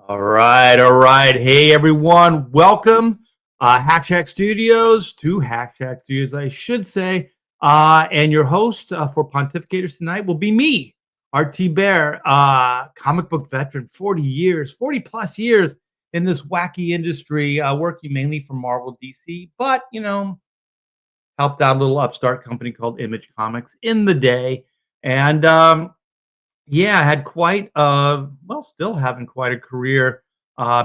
All right, all right. Hey, everyone. Welcome, Hack Shack Studios, to Hack Shack Studios, I should say. And your host for Pontificators tonight will be me, RT Bear, comic book veteran, 40 plus years in this wacky industry, working mainly for Marvel, DC, but, helped out a little upstart company called Image Comics in the day. And yeah, I had still having quite a career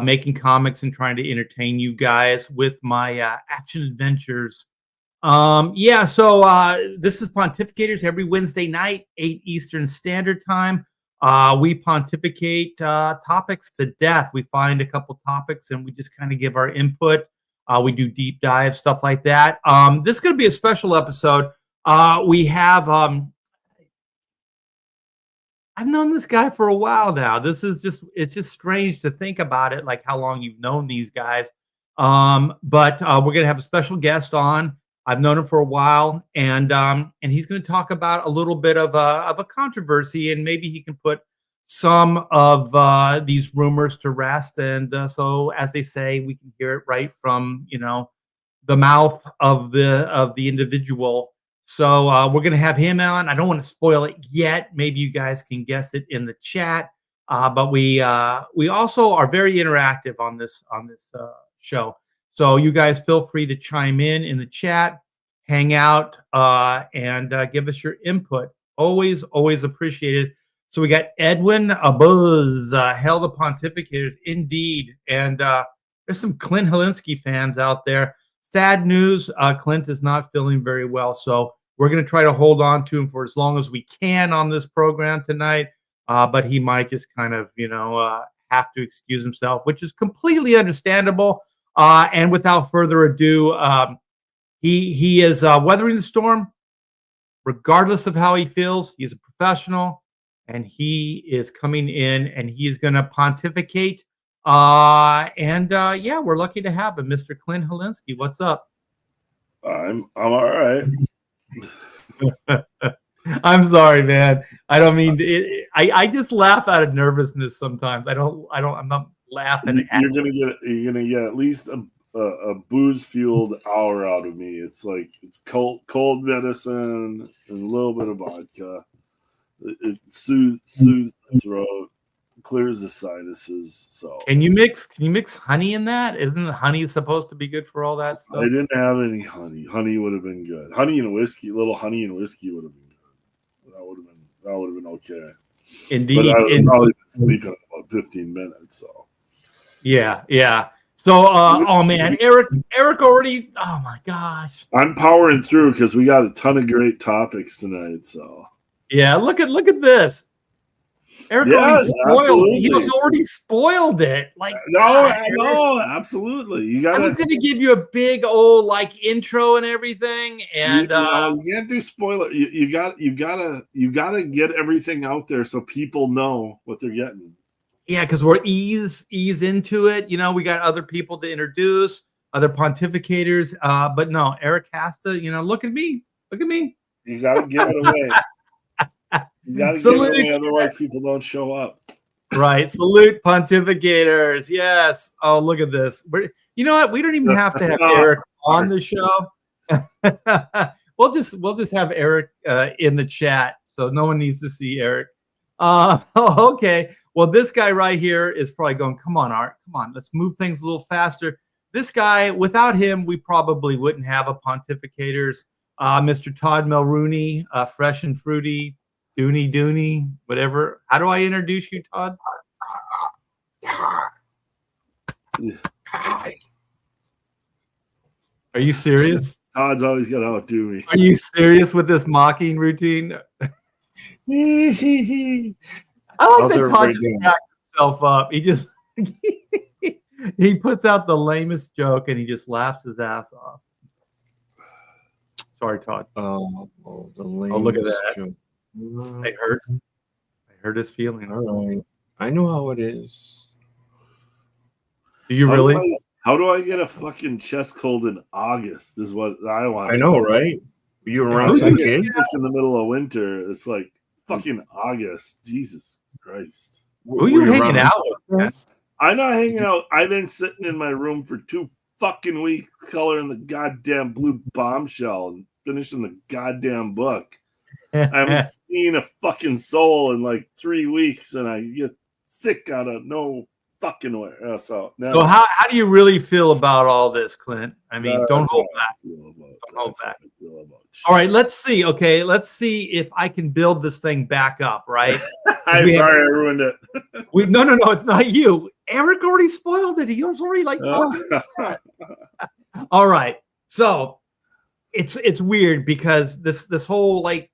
making comics and trying to entertain you guys with my action adventures. So this is Pontificators every Wednesday night, 8 Eastern Standard Time. We pontificate topics to death. We find a couple topics and we just kind of give our input. We do deep dive, stuff like that. This is going to be a special episode. We have I've known this guy for a while now. It's just strange to think about it, like how long you've known these guys. But we're gonna have a special guest on. I've known him for a while, and he's gonna talk about a little bit of a controversy, and maybe he can put some of these rumors to rest. And so, as they say, we can hear it right from the mouth of the individual. So we're going to have him on. I don't want to spoil it yet. Maybe you guys can guess it in the chat. But we also are very interactive on this show. So you guys feel free to chime in the chat, hang out, and give us your input. Always appreciated. So we got Edwin Abuz, Hail the Pontificators, indeed. And there's some Clint Helinski fans out there. Sad news, Clint is not feeling very well. So we're going to try to hold on to him for as long as we can on this program tonight. But he might just kind of, have to excuse himself, which is completely understandable. And without further ado, he is weathering the storm. Regardless of how he feels, he's a professional. And he is coming in and he is going to pontificate. Yeah, we're lucky to have him. Mr. Clint Helinski, what's up? I'm all right. I'm sorry, man. I don't mean it. I just laugh out of nervousness sometimes. I'm not laughing. You're gonna get at least a booze fueled hour out of me. It's like it's cold medicine and a little bit of vodka. It soothes the throat, clears the sinuses. So can you mix honey in that? Isn't honey supposed to be good for all that stuff? I didn't have any honey. Honey would have been good. Honey and whiskey, little honey and whiskey would have been good. That would have been okay. Indeed. But I would have probably been sleeping in about 15 minutes. So yeah. So oh man, Eric already. Oh my gosh. I'm powering through because we got a ton of great topics tonight. So yeah, look at this. Eric he was already spoiled it. Like no, absolutely. I was going to give you a big old intro and everything, and you can't do spoiler. You gotta get everything out there so people know what they're getting. Yeah, because we're ease into it. We got other people to introduce, other pontificators. But no, Eric has to. Look at me. You gotta give it away. You gotta give it away, otherwise people don't show up. Right. Salute pontificators. Yes. Oh, look at this. You know what? We don't even have to have Eric on the show. We'll just have Eric in the chat, so no one needs to see Eric. Okay. Well, this guy right here is probably going, come on, Art. Come on. Let's move things a little faster. This guy, without him, we probably wouldn't have a pontificators. Mr. Todd Mulrooney, fresh and fruity. Dooney, whatever. How do I introduce you, Todd? Are you serious? Todd's always got to outdo me. Are you serious with this mocking routine? I like that Todd just cracks himself up. He just he puts out the lamest joke and he just laughs his ass off. Sorry, Todd. Oh, look at that. Joke. I hurt his feelings. All right. I know how it is. Do you really? How do I get a fucking chest cold in August? Is what I want. I know, right? You around some kids? It's in the middle of winter. It's like fucking August. Jesus Christ. Who are you hanging out with, man? I'm not hanging out. I've been sitting in my room for 2 fucking weeks coloring the goddamn Blue Bombshell and finishing the goddamn book. I haven't seen a fucking soul in like 3 weeks, and I get sick out of no fucking way. So how do you really feel about all this, Clint? I mean, don't hold back. Don't hold back. All right, let's see. Okay, let's see if I can build this thing back up, right? I'm sorry I ruined it. No, it's not you. Eric already spoiled it. He was already like, all right. So it's weird because this whole like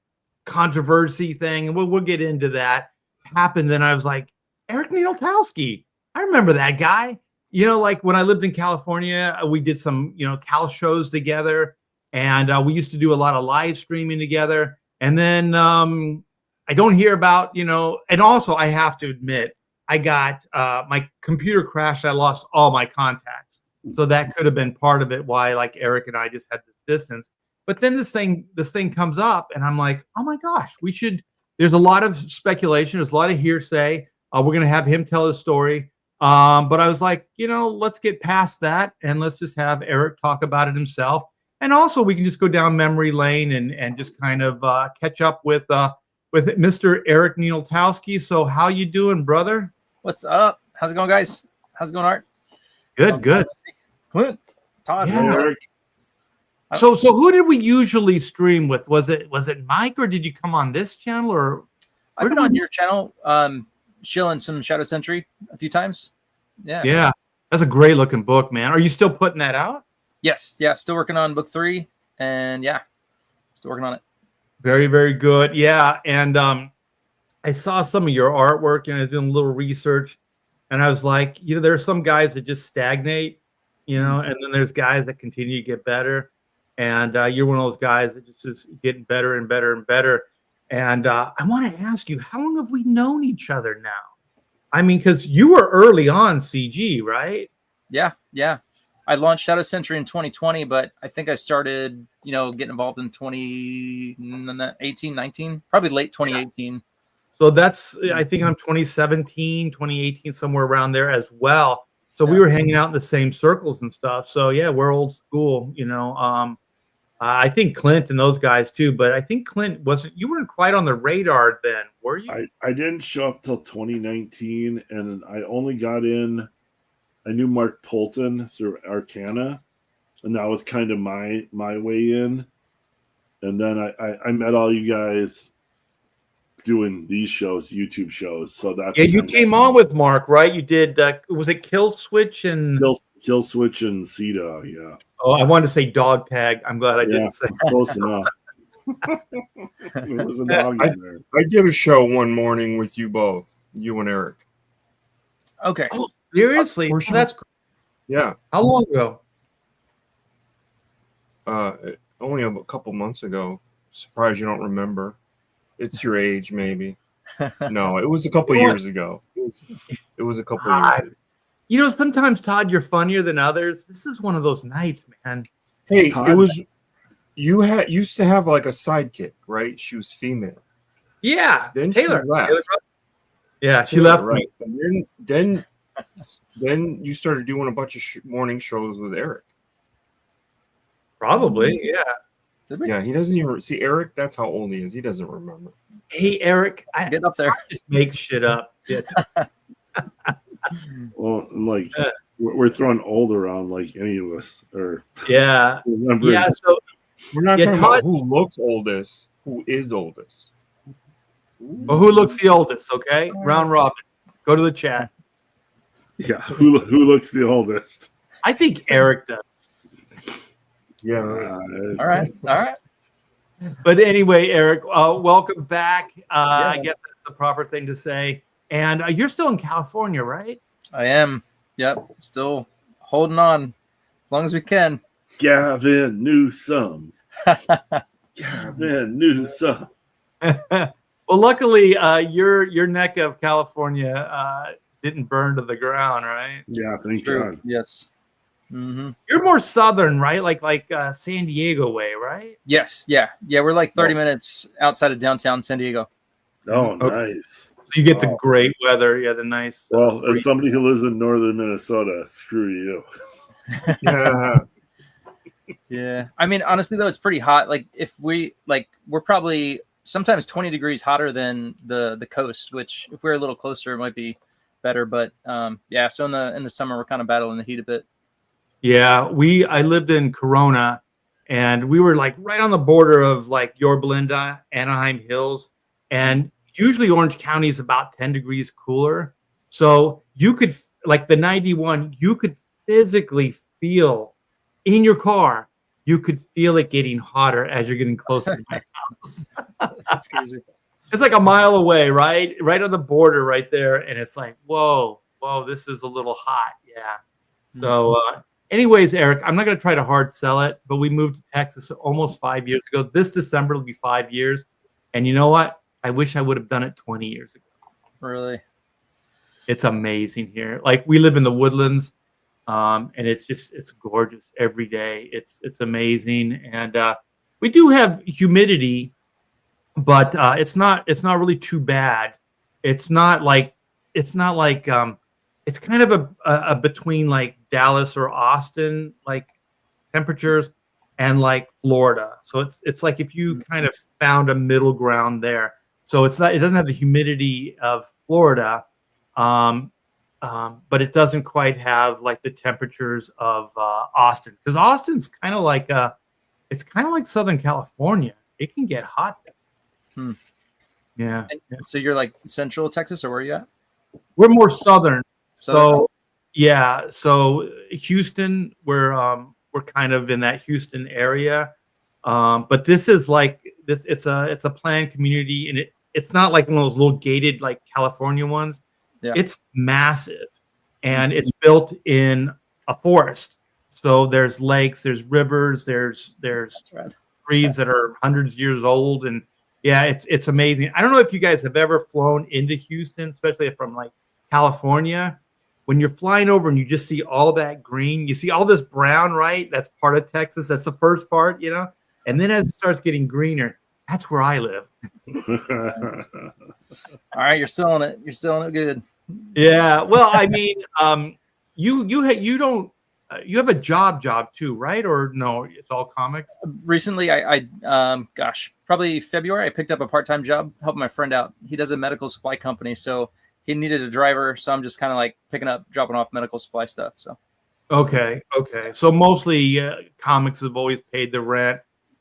controversy thing, and we'll get into that, happened. And I was like, Eric Ninaltowski. I remember that guy. You know, like when I lived in California, we did some, Cal shows together, and we used to do a lot of live streaming together. And then I don't hear about, and also I have to admit, I got my computer crashed. I lost all my contacts. So that could have been part of it why like Eric and I just had this distance. But then this thing comes up, and I'm like, oh my gosh, there's a lot of speculation. There's a lot of hearsay. We're going to have him tell his story. But I was like, let's get past that and let's just have Eric talk about it himself. And also we can just go down memory lane and just kind of catch up with Mr. Eric Ninaltowski. So how you doing, brother? What's up? How's it going, guys? How's it going, Art? Good. Clint, Todd, yeah. Eric. So who did we usually stream with? Was it Mike, or did you come on this channel? Or I've been on your channel, shilling some Shadow Sentry a few times. Yeah. That's a great looking book, man. Are you still putting that out? Yes. Yeah. Still working on book 3, and still working on it. Very, very good. Yeah. And I saw some of your artwork, and I was doing a little research, and I was like, there are some guys that just stagnate, and then there's guys that continue to get better. And you're one of those guys that just is getting better and better and better. And I want to ask you, how long have we known each other now? I mean, because you were early on CG, right? Yeah. I launched Shadow Sentry in 2020, but I think I started, getting involved in 2018, 19, probably late 2018. So that's, I think I'm 2017, 2018, somewhere around there as well. So we were hanging out in the same circles and stuff. So yeah, we're old school, I think Clint and those guys too, but I think Clint you weren't quite on the radar then, were you? I didn't show up till 2019, and I only got in. I knew Mark Polton through Arcana, and that was kind of my way in. And then I met all you guys doing these shows, YouTube shows. So that's you came on with Mark, right? You did. Was it Kill Switch and Kill Switch and Ceta? Yeah. Oh, I wanted to say Dog Tag. I'm glad I didn't say close enough. There was a dog in there. I did a show one morning with you both, you and Eric. Okay. Oh, seriously? That's cool. Yeah. How long ago? Only a couple months ago. Surprised you don't remember. It's your age, maybe. No, it was a couple years ago. It was a couple years ago. Sometimes, Todd, you're funnier than others. This is one of those nights, man. Hey, Todd, it was used to have like a sidekick, right? She was female. Yeah, Then Taylor. she left. She left, right? And then you started doing a bunch of morning shows with Eric. Probably, yeah. Did we? Yeah, he doesn't even see Eric. That's how old he is. He doesn't remember. Hey, Eric, Get up there. I just make shit up. Yeah. Well, like we're throwing old around like any of us, or Yeah. So we're not talking Todd, about who looks oldest, who is the oldest. well, who looks the oldest? Okay, round robin. Go to the chat. yeah, who looks the oldest? I think Eric does. Yeah. All right. But anyway, Eric, welcome back. I guess that's the proper thing to say. And you're still in California, right? I am. Yep. Still holding on as long as we can. Gavin Newsom. Gavin Newsom. Well, luckily, your neck of California didn't burn to the ground, right? Yeah, thank True. God. Yes. Mm-hmm. You're more southern, right? Like San Diego way, right? Yes. Yeah. We're like 30 minutes outside of downtown San Diego. Oh, Okay. nice. So You get the great weather. Yeah, the nice. Well, as somebody who lives in northern Minnesota, screw you. Yeah. Yeah. I mean, honestly though, it's pretty hot. Like if we're probably sometimes 20 degrees hotter than the coast, which if we're a little closer, it might be better. But yeah, so in the summer we're kind of battling the heat a bit. Yeah, I lived in Corona, and we were like right on the border of like Yorba Linda, Anaheim Hills, and usually Orange County is about 10 degrees cooler. So you could like the 91, you could physically feel in your car, you could feel it getting hotter as you're getting closer to my house. That's crazy. It's like a mile away, right? Right on the border right there. And it's like, whoa, this is a little hot. Yeah. So anyways, Eric, I'm not going to try to hard sell it, but we moved to Texas almost 5 years ago. This December will be 5 years. And you know what? I wish I would have done it 20 years ago. Really? It's amazing here. Like we live in the woodlands, and it's gorgeous every day. It's amazing. And we do have humidity, but it's not really too bad. It's kind of a between like Dallas or Austin like temperatures and like Florida. So it's like if you kind of found a middle ground there. So it doesn't have the humidity of Florida, but it doesn't quite have like the temperatures of Austin, because Austin's kind of like it's kind of like Southern California. It can get hot there. Yeah. And so you're like central Texas, or where are you at? We're more southern. Southern? So yeah. So Houston, we're kind of in that Houston area. But this is like this. It's a planned community, and it's not like one of those little gated like California ones. Yeah. It's massive, and it's built in a forest. So there's lakes, there's rivers, there's trees that are hundreds of years old, and yeah, it's amazing. I don't know if you guys have ever flown into Houston, especially from like California. When you're flying over and you just see all that green, you see all this brown, right? That's part of Texas. That's the first part, you know? And then as it starts getting greener, that's where I live. All right, you're selling it. You're selling it good. Yeah. Well, I mean, you have a job too, right? Or no, it's all comics? Recently, I probably February, I picked up a part-time job helping my friend out. He does a medical supply company, so he needed a driver, so I'm just kind of like dropping off medical supply stuff. So okay. So mostly comics have always paid the rent.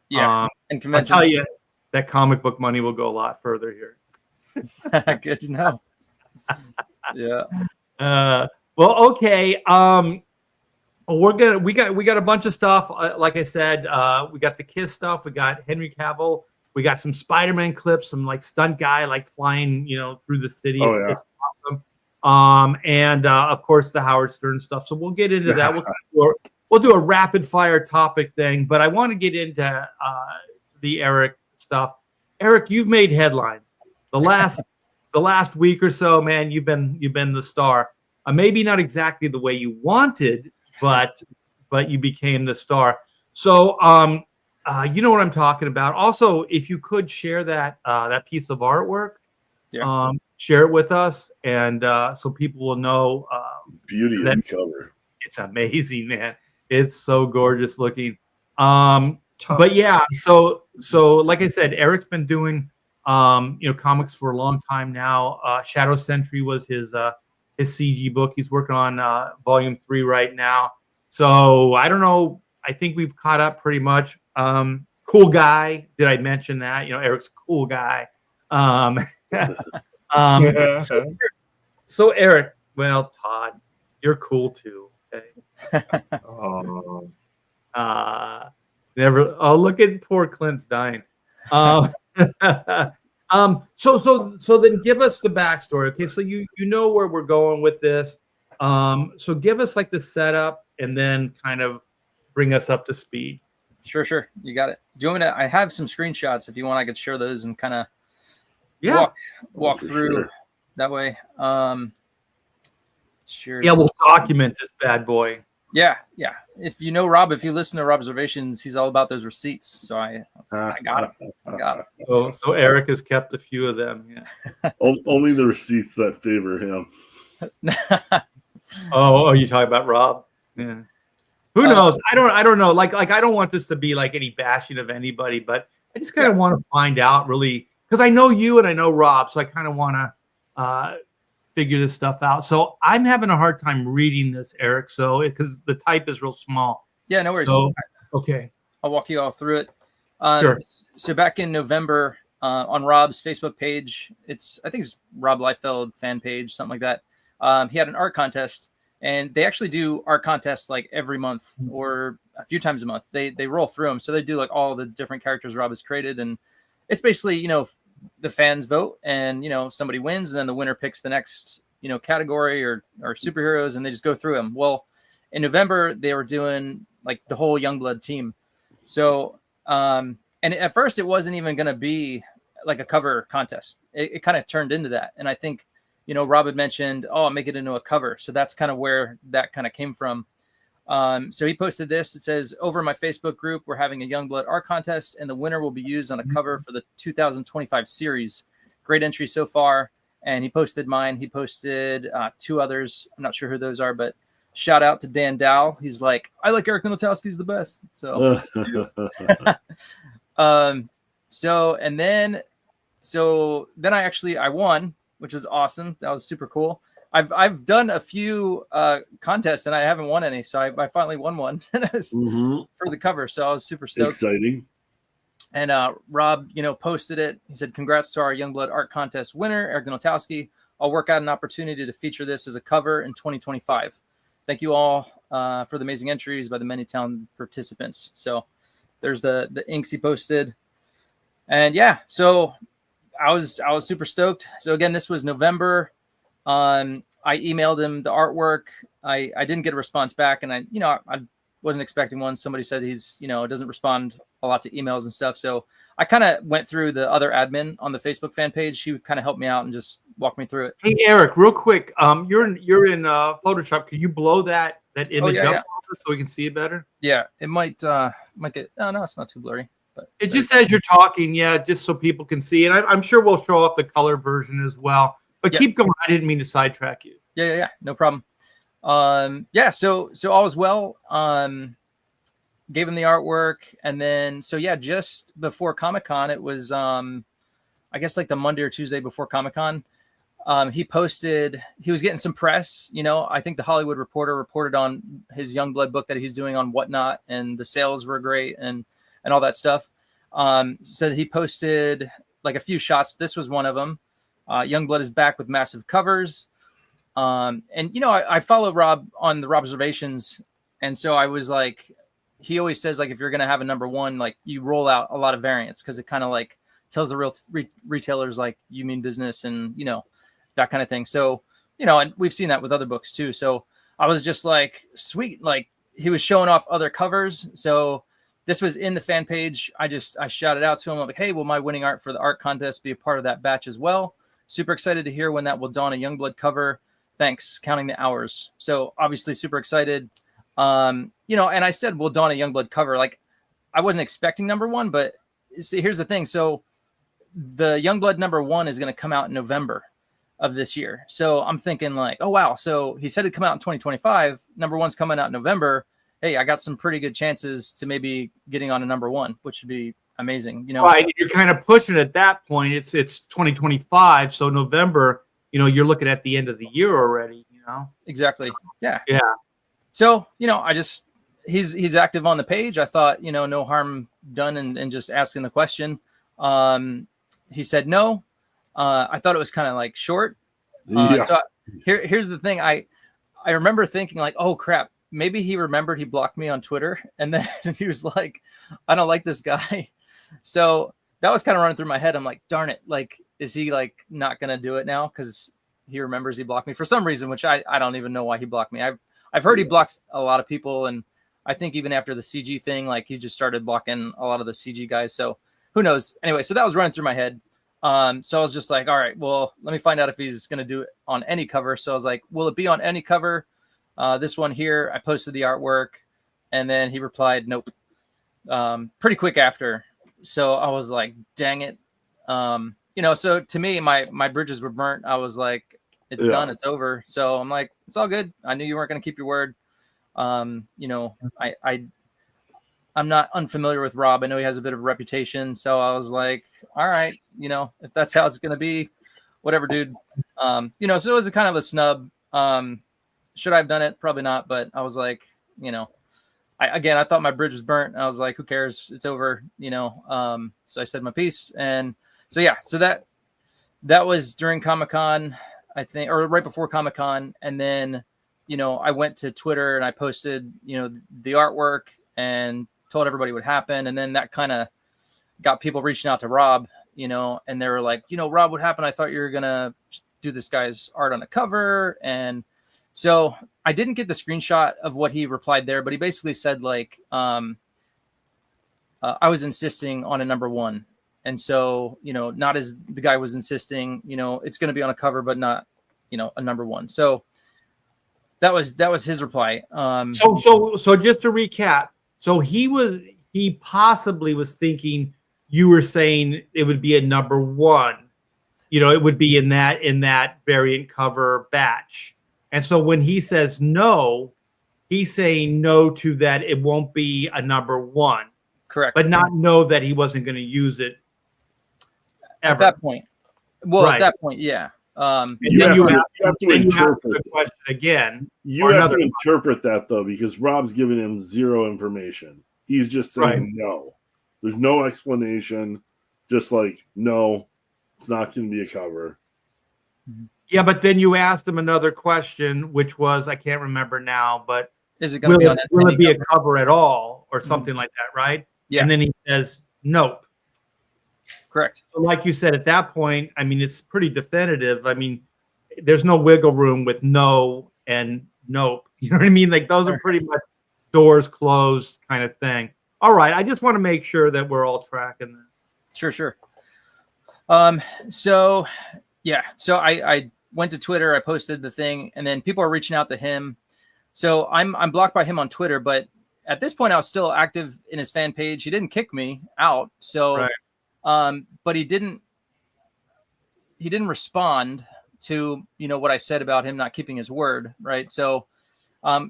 Yeah, and conventions. I'll tell you that comic book money will go a lot further here. Good to know. Yeah. Well, okay. We got a bunch of stuff. Like I said, we got the Kiss stuff. We got Henry Cavill. We got some Spider-Man clips, some like stunt guy like flying, through the city. It's awesome. And of course the Howard Stern stuff. So we'll get into that. We'll do a rapid fire topic thing, but I want to get into the Eric stuff. Eric, you've made headlines the last week or so, man. You've been the star. Maybe not exactly the way you wanted, but you became the star. So you know what I'm talking about. Also, if you could share that piece of artwork, share it with us, and so people will know. Beauty in the cover. It's amazing, man. It's so gorgeous looking. But yeah, so like I said, Eric's been doing comics for a long time now. Shadow Sentry was his CG book. He's working on volume 3 right now. So I don't know. I think we've caught up pretty much. Cool guy. Did I mention that? Eric's a cool guy. So Eric, well, Todd, you're cool too. Okay. Never. Oh, look at poor Clint's dying. So then give us the backstory. Okay, so you know where we're going with this. So give us like the setup and then kind of bring us up to speed. Sure. You got it. Do you want me to? I have some screenshots. If you want, I could share those and kind of walk through that way. Sure. Yeah, we'll document this bad boy. Yeah. If you know Rob, if you listen to Rob's Observations, he's all about those receipts. So I got him. So Eric has kept a few of them. Yeah. Only the receipts that favor him. Oh, you talking about Rob? Yeah. Who knows? I don't know. Like I don't want this to be like any bashing of anybody, but I just kind of want to find out really, because I know you and I know Rob, so I kind of want to figure this stuff out. So I'm having a hard time reading this, Eric. So because the type is real small. Yeah, no worries. So, okay, I'll walk you all through it. Sure. So back in November, on Rob's Facebook page, I think it's Rob Liefeld fan page, something like that. He had an art contest, and they actually do art contests like every month or a few times a month. They roll through them, so they do like all the different characters Rob has created, and it's basically the fans vote, and somebody wins, and then the winner picks the next category or superheroes, and they just go through them. Well, in November they were doing like the whole Youngblood team. So and at first it wasn't even going to be like a cover contest. It kind of turned into that, and I think Rob had mentioned, I'll make it into a cover, so that's kind of where that kind of came from. So he posted this. It says, over my Facebook group, we're having a Youngblood art contest, and the winner will be used on a cover for the 2025 series. Great entry so far. And he posted mine. He posted 2 others. I'm not sure who those are, but shout out to Dan Dow. He's like, I like Eric Ninaltowski, he's the best. So, so then I won, which is awesome. That was super cool. I've done a few contests and I haven't won any, so I finally won one for the cover. So I was super stoked. Exciting. And Rob, posted it. He said, "Congrats to our Youngblood art contest winner, Eric Ninaltowski. I'll work out an opportunity to feature this as a cover in 2025. Thank you all for the amazing entries by the many talented participants." So there's the inks he posted, and yeah, so I was super stoked. So again, this was November. I emailed him the artwork. I didn't get a response back, and I wasn't expecting one. Somebody said he's doesn't respond a lot to emails and stuff. So I kind of went through the other admin on the Facebook fan page. She kind of helped me out and just walked me through it. Hey Eric, real quick, you're in Photoshop. Can you blow that image up so we can see it better? Yeah, it might get. Oh no, it's not too blurry. But it just as you're talking, just so people can see, and I'm sure we'll show off the color version as well. But keep going. I didn't mean to sidetrack you. Yeah, no problem. So all was well. Gave him the artwork, and then just before Comic-Con, it was I guess like the Monday or Tuesday before Comic-Con, he posted he was getting some press. I think the Hollywood Reporter reported on his Youngblood book that he's doing on Whatnot, and the sales were great and all that stuff. So he posted like a few shots. This was one of them. Youngblood is back with massive covers. And I follow Rob on the Rob Observations, and so I was like, he always says like if you're gonna have a number one, like you roll out a lot of variants because it kind of like tells the real retailers like you mean business and that kind of thing. So and we've seen that with other books too. So I was just like, sweet, like he was showing off other covers. So this was in the fan page. I shouted out to him. I'm like, hey, will my winning art for the art contest be a part of that batch as well? Super excited to hear when that will dawn a Youngblood cover. Thanks. Counting the hours. So obviously super excited. And I said, we'll dawn a Youngblood cover. Like I wasn't expecting number one, but see, here's the thing. So the Youngblood number one is going to come out in November of this year. So I'm thinking like, oh, wow. So he said it'd come out in 2025. Number one's coming out in November. Hey, I got some pretty good chances to maybe getting on a number one, which would be amazing. Right. You're kind of pushing at that point. It's 2025. So November, you're looking at the end of the year already, Exactly. Yeah. Yeah. So, he's active on the page. I thought, no harm done in just asking the question. He said no. I thought it was kind of like short. So here's the thing. I remember thinking like, oh crap, maybe he remembered he blocked me on Twitter. And then he was like, I don't like this guy. So that was kind of running through my head. I'm like, darn it. Like, is he like not going to do it now? Cause he remembers he blocked me for some reason, which I don't even know why he blocked me. I've heard he blocks a lot of people. And I think even after the CG thing, like he just started blocking a lot of the CG guys. So who knows? Anyway, so that was running through my head. So I was just like, all right, well, let me find out if he's going to do it on any cover. So I was like, will it be on any cover? This one here, I posted the artwork, and then he replied, nope, pretty quick after. So I was like, dang it. So to me, my bridges were burnt. I was like, it's done, it's over. So I'm like, it's all good. I knew you weren't going to keep your word. I'm not unfamiliar with Rob. I know he has a bit of a reputation. So I was like, all right, if that's how it's going to be, whatever, dude. So it was a kind of a snub. Should I have done it? Probably not. But I was like, I thought my bridge was burnt. I was like, who cares? It's over, so I said my piece. And so, yeah, so that was during Comic-Con, I think, or right before Comic-Con. And then, I went to Twitter and I posted, the artwork and told everybody what happened. And then that kind of got people reaching out to Rob, and they were like, Rob, what happened? I thought you were going to do this guy's art on the cover. And so I didn't get the screenshot of what he replied there, but he basically said like, I was insisting on a number 1. And so, not as the guy was insisting, it's going to be on a cover, but not, a number 1. So that was his reply. So just to recap, so he possibly was thinking you were saying it would be a number 1, it would be in that variant cover batch. And so when he says no, he's saying no to that it won't be a number 1. Correct. But not know that he wasn't going to use it ever. At that point. Well, right. At that point, yeah. You have to interpret the question again. You have to interpret that, though, because Rob's giving him zero information. He's just saying no. There's no explanation. Just like, no, it's not going to be a cover. Yeah, but then you asked him another question, which was, I can't remember now, but is it going to be on will it be a cover at all or something like that, right? Yeah. And then he says, nope. Correct. So like you said, at that point, I mean, it's pretty definitive. I mean, there's no wiggle room with no and nope. You know what I mean? Like those are pretty much doors closed kind of thing. All right. I just want to make sure that we're all tracking this. Sure. So I went to Twitter, I posted the thing, and then people are reaching out to him. So I'm blocked by him on Twitter, but at this point I was still active in his fan page. He didn't kick me out. So, but he didn't respond to, what I said about him not keeping his word. Right. So,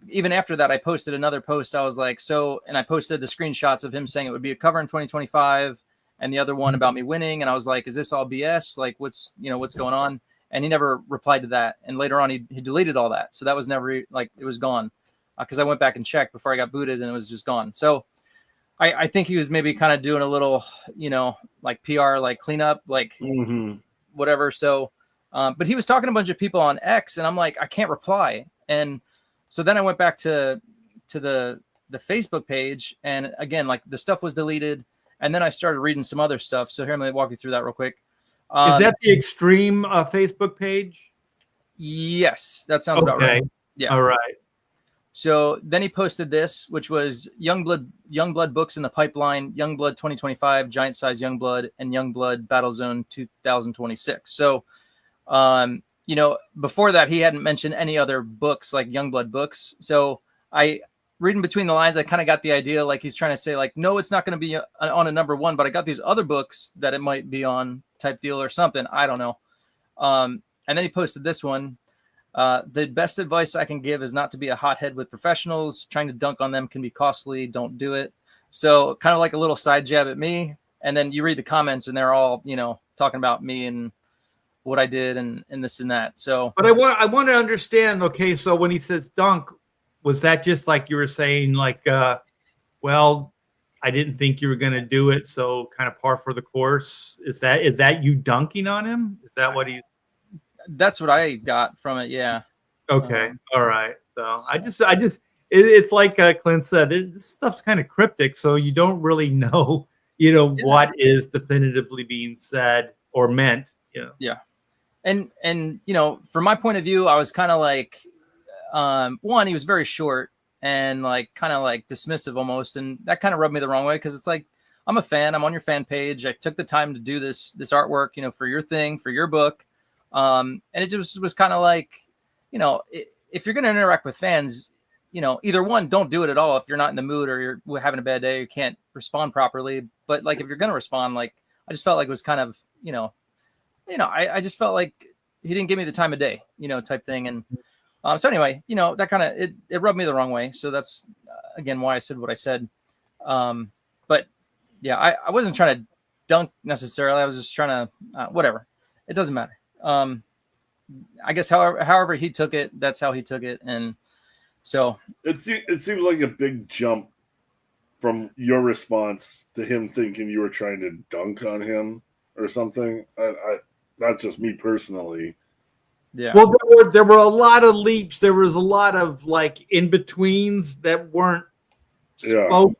even after that, I posted another post. I was like, and I posted the screenshots of him saying it would be a cover in 2025 and the other one about me winning. And I was like, is this all BS? Like what's going on? And he never replied to that. And later on, he deleted all that. So that was never it was gone because I went back and checked before I got booted and it was just gone. So I think he was maybe kind of doing a little, like PR, like cleanup, like whatever. So, but he was talking to a bunch of people on X and I'm like, I can't reply. And so then I went back to the Facebook page and again, like the stuff was deleted. And then I started reading some other stuff. So here, let me walk you through that real quick. Is that the Extreme Facebook page? Yes, that sounds about right. Yeah. All right. So then he posted this, which was Youngblood books in the pipeline, Youngblood 2025, Giant Size Youngblood, and Youngblood Battlezone 2026. So, before that, he hadn't mentioned any other books like Youngblood books. So reading between the lines, I kind of got the idea, like he's trying to say, like, no, it's not going to be on a number 1, but I got these other books that it might be on type deal or something. I don't know. And then he posted this one. The best advice I can give is not to be a hothead with professionals. Trying to dunk on them can be costly. Don't do it. So kind of like a little side jab at me. And then you read the comments and they're all, talking about me and what I did and this and that. So, but I want to understand. Okay. So when he says dunk, was that just like you were saying, like, well, I didn't think you were going to do it, so kind of par for the course? Is that you dunking on him? Is that what he's? That's what I got from it. Yeah. Okay. All right. So it's like Clint said, this stuff's kind of cryptic, so you don't really know, what is definitively being said or meant. Yeah. And from my point of view, I was kind of like, one, he was very short and kind of dismissive almost. And that kind of rubbed me the wrong way. Cause it's like, I'm a fan, I'm on your fan page. I took the time to do this for your thing, for your book. And it just was kind of like, if you're going to interact with fans, either one, don't do it at all if you're not in the mood or you're having a bad day, you can't respond properly. But like if you're going to respond, like I just felt like it was kind of, I just felt like he didn't give me the time of day, type thing. And so anyway, that kind of it rubbed me the wrong way. So that's again why I said what I said. But yeah, I wasn't trying to dunk necessarily. I was just trying to whatever. It doesn't matter. I guess however he took it, that's how he took it. And so it seems like a big jump from your response to him thinking you were trying to dunk on him or something. I not just me personally. Yeah. Well, there were a lot of leaps. There was a lot of like in betweens that weren't spoken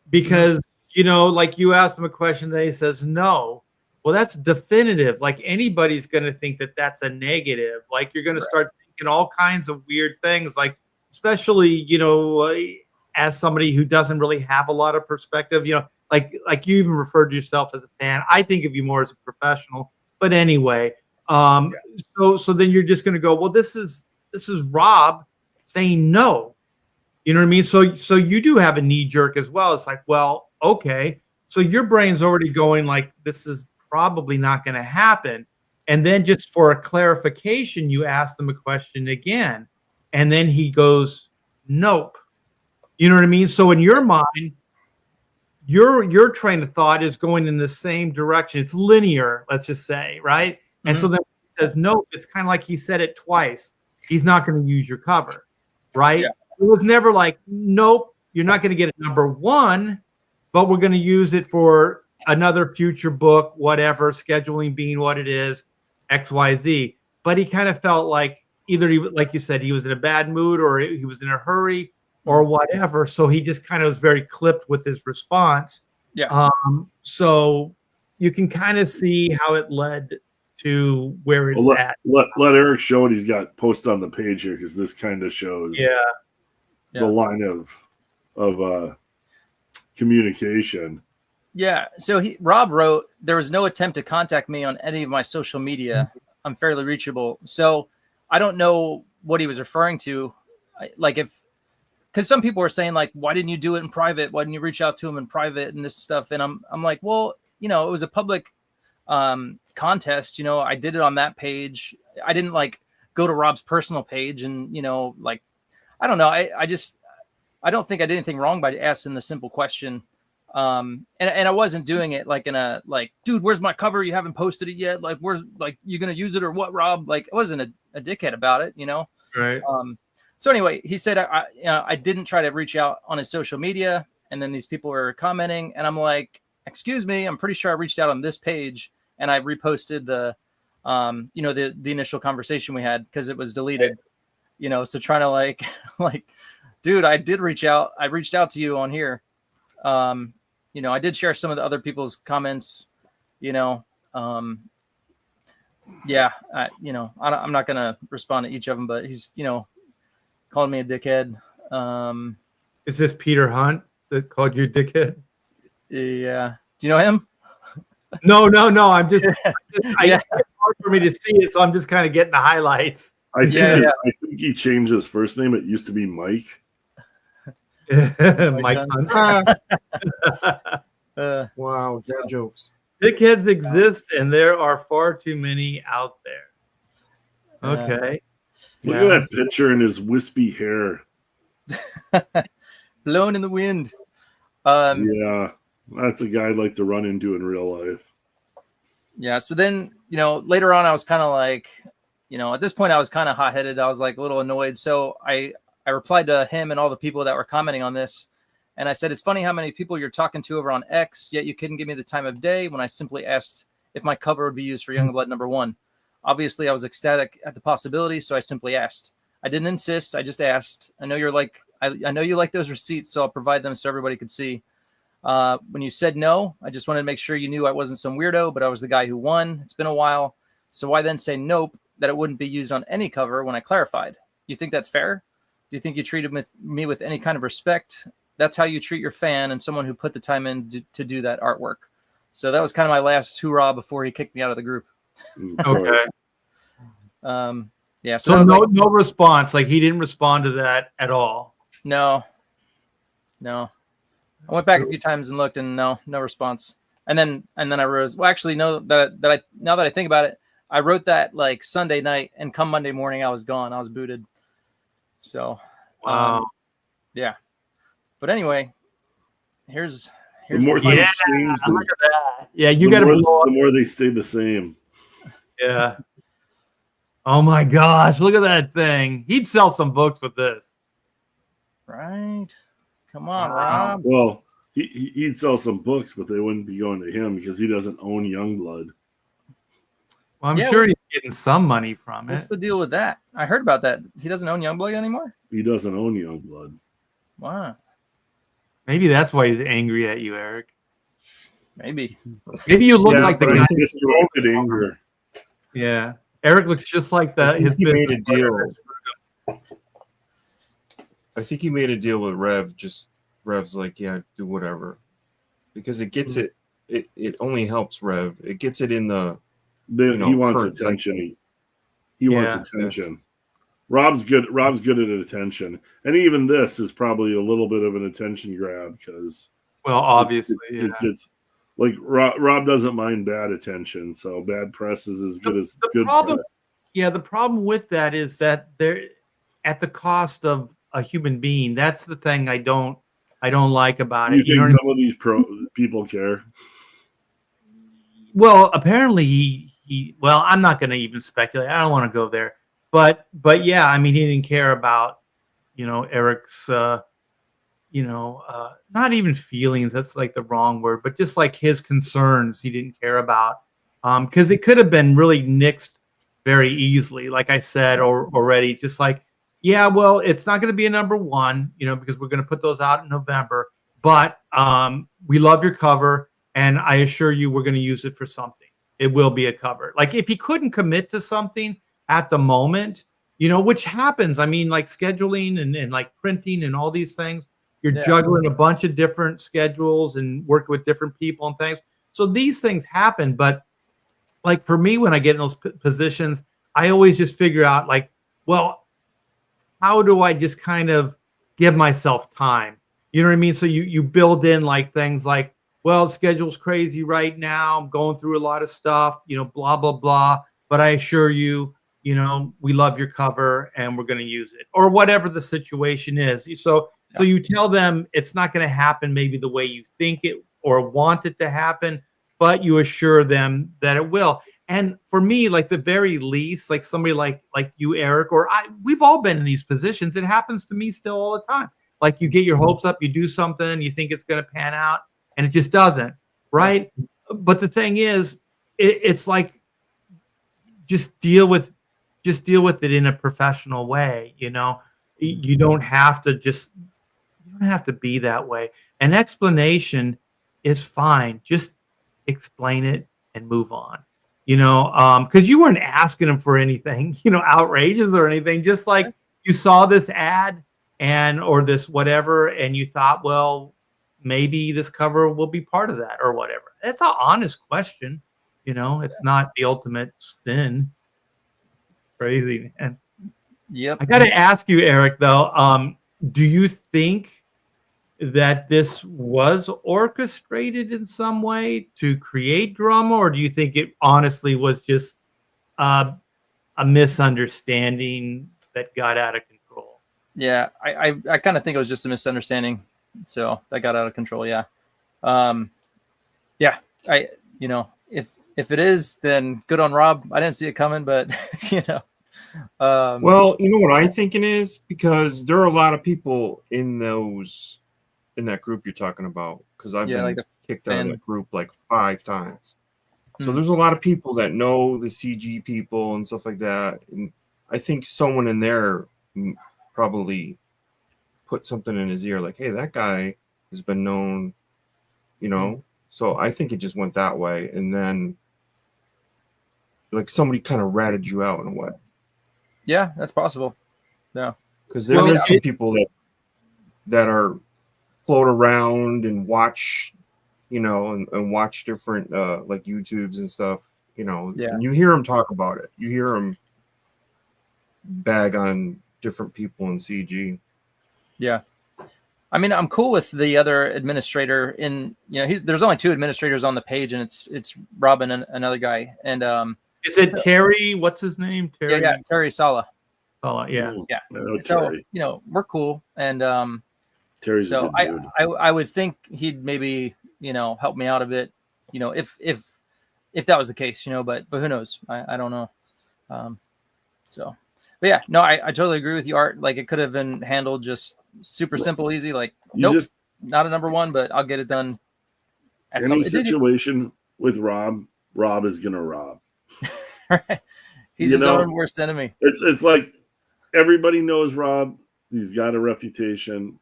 because like you asked him a question, then he says no. Well, that's definitive. Like anybody's going to think that that's a negative. Like you're going to start thinking all kinds of weird things. Like especially as somebody who doesn't really have a lot of perspective. Like you even referred to yourself as a fan. I think of you more as a professional. But anyway, so then you're just going to go, well, this is Rob saying no. You know what I mean? So you do have a knee jerk as well. It's like, well, okay. So your brain's already going like, this is probably not going to happen. And then just for a clarification, you ask them a question again. And then he goes, nope. You know what I mean? So in your mind, your train of thought is going in the same direction. It's linear, let's just say, right? And so then he says, nope, it's kind of like he said it twice. He's not going to use your cover, right? Yeah. It was never like, nope, you're not going to get it number one, but we're going to use it for another future book, whatever, scheduling being what it is, XYZ. But he kind of felt like either, like you said, he was in a bad mood or he was in a hurry or whatever. So he just kind of was very clipped with his response. Yeah. So you can kind of see how it led to where it's at. Let Eric show what he's got posted on the page here, because this kind of shows the line of communication. Yeah. So Rob wrote, there was no attempt to contact me on any of my social media. I'm fairly reachable. So I don't know what he was referring to. Because some people were saying like, why didn't you do it in private? Why didn't you reach out to him in private and this stuff? And I'm like, well, it was a public contest. I did it on that page. I didn't like go to Rob's personal page and, I don't know. I don't think I did anything wrong by asking the simple question. And I wasn't doing it like in a, like, dude, where's my cover? You haven't posted it yet. Like, where's like, you going to use it or what, Rob? Like, I wasn't a dickhead about it, Right. So anyway, he said, I didn't try to reach out on his social media. And then these people were commenting and I'm like, excuse me, I'm pretty sure I reached out on this page and I reposted the initial conversation we had because it was deleted, so trying to like, dude, I did reach out. I reached out to you on here. I did share some of the other people's comments, I'm not going to respond to each of them, but he's, called me a dickhead. Is this Peter Hunt that called you a dickhead? Yeah. Do you know him? No. I'm just, it's hard for me to see it, so I'm just kind of getting the highlights. I think he changed his first name. It used to be Mike. Mike Hunt. Wow, dad jokes. Dickheads exist, and there are far too many out there. Okay. Look at that picture and his wispy hair. Blown in the wind. Yeah, that's a guy I'd like to run into in real life. Yeah, so then, later on I was kind of like, at this point I was kind of hot-headed. I was like a little annoyed. So I replied to him and all the people that were commenting on this. And I said, it's funny how many people you're talking to over on X, yet you couldn't give me the time of day when I simply asked if my cover would be used for Youngblood #1. Obviously, I was ecstatic at the possibility, so I simply asked. I didn't insist. I just asked. I know you're like, I know you like those receipts, so I'll provide them so everybody could see. When you said no, I just wanted to make sure you knew I wasn't some weirdo, but I was the guy who won. It's been a while. So why then say nope, that it wouldn't be used on any cover when I clarified? You think that's fair? Do you think you treated me with any kind of respect? That's how you treat your fan and someone who put the time in to do that artwork. So that was kind of my last hoorah before he kicked me out of the group. Okay. Yeah. So that was no, like, no response. Like he didn't respond to that at all. no. I went back a few times and looked, and no response. And then I rose. Well, actually, no. Now that I think about it, I wrote that like Sunday night, and come Monday morning, I was gone. I was booted. So, Wow. yeah. But anyway, here's The more fun- things change, Look at that. Yeah, you got to blow the up. more they stay the same. Yeah. Oh my gosh, look at that thing. He'd sell some books with this. right. Come on, Wow. Rob. Well, he'd sell some books, but they wouldn't be going to him because he doesn't own Youngblood. Well, I'm Yeah, sure he's getting some money from What's it. the deal with that? I heard about that. He doesn't own Youngblood anymore. He doesn't own Youngblood. Wow. Maybe that's why he's angry at you, Eric. Maybe. Maybe you look Yes, like the but I guy. think Just directed anger. Yeah. Eric looks just like I that. think he made a deal. I think he made a deal with Rev. Just Rev's like, yeah, do whatever, because it gets it. It only helps Rev. It gets it in the. He wants current attention. He wants Yeah. attention. Rob's good at attention, and even this is probably a little bit of an attention grab because Well, obviously, it yeah. gets like Rob doesn't mind bad attention, so bad press is as good as The good problem, press. yeah, the problem with that is that they're at the cost of a human being. That's the thing I don't like about You it. think know what I some of these people care? mean? Well, apparently he well, I'm not going to even speculate. I don't want to go there. But yeah, I mean, he didn't care about Eric's not even feelings. That's like the wrong word, but just like his concerns, he didn't care about. Because it could have been really nixed very easily, like I said already. Just like, yeah, well, it's not going to be a number one, because we're going to put those out in November. But we love your cover, and I assure you, we're going to use it for something. It will be a cover. Like if he couldn't commit to something at the moment, which happens. I mean, like scheduling and like printing and all these things. You're juggling a bunch of different schedules and working with different people and things. So these things happen. But like for me, when I get in those positions, I always just figure out like, well, how do I just kind of give myself time? You know what I mean? So you build in like things like, well, schedule's crazy right now. I'm going through a lot of stuff, blah, blah, blah. But I assure you, we love your cover and we're going to use it, or whatever the situation is. So you tell them it's not going to happen maybe the way you think it or want it to happen, but you assure them that it will. And for me, like the very least, like somebody like you, Eric, or we've all been in these positions. It happens to me still all the time. Like you get your hopes up, you do something, you think it's going to pan out, and it just doesn't, right? But the thing is, it's like just deal with it in a professional way. You don't have to be that way. An explanation is fine. Just explain it and move on. Because you weren't asking him for anything, outrageous or anything. Just like you saw this ad or this whatever, and you thought, well, maybe this cover will be part of that or whatever. It's an honest question. It's not the ultimate sin. Crazy, man. Yep. I got to ask you, Eric, though, do you think that this was orchestrated in some way to create drama, or do you think it honestly was just a misunderstanding that got out of control? Yeah, I kind of think it was just a misunderstanding. So that got out of control. Yeah. Yeah. If it is, then good on Rob. I didn't see it coming, but Well, you know what I'm thinking is, because there are a lot of people in that group you're talking about, because I've been like kicked out of that group like 5 times. So there's a lot of people that know the CG people and stuff like that. And I think someone in there probably put something in his ear like, hey, that guy has been known, So I think it just went that way. And then like somebody kind of ratted you out in a way. Yeah, that's possible. Yeah. Because there is some people that are float around and watch, and watch different like YouTubes and stuff, Yeah. and you hear them talk about it. You hear them bag on different people in CG. Yeah. I mean, I'm cool with the other administrator there's only 2 administrators on the page, and it's Rob and another guy. And is it Terry? What's his name? Terry. Yeah, Terry Sala. Sala, yeah. Yeah. Oh, So, Terry. we're cool. And Terry's a so good dude. I would think he'd maybe, help me out a bit, if that was the case, but who knows? I don't know. But yeah, no, I totally agree with you, Art. Like, it could have been handled just super simple, easy. Like, not a number 1, but I'll get it done. Any situation with Rob is gonna rob. Right. He's his own worst enemy. It's like everybody knows Rob. He's got a reputation.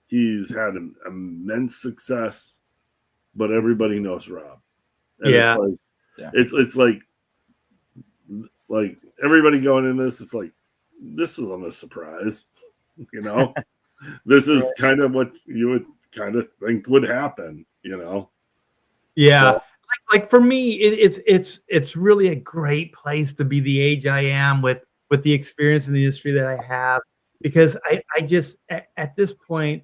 He's had an immense success, but everybody knows Rob. And it's like everybody going in this, it's like, this isn't a surprise, This is kind of what you would kind of think would happen, Yeah. So, like for me, it's really a great place to be the age I am with the experience in the industry that I have, because I just at this point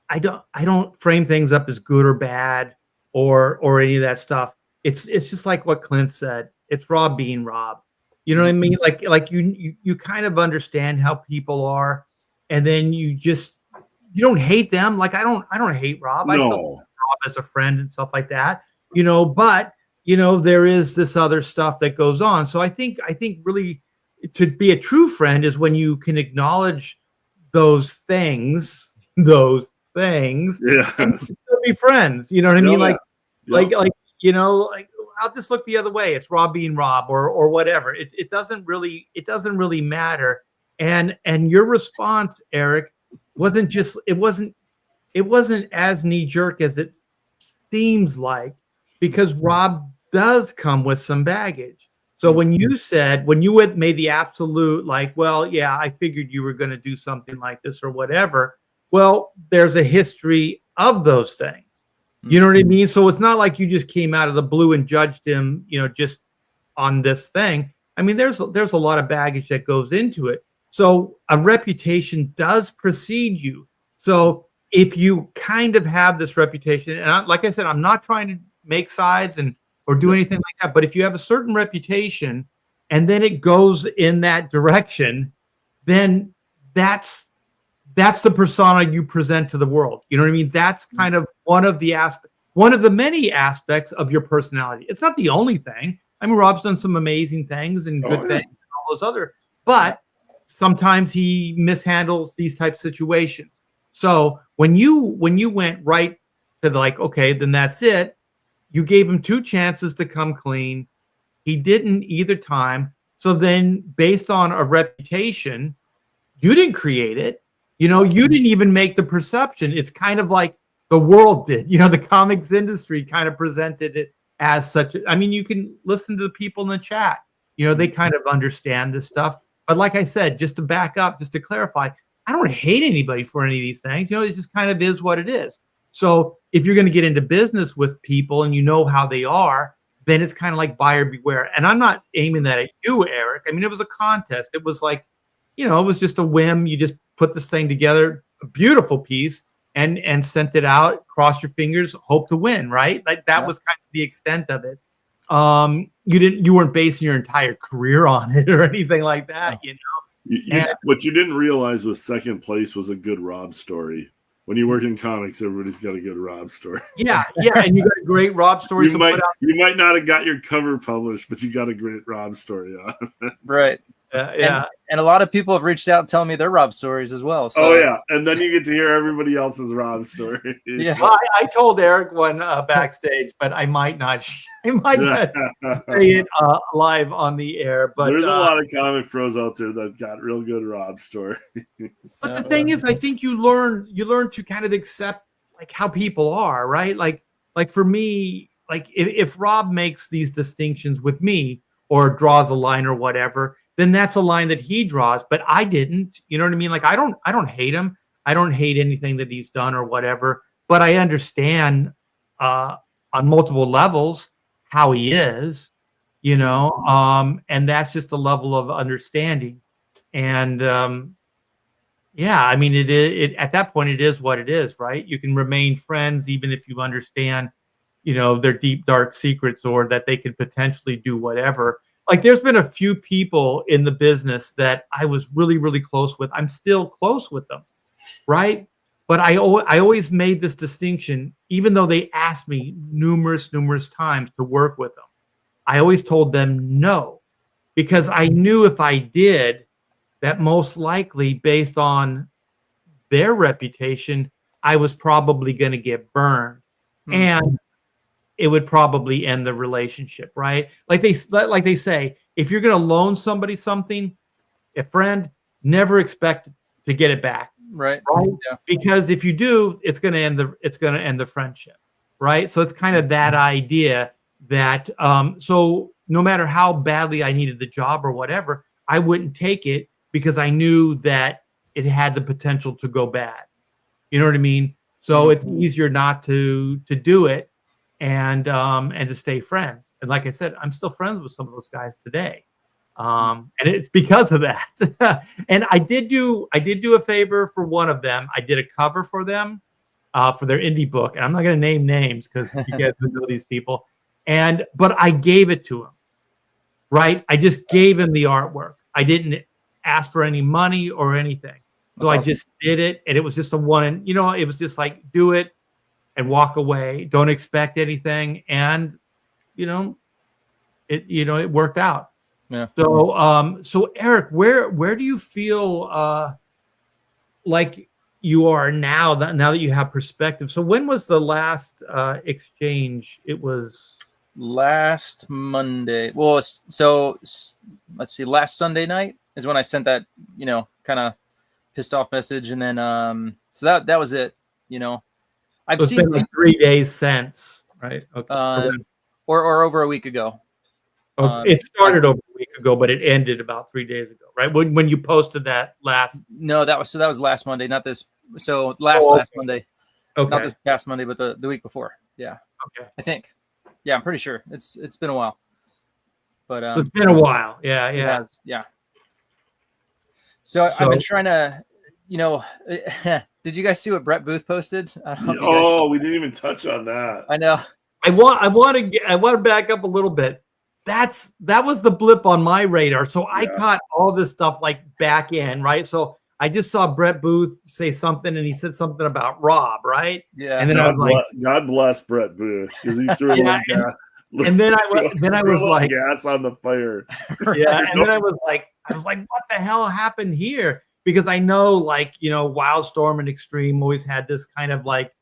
I don't frame things up as good or bad or any of that stuff. It's just like what Clint said. It's Rob being Rob. You know what I mean? Like you kind of understand how people are, and then you don't hate them. Like I don't hate Rob. No. I still Rob as a friend and stuff like that. But there is this other stuff that goes on. So I think really to be a true friend is when you can acknowledge those things, and still be friends. You know what I mean? Like I'll just look the other way. It's Rob being Rob or whatever. It doesn't really matter. And your response, Eric, wasn't as knee jerk as it seems like, because Rob does come with some baggage. So when you had made the absolute, like, well, yeah, I figured you were going to do something like this or whatever. Well, there's a history of those things. You know what I mean? So it's not like you just came out of the blue and judged him, just on this thing. I mean, there's a lot of baggage that goes into it. So a reputation does precede you. So if you kind of have this reputation, and like I said, I'm not trying to make sides or do anything like that, but if you have a certain reputation and then it goes in that direction, then that's the persona you present to the world. You know what I mean? That's kind of one of the many aspects of your personality. It's not the only thing. I mean, Rob's done some amazing things and good things and all those other, but sometimes he mishandles these type of situations. So when you went right to okay, then that's it. You gave him 2 chances to come clean. He didn't either time. So then based on a reputation, you didn't create it. You didn't even make the perception. It's kind of like the world did. The comics industry kind of presented it as such. I mean, you can listen to the people in the chat. They kind of understand this stuff. But like I said, just to back up, just to clarify, I don't hate anybody for any of these things. It just kind of is what it is. So if you're going to get into business with people and you know how they are, then it's kind of like buyer beware. And I'm not aiming that at you, Eric. I mean, it was a contest. It was like, it was just a whim. You just put this thing together, a beautiful piece, and sent it out, cross your fingers, hope to win, right? Like that was kind of the extent of it. You weren't basing your entire career on it or anything like that, What you didn't realize was second place was a good Rob story. When you work in comics, everybody's got a good Rob story. Yeah, and you got a great Rob story. You might not have got your cover published, but you got a great Rob story on it. Right. And a lot of people have reached out telling me their Rob stories as well. So and then you get to hear everybody else's Rob story. Yeah, well, I told Eric one backstage, but I might not. I might not say it live on the air. But there's a lot of comic pros out there that got real good Rob story. But the thing is, I think you learn to kind of accept like how people are, right? Like for me, like if Rob makes these distinctions with me or draws a line or whatever, then that's a line that he draws, but I didn't. You know what I mean? Like I don't hate him. I don't hate anything that he's done or whatever, but I understand on multiple levels how he is. you know, and that's just a level of understanding. And yeah, I mean, it at that point, it is what it is, right? You can remain friends even if you understand, you know, their deep, dark secrets, or that they could potentially do whatever. Like, there's been a few people in the business that I was really, really close with. I'm still close with them, right? But I always made this distinction, even though they asked me numerous times to work with them. I always told them no, because I knew if I did, that most likely, based on their reputation, I was probably going to get burned, and it would probably end the relationship, right? Like they say, if you're going to loan somebody something, a friend, never expect to get it back, Right. Yeah. Because if you do, it's going to end the friendship, right? So it's kind of that idea that so no matter how badly I needed the job or whatever, I wouldn't take it, because I knew that it had the potential to go bad. You know what I mean? So it's easier not to do it, and to stay friends. And like I said, I'm still friends with some of those guys today. And it's because of that. And I did do a favor for one of them. I did a cover for them for their indie book. And I'm not going to name names because you guys know these people. But I gave it to him, right? I just gave him the artwork. I didn't ask for any money or anything. So I just did it. And it was just a one, and it was just like, do it and walk away. Don't expect anything. And, it worked out. Yeah. So Eric, where do you feel like you are now that you have perspective? So when was the last exchange? It was last Monday. Well, so let's see. Last Sunday night is when I sent that, kind of pissed off message, and then so that was it. I've seen been like 3 days since, right? Okay. Or over a week ago. It started over a week ago, but it ended about 3 days ago, right? When you posted that last. No, that was last Monday, not this. So last Monday. Okay. Not this past Monday, but the week before. Yeah. Okay. I think. Yeah, I'm pretty sure. It's been a while. But it's been a while. Yeah. So I've been trying to, did you guys see what Brett Booth posted? We didn't even touch on that. I know. I want to back up a little bit. That was the blip on my radar. So I caught all this stuff like back in, right? So I just saw Brett Booth say something, and he said something about Rob, right? Yeah. And then I was like, God bless Brett Booth, because he threw a little gas. And then I was like, gas on the fire. Yeah. And then I was like, what the hell happened here? Because I know, like, Wildstorm and Extreme always had this kind of like,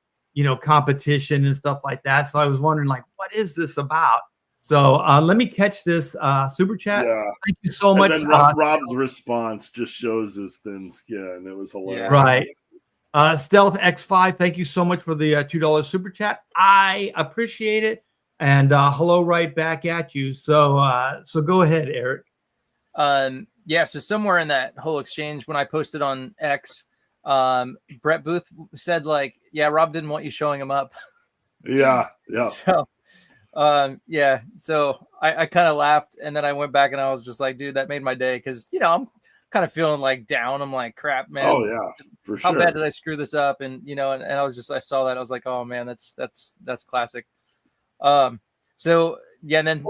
competition and stuff like that. So I was wondering, like, what is this about? So let me catch this super chat. Yeah. Thank you so much. And then Rob's response just shows his thin skin. It was hilarious. Right. Stealth X5, thank you so much for the $2 super chat. I appreciate it. And hello right back at you. So go ahead, Eric. So somewhere in that whole exchange, when I posted on X, Brett Booth said, like, Rob didn't want you showing him up. Yeah. So I kind of laughed, and then I went back and I was just like, dude, that made my day, because I'm kind of feeling like down. I'm like, crap, man. Oh yeah, for sure. How bad did I screw this up? And and I saw that, I was like, oh man, that's classic. And then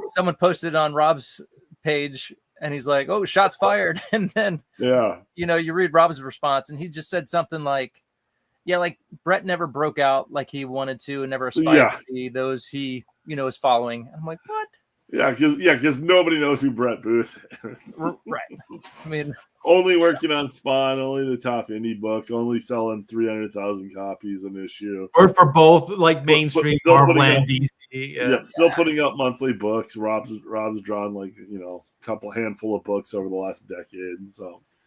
someone posted on Rob's page, and he's like, oh, shots fired. And then you read Rob's response, and he just said something like, like Brett never broke out like he wanted to, and never aspired to be those he is following. I'm like, what? Because nobody knows who Brett Booth is. Right. I mean, only working on Spawn, only the top indie book, only selling 300,000 copies an issue. Or for both, like mainstream Marvel and DC. Still putting up monthly books. Rob's drawn like couple handful of books over the last decade,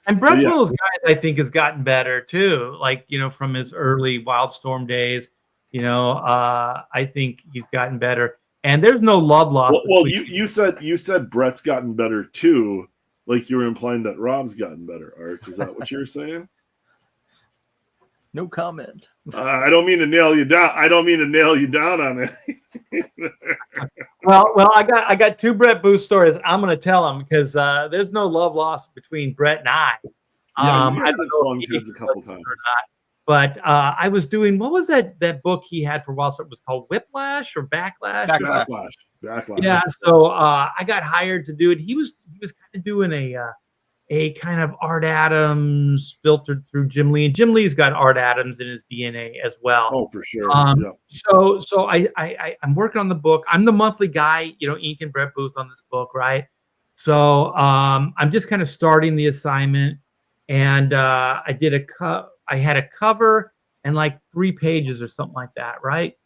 and Brett's one of those guys I think has gotten better too. Like from his early Wildstorm days, I think he's gotten better. And there's no love lost. Well, you said Brett's gotten better too, like you were implying that Rob's gotten better. Art, is that what you're saying? No comment. I don't mean to nail you down. I don't mean to nail you down on it. Well, I got two Brett Booth stories. I'm going to tell them because there's no love lost between Brett and I. Yeah, you I guys don't have know clung if he heads a couple listens times. or not, but I was doing, what was that book he had for Wild Star? It was called Whiplash or Backlash? Backlash. Backlash. Yeah, so I got hired to do it. He was kind of doing a kind of Art Adams filtered through Jim Lee, and Jim Lee's got Art Adams in his DNA as well. Oh, for sure. Yeah. So I'm working on the book. I'm the monthly guy, inking Brett Booth on this book, right? So I'm just kind of starting the assignment, and I had a cover and like 3 pages or something like that, right?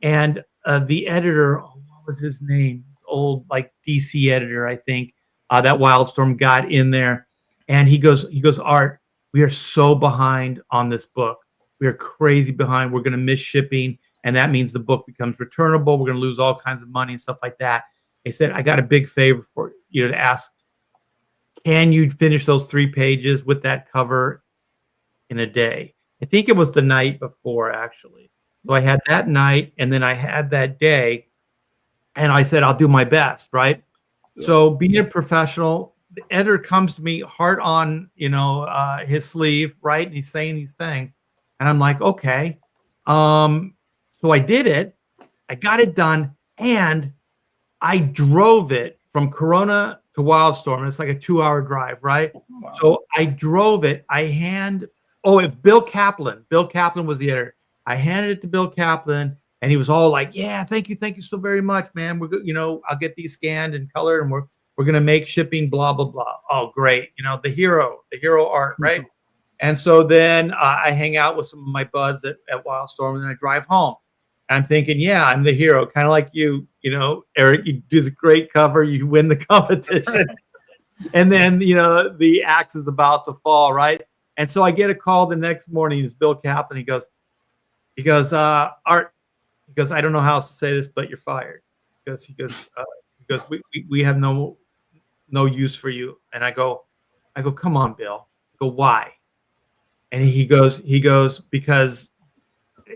And the editor, what was his name? His old like DC editor, I think, that Wildstorm got in there, and he goes, Art, we are so behind on this book. We are crazy behind. We're going to miss shipping, and that means the book becomes returnable. We're going to lose all kinds of money and stuff like that. He said, I got a big favor for you to ask. Can you finish those 3 pages with that cover in a day? I think it was the night before, actually. So I had that night, and then I had that day, and I said, I'll do my best, right? Yeah. So being a professional, the editor comes to me, heart on, his sleeve, right? And he's saying these things. And I'm like, okay. So I did it. I got it done. And I drove it from Corona to Wildstorm. It's like a 2-hour drive, right? Wow. So I drove it. It's Bill Kaplan. Bill Kaplan was the editor. I handed it to Bill Kaplan, and he was all like, yeah, thank you so very much, man. We're good. I'll get these scanned and colored, and we're going to make shipping, blah, blah, blah. Oh, great. The hero art, right? And so then I hang out with some of my buds at Wildstorm, and then I drive home. I'm thinking, yeah, I'm the hero, kind of like you, Eric, you do the great cover, you win the competition. And then, the axe is about to fall, right? And so I get a call the next morning. It's Bill Kaplan. He goes, Art, I don't know how else to say this, but you're fired. He goes, we have no use for you. And I go, come on, Bill. I go, why? And he goes, because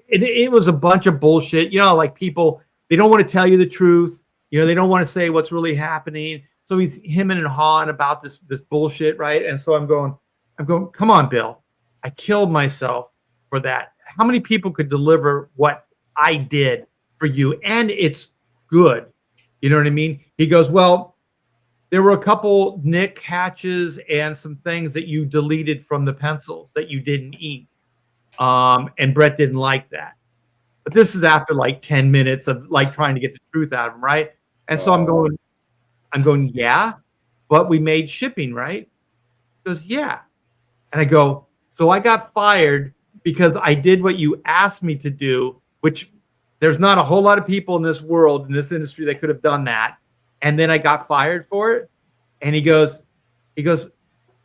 it was a bunch of bullshit. Like people, they don't want to tell you the truth. They don't want to say what's really happening. So he's hemming and hawing about this bullshit, right? And so I'm going, come on, Bill. I killed myself for that. How many people could deliver what I did for you? And it's good. You know what I mean? He goes, well, there were a couple nick hatches and some things that you deleted from the pencils that you didn't ink. And Brett didn't like that. But this is after like 10 minutes of like trying to get the truth out of him, right? And so I'm going, yeah, but we made shipping, right? He goes, yeah. And I go, so I got fired because I did what you asked me to do, which there's not a whole lot of people in this world, in this industry, that could have done that. And then I got fired for it. And he goes,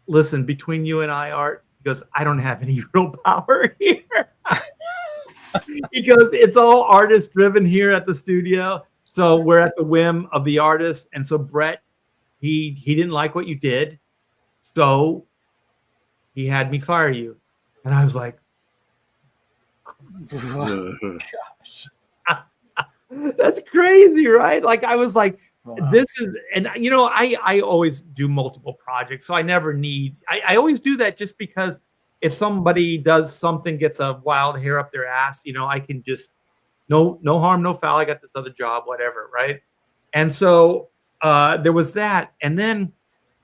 listen, between you and I, Art, he goes, I don't have any real power here. He goes, it's all artist driven here at the studio. So we're at the whim of the artist. And so Brett, he didn't like what you did. So he had me fire you. And I was like, oh, gosh. That's crazy, right? Like I was like, wow. This is, and I always do multiple projects. So I never need, I always do that just because if somebody does something, gets a wild hair up their ass, I can just, no harm, no foul. I got this other job, whatever. Right. And so there was that. And then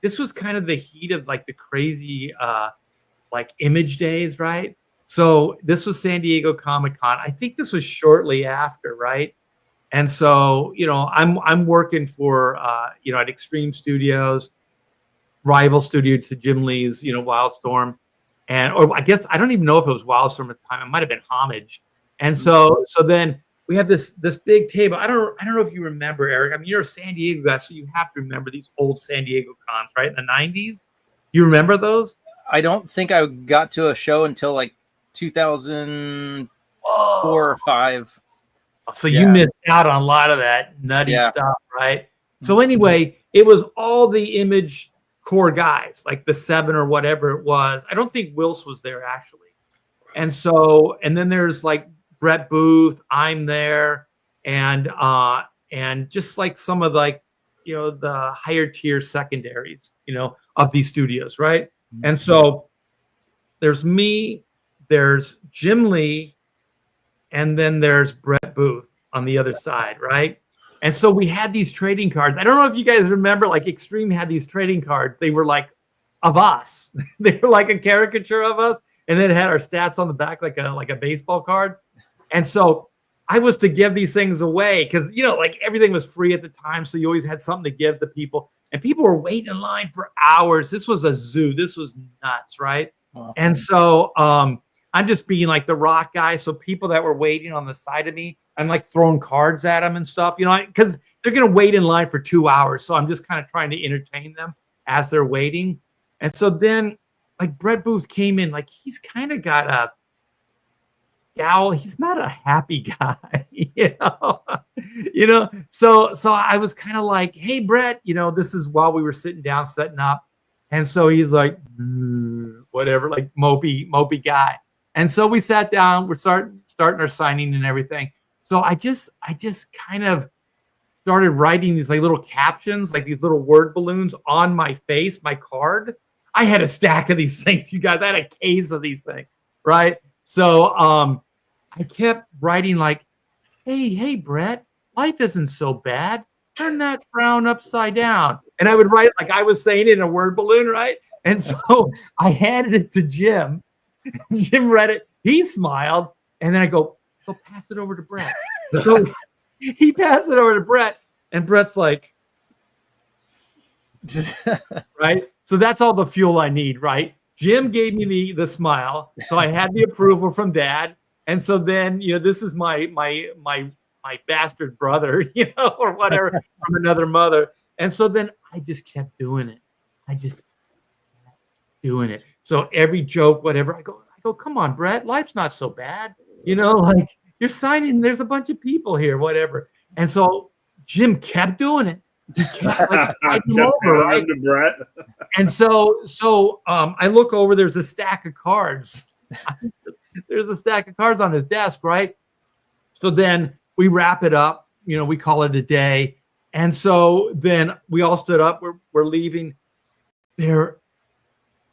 this was kind of the heat of like the crazy, like image days. Right. So this was San Diego Comic-Con. I think this was shortly after. Right. And so, I'm working for, at Extreme Studios, rival studio to Jim Lee's, Wildstorm. Or I guess, I don't even know if it was Wildstorm at the time. It might've been Homage. And so then we have this big table. I don't know if you remember, Eric. I mean, you're a San Diego guy, so you have to remember these old San Diego cons, right? In the 90s. You remember those? I don't think I got to a show until like 2004 or 5. So you missed out on a lot of that nutty stuff, right? So anyway, it was all the Image core guys, like the 7 or whatever it was. I don't think Wills was there actually. And so, and then there's like Brett Booth, I'm there, and just like some of like, the higher tier secondaries, of these studios, right? And so there's me, there's Jim Lee, and then there's Brett Booth on the other side, right? And so we had these trading cards. I don't know if you guys remember, like Extreme had these trading cards. They were like of us. They were like a caricature of us, and then it had our stats on the back, like a baseball card. And so I was to give these things away because like everything was free at the time, so you always had something to give to people. And people were waiting in line for hours. This was a zoo. This was nuts, right? Wow. And so I'm just being like the rock guy. So people that were waiting on the side of me, I'm like throwing cards at them and stuff, because they're going to wait in line for 2 hours. So I'm just kind of trying to entertain them as they're waiting. And so then like Brett Booth came in, like he's kind of got a scowl. He's not a happy guy, So I was kind of like, hey, Brett, this is while we were sitting down setting up. And so he's like, whatever, like mopey guy. And so we sat down, we're starting our signing and everything. So I just kind of started writing these like little captions, like these little word balloons on my face, my card. I had a stack of these things, you guys. I had a case of these things, right? So I kept writing like, hey, Brett, life isn't so bad. Turn that frown upside down. And I would write like I was saying it in a word balloon, right? And so I handed it to Jim. Jim read it. He smiled. And then I go pass it over to Brett. So he passed it over to Brett. And Brett's like, right? So that's all the fuel I need, right? Jim gave me the smile. So I had the approval from Dad. And so then, this is my bastard brother, or whatever, from another mother. And so then I just kept doing it. So every joke, whatever, I go, come on, Brett, life's not so bad. Like you're signing, there's a bunch of people here, whatever. And so Jim kept doing it. He kept like over, right? Brett. And so I look over, there's a stack of cards. There's a stack of cards on his desk, right? So then we wrap it up, we call it a day. And so then we all stood up, we're leaving. There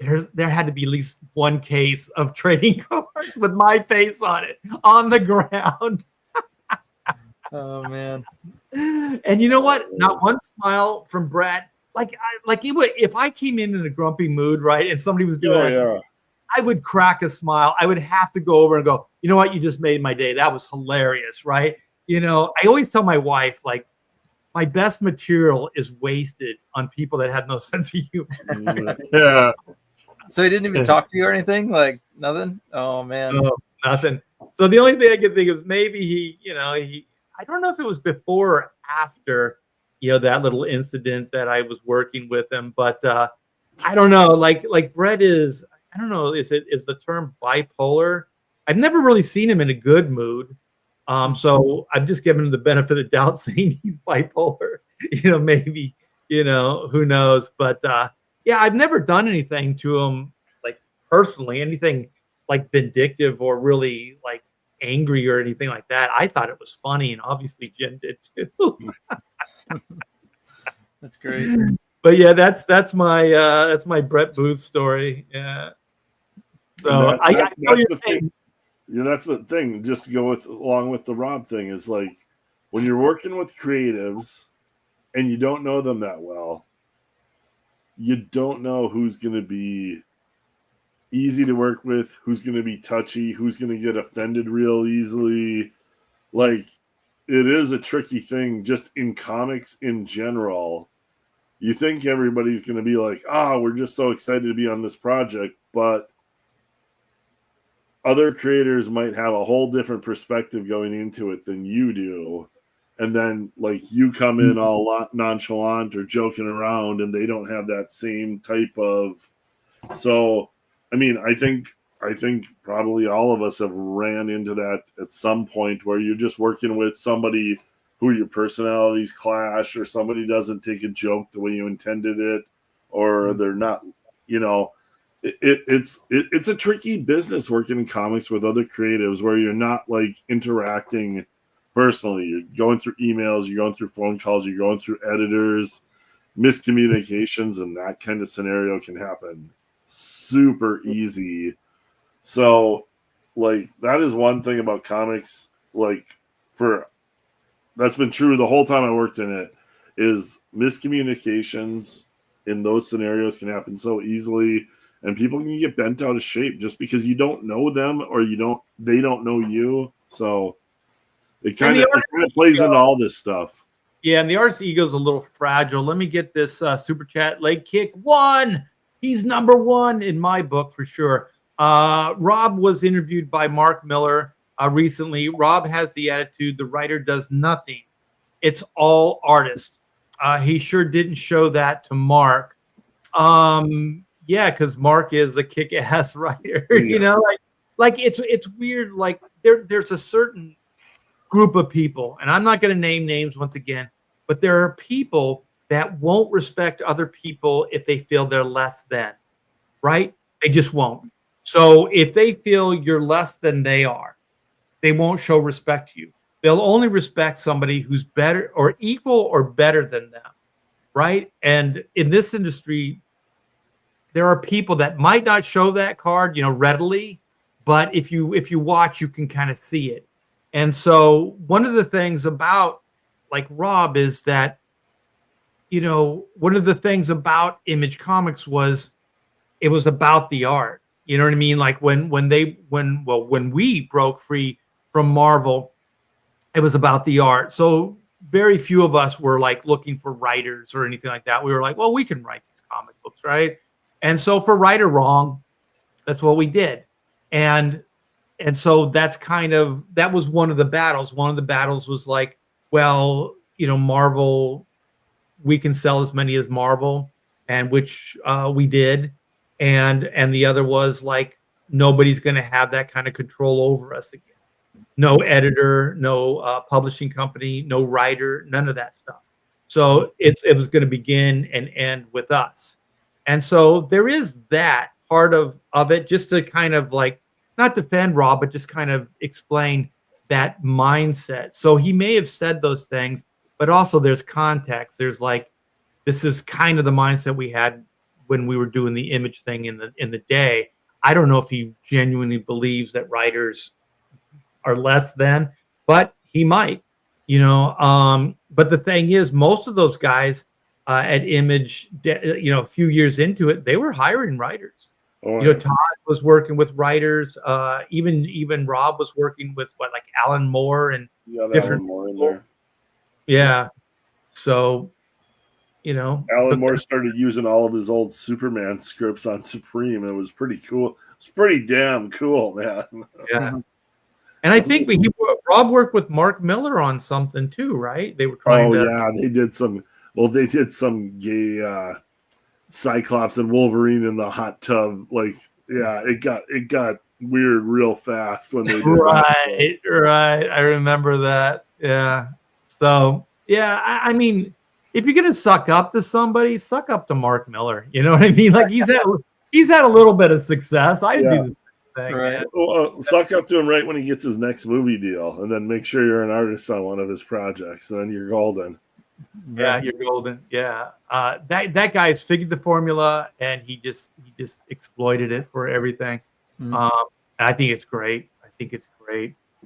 had to be at least one case of trading cards with my face on it on the ground. Oh man. And you know what? Not one smile from Brett. Like it would, if I came in a grumpy mood, right, and somebody was doing it, I would crack a smile. I would have to go over and go, you know what? You just made my day. That was hilarious, right? I always tell my wife, like, my best material is wasted on people that have no sense of humor. Yeah. So he didn't even talk to you or anything? Like nothing? Oh man. No, nothing. So the only thing I could think of is maybe he, I don't know if it was before or after, that little incident that I was working with him, but I don't know. Like Brett is, I don't know, is the term bipolar? I've never really seen him in a good mood. So I'm just giving him the benefit of the doubt, saying he's bipolar. Maybe, who knows? But yeah, I've never done anything to him, like personally, anything like vindictive or really like angry or anything like that. I thought it was funny, and obviously Jim did too. That's great. But yeah, that's my Brett Booth story. Yeah. So I know your thing. That's the thing. Just to go along with the Rob thing is like when you're working with creatives and you don't know them that well, you don't know who's going to be easy to work with, who's going to be touchy, who's going to get offended real easily. Like it is a tricky thing just in comics in general. You think everybody's going to be like, we're just so excited to be on this project, but other creators might have a whole different perspective going into it than you do. And then like you come in all nonchalant or joking around and they don't have that same type of. So, I mean, I think probably all of us have ran into that at some point where you're just working with somebody who your personalities clash, or somebody doesn't take a joke the way you intended it, or they're not, it's a tricky business working in comics with other creatives where you're not like interacting personally. You're going through emails, you're going through phone calls, you're going through editors, miscommunications, and that kind of scenario can happen super easy. So, like, that is one thing about comics, like, that's been true the whole time I worked in it, is miscommunications in those scenarios can happen so easily, and people can get bent out of shape just because you don't know them or they don't know you. So it kind of plays into all this stuff. Yeah, and the artist's ego is a little fragile. Let me get this super chat. Leg kick 1. He's number 1 in my book for sure. Rob was interviewed by Mark Miller recently. Rob has the attitude the writer does nothing. It's all artist. He sure didn't show that to Mark. Yeah, because Mark is a kick-ass writer. Yeah. You know, like it's weird. Like there's a certain group of people, and I'm not going to name names once again, but there are people that won't respect other people if they feel they're less than, right? They just won't. So if they feel you're less than they are, they won't show respect to you. They'll only respect somebody who's better or equal or better than them, right? And in this industry, there are people that might not show that card, readily, but if you watch, you can kind of see it. And so one of the things about like Rob is that, one of the things about Image Comics was it was about the art. You know what I mean? Like when we broke free from Marvel, it was about the art. So very few of us were like looking for writers or anything like that. We were like, well, we can write these comic books, right? And so for right or wrong, that's what we did. And so that was one of the battles. One of the battles was like, well, Marvel, we can sell as many as Marvel, and which we did. And the other was like, nobody's going to have that kind of control over us again. No editor, no publishing company, no writer, none of that stuff. So it was going to begin and end with us. And so there is that part of it, just to kind of like, not defend Rob, but just kind of explain that mindset. So he may have said those things, but also there's context. There's like, this is kind of the mindset we had when we were doing the Image thing in the day. I don't know if he genuinely believes that writers are less than, but he might, but the thing is, most of those guys at Image, a few years into it, they were hiring writers. Oh, Todd was working with writers. Even Rob was working with like Alan Moore and different Alan Moore in there. Yeah. So, Alan Moore started using all of his old Superman scripts on Supreme. It was pretty cool. It's pretty damn cool, man. Yeah. And I think Rob worked with Mark Miller on something too, right? They were trying to. Yeah, they did some gay Cyclops and Wolverine in the hot tub. Like, yeah, it got weird real fast when they did Right. I remember that. Yeah. So, yeah, I mean, if you're gonna suck up to somebody, suck up to Mark Miller. You know what I mean? Like he's had a little bit of success. I do the same thing. Right. Well, suck up to him right when he gets his next movie deal, and then make sure you're an artist on one of his projects, and then you're golden. Yeah, you're golden. Yeah, that guy's figured the formula, and he just exploited it for everything. I think it's great.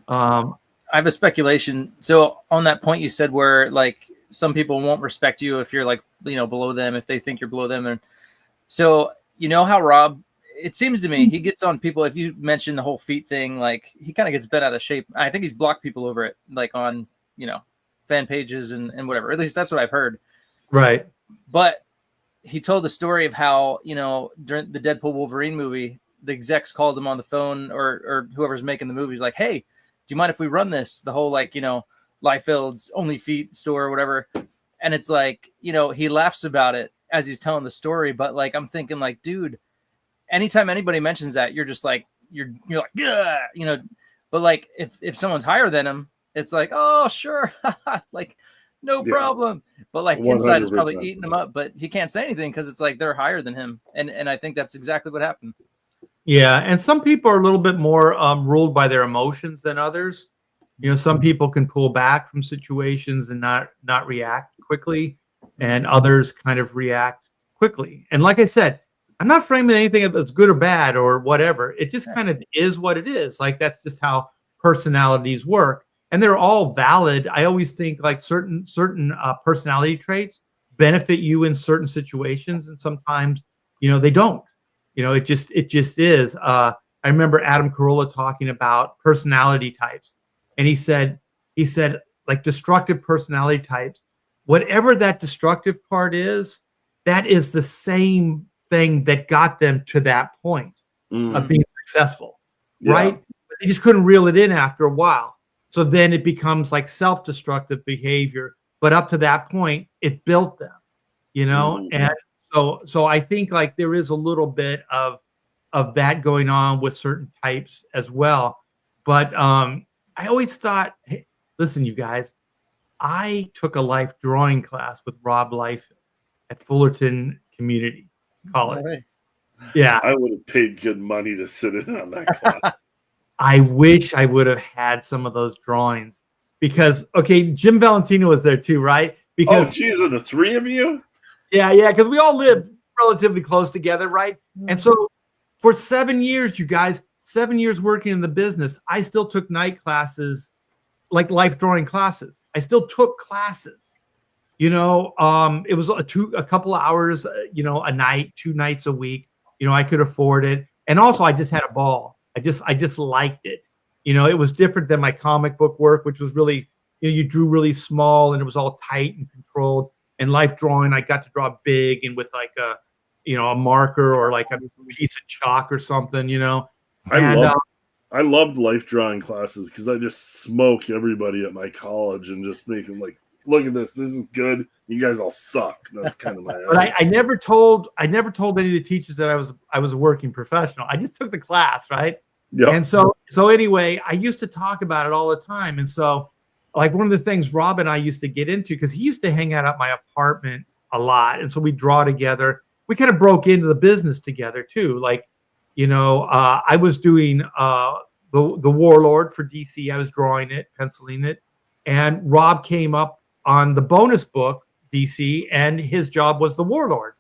I have a speculation. So on that point you said where like some people won't respect you if you're like below them, if they think you're below them, and so how Rob, it seems to me he gets on people if you mention the whole feet thing, like he kind of gets bent out of shape. I think he's blocked people over it, like on fan pages and whatever. At least that's what I've heard. Right. But he told the story of how during the Deadpool Wolverine movie, the execs called him on the phone or whoever's making the movie. He's like, hey, do you mind if we run this? The whole like Liefeld's Only Feet store or whatever. And it's like, he laughs about it as he's telling the story. But like, I'm thinking like, dude, anytime anybody mentions that, you're just like, you're like, yeah, but like if someone's higher than him, it's like, oh, sure. Like no Yeah. problem. But like inside is probably 100%. eating him up, but he can't say anything because it's like they're higher than him. And I think that's exactly what happened. Yeah, and some people are a little bit more ruled by their emotions than others. You know, some people can pull back from situations and not react quickly, and others kind of react quickly. And like I said, I'm not framing anything as good or bad or whatever. It just kind of is what it is. Like that's just how personalities work, and they're all valid. I always think like certain personality traits benefit you in certain situations, and sometimes they don't. It just is. I remember Adam Carolla talking about personality types, and he said like destructive personality types, whatever that destructive part is, that is the same thing that got them to that point of being successful, right? But they just couldn't reel it in after a while. So then it becomes like self-destructive behavior. But up to that point, it built them, and so I think like there is a little bit of that going on with certain types as well. But I always thought, hey, listen, you guys, I took a life drawing class with Rob Liefeld at Fullerton Community College. Right. Yeah. I would have paid good money to sit in on that class. I wish I would have had some of those drawings because, okay, Jim Valentino was there too, right? Because, geez, are the three of you? Yeah, because we all live relatively close together, right? And so for 7 years, you guys, 7 years working in the business, I still took night classes, like life drawing classes. I still took classes. It was a couple of hours, a night, 2 nights a week. I could afford it, and also I just had a ball. I just liked it. It was different than my comic book work, which was really, you drew really small and it was all tight and controlled. And life drawing, I got to draw big and with like a marker or like a piece of chalk or something. I loved life drawing classes because I just smoke everybody at my college and just make them like, look at this. This is good. You guys all suck. That's kind of my. But I never told any of the teachers that I was a working professional. I just took the class, right? Yeah. And so anyway, I used to talk about it all the time. And so, like one of the things Rob and I used to get into, because he used to hang out at my apartment a lot, and so we draw together. We kind of broke into the business together too. Like, I was doing the Warlord for DC. I was drawing it, penciling it, and Rob came up on the bonus book DC, and his job was the Warlord.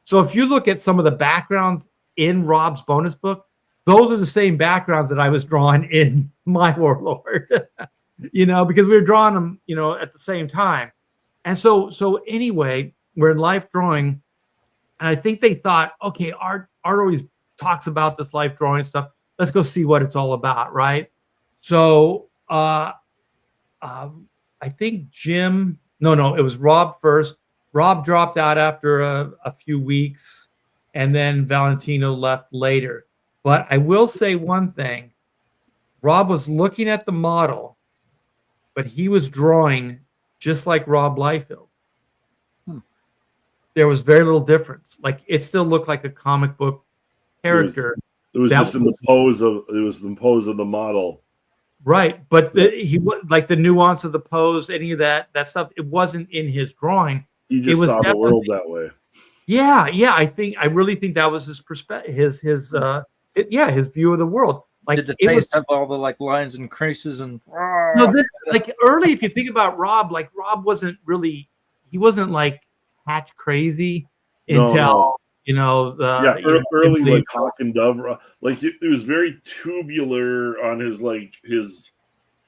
So if you look at some of the backgrounds in Rob's bonus book, those are the same backgrounds that I was drawing in my Warlord. Because we were drawing them, at the same time. And so anyway, we're in life drawing, and I think they thought, okay, Art always talks about this life drawing stuff. Let's go see what it's all about, right? So I think Jim, no, it was Rob first. Rob dropped out after a few weeks, and then Valentino left later. But I will say one thing. Rob was looking at the model, but he was drawing just like Rob Liefeld. There was very little difference. Like it still looked like a comic book character. It was just in the pose of the model. Right. But he like the nuance of the pose, any of that stuff, it wasn't in his drawing. He just saw the world that way. Yeah. I really think that was his perspective, his view of the world. Like, did the face have all the like lines and creases and like early? If you think about Rob, like Rob wasn't like hatch crazy until early like Hawk and Dove. Like it was very tubular on his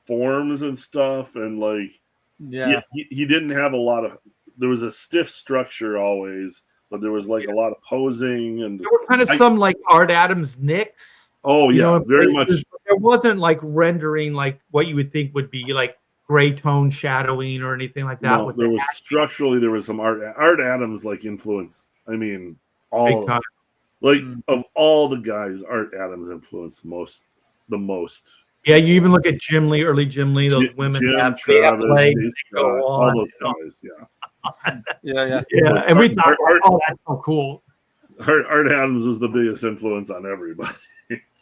forms and stuff, and like he didn't have a lot of. There was a stiff structure always, but there was like a lot of posing, and there were kind of some like Art Adams nicks. Oh yeah, very much. There wasn't like rendering like what you would think would be like gray tone shadowing or anything like that. No, there was structurally there was some Art Adams like influence. I mean, of all the guys, Art Adams influenced the most. Yeah, you even look at Jim Lee, early Jim Lee. Those women have legs, all those guys. Yeah. And we thought, oh, that's so cool. Art Adams was the biggest influence on everybody.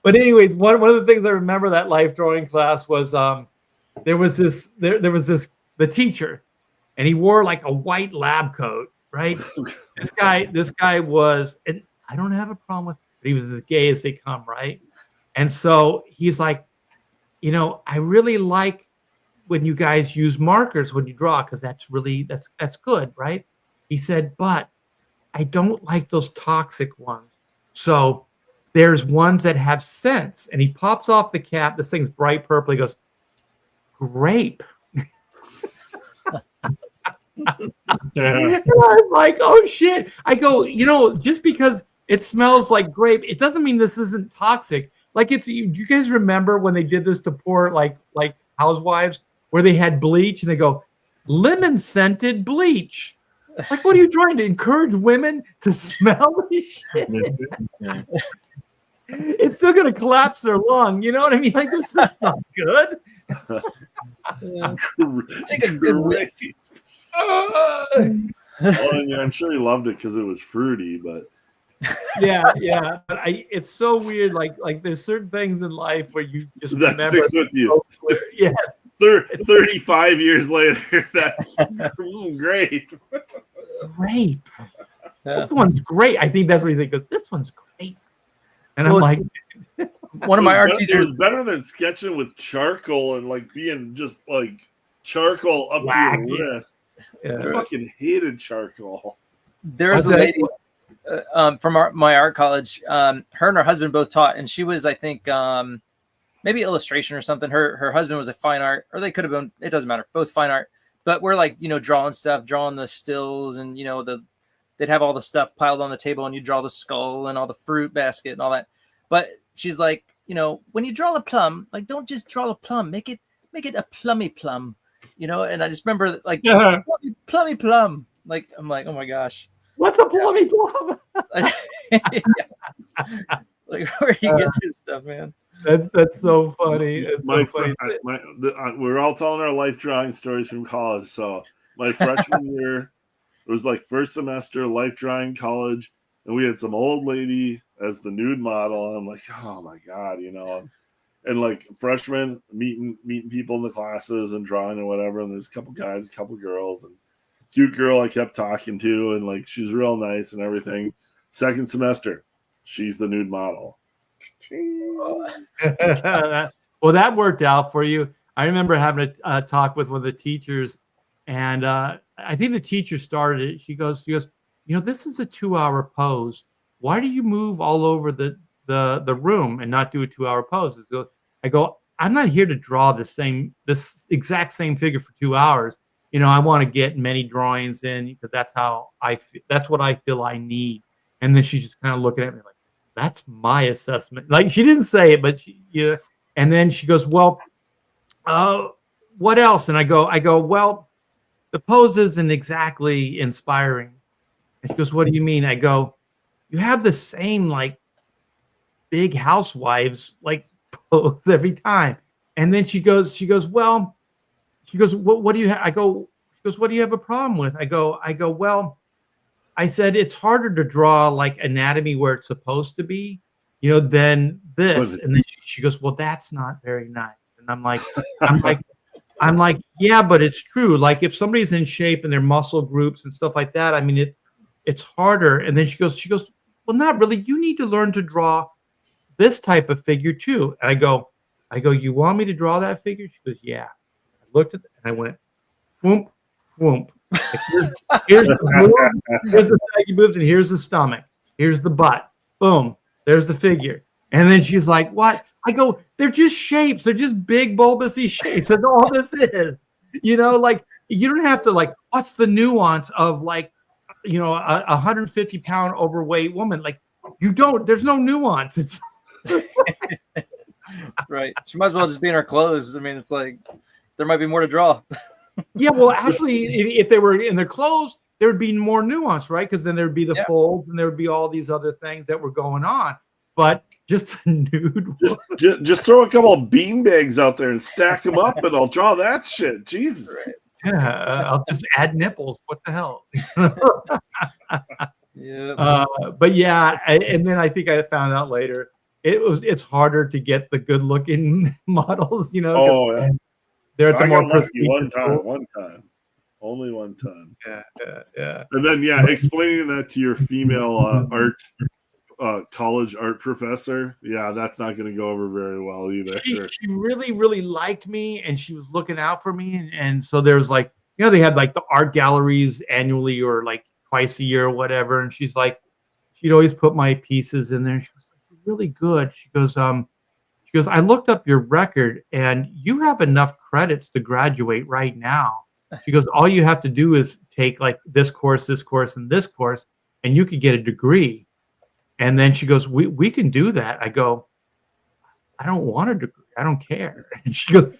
But anyways, one of the things I remember that life drawing class was there was the teacher, and he wore like a white lab coat, right? This guy was, and I don't have a problem with, but he was as gay as they come, right? And so he's like, I really like when you guys use markers when you draw, because that's good, right? He said, but I don't like those toxic ones. So there's ones that have sense. And he pops off the cap. This thing's bright purple. He goes, grape. Yeah. I'm like, oh shit. I go, just because it smells like grape, it doesn't mean this isn't toxic. Like you guys remember when they did this to poor like housewives where they had bleach and they go, lemon scented bleach. Like, what are you trying to encourage women to smell this shit? It's still gonna collapse their lung. You know what I mean? Like, this is not good. Take a good whiff. Well, I'm sure he loved it because it was fruity, but yeah. But it's so weird. Like there's certain things in life where you just that remember. sticks with you. Yeah. 35 years later, that great. Grape. This one's great. I think that's what he thinks. This one's great. And I'm like, one of my art It teachers. was better than sketching with charcoal and like being just like charcoal up Whack, to your wrists. yeah. I fucking hated charcoal. There's a lady from my art college. Her and her husband both taught, and she was, I think, maybe illustration or something. Her husband was a fine art, or they could have been. It doesn't matter. Both fine art. But we're like, drawing stuff, drawing the stills, and they'd have all the stuff piled on the table, and you draw the skull and all the fruit basket and all that. But she's like, when you draw a plum, like, don't just draw a plum, make it a plummy plum, And I just remember like plummy plum. Like, I'm like, oh my gosh, what's a plummy plum? Like, where do you get this stuff, man? That's so funny. It's My so funny. we're all telling our life drawing stories from college. So my freshman year, it was like first semester life drawing college, and we had some old lady as the nude model, and I'm like, oh my god, and like freshmen meeting people in the classes and drawing and whatever, and there's a couple guys, a couple girls, and cute girl I kept talking to, and like she's real nice and everything. Second semester, she's the nude model. Well, that worked out for you. I remember having a talk with one of the teachers, and I think the teacher started it. She goes, this is a 2-hour pose. Why do you move all over the room and not do a 2-hour pose? I go, I'm not here to draw this exact same figure for 2 hours. I want to get many drawings in because that's how I feel. That's what I feel I need. And then she's just kind of looking at me like, that's my assessment. Like, she didn't say it, but and then she goes, well, what else? And I go, well, the pose isn't exactly inspiring. And she goes, what do you mean? I go, you have the same like big housewives like pose every time. And then she goes, well, what do you have? She goes, what do you have a problem with? I go, well, I said, it's harder to draw like anatomy where it's supposed to be, than this. And then she goes, well, that's not very nice. And I'm like, yeah, but it's true. Like, if somebody's in shape and their muscle groups and stuff like that, I mean, it's harder. And then she goes, well, not really. You need to learn to draw this type of figure too. And I go, you want me to draw that figure? She goes, yeah. I looked at it and I went, whoomp, whoomp. Here's the saggy boobs, and here's the stomach. Here's the butt. Boom. There's the figure. And then she's like, what? I go, they're just shapes. They're just big bulbousy shapes. That's all this is. Like, you don't have to like, what's the nuance of like, a 150-pound overweight woman? Like, there's no nuance. It's right. She might as well just be in her clothes. I mean, it's like, there might be more to draw. Yeah, well, actually, if they were in their clothes, there would be more nuance, right? Because then there would be the folds, and there would be all these other things that were going on. But just a nude, just throw a couple of beanbags out there and stack them up, and I'll draw that shit. Jesus. Right. Yeah, I'll just add nipples. What the hell? Yeah. But yeah, and then I think I found out later it's harder to get the good-looking models. Oh, yeah. They're at the more prestigious one time. Only one ton. Yeah. And then explaining that to your female college art professor, that's not going to go over very well either. She really, really liked me, and she was looking out for me. And so there's like, they had like the art galleries annually or like twice a year or whatever. And she's like, she'd always put my pieces in there. She was like, really good. She goes, I looked up your record, and you have enough credits to graduate right now. She goes, all you have to do is take like this course, and this course, and you could get a degree. And then she goes, we can do that. I go, I don't want a degree. I don't care. And she goes,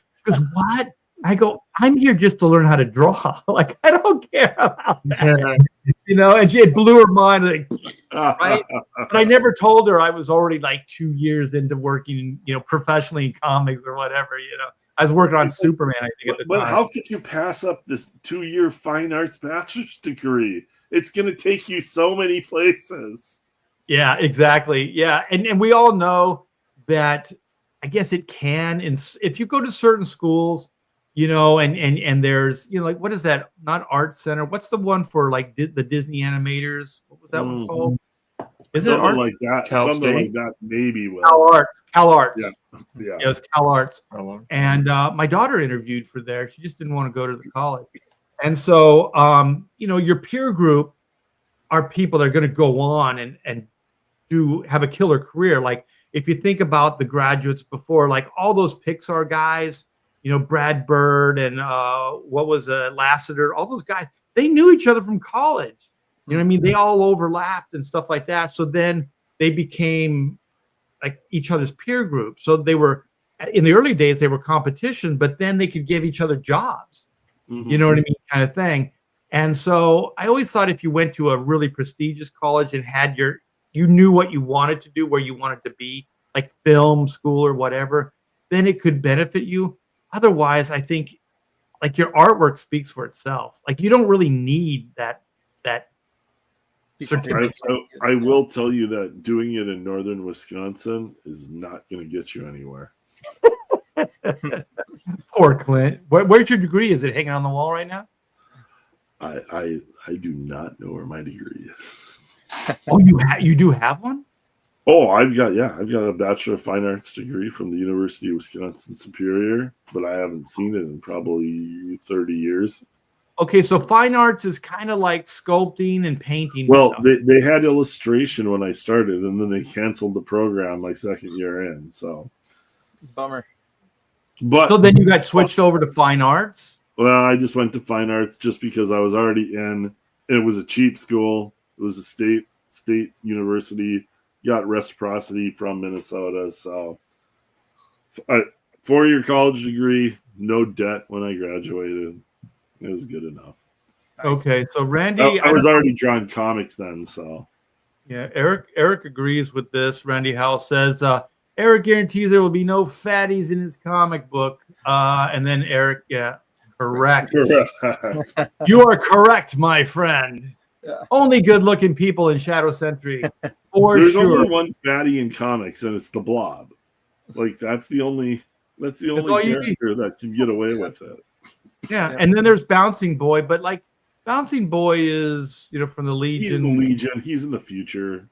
what? I go, I'm here just to learn how to draw. Like, I don't care about that. And it blew her mind. Like, right? But I never told her I was already like 2 years into working, professionally in comics or whatever, I was working on Superman, I think, at the time. But how could you pass up this 2-year fine arts bachelor's degree? It's going to take you so many places. Yeah, exactly. Yeah. And we all know that, I guess it can. And if you go to certain schools, and there's, like, what is that? Not Art Center. What's the one for like the Disney animators? What was that one called? Is something it art? like that? Something State? like that, maybe. Cal Arts. Yeah. It was Cal Arts. And my daughter interviewed for there. She just didn't want to go to the college. And so, your peer group are people that are going to go on and have a killer career. Like, if you think about the graduates before, like all those Pixar guys, Brad Bird and Lasseter, all those guys, they knew each other from college. You know what I mean? They all overlapped and stuff like that. So then they became like each other's peer group. So they were, in the early days, they were competition, but then they could give each other jobs. You know what I mean? Kind of thing. And so I always thought if you went to a really prestigious college and had you knew what you wanted to do, where you wanted to be, like film school or whatever, then it could benefit you. Otherwise, I think like your artwork speaks for itself. Like, you don't really need that certificate. I will tell you that doing it in northern Wisconsin is not going to get you anywhere. Poor Clint. Where's your degree? Is it hanging on the wall right now? I do not know where my degree is. Oh, you do have one? Oh, I've got a Bachelor of Fine Arts degree from the University of Wisconsin Superior, but I haven't seen it in probably 30 years. Okay, so fine arts is kind of like sculpting and painting. Well, they had illustration when I started, and then they canceled the program my second year in. So, bummer. But so then you got switched over to fine arts? Well, I just went to fine arts just because I was already in. It was a cheap school. It was a state university. Got reciprocity from Minnesota. So, 4-year college degree, no debt when I graduated. It was good enough. Okay, so Randy, I was already drawing comics then, so. Yeah, Eric agrees with this. Randy Howell says, Eric guarantees there will be no fatties in his comic book. And then Eric, correct. You are correct, my friend. Yeah. Only good-looking people in Shadow Sentry. There's only one fatty in comics, and it's the Blob. Like, that's the only character that can get away with it. Yeah, and then there's Bouncing Boy, but like Bouncing Boy is, from the Legion. He's the Legion. He's in the future.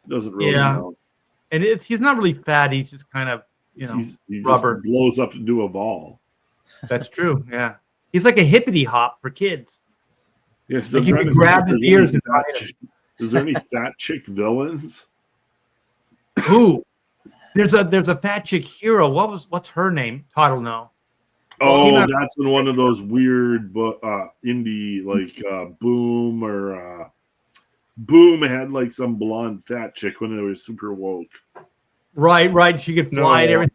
Doesn't really know. And he's not really fat. He's just kind of, he rubber. Just blows up into a ball. That's true. Yeah, he's like a hippity hop for kids. Yes, like you can grab his ears. Is there any fat chick villains? Ooh, there's a fat chick hero. What's her name? Todd will know. Oh, that's in one of those weird indie Boom or Boom had like some blonde fat chick when they were super woke. Right. She could fly and everything.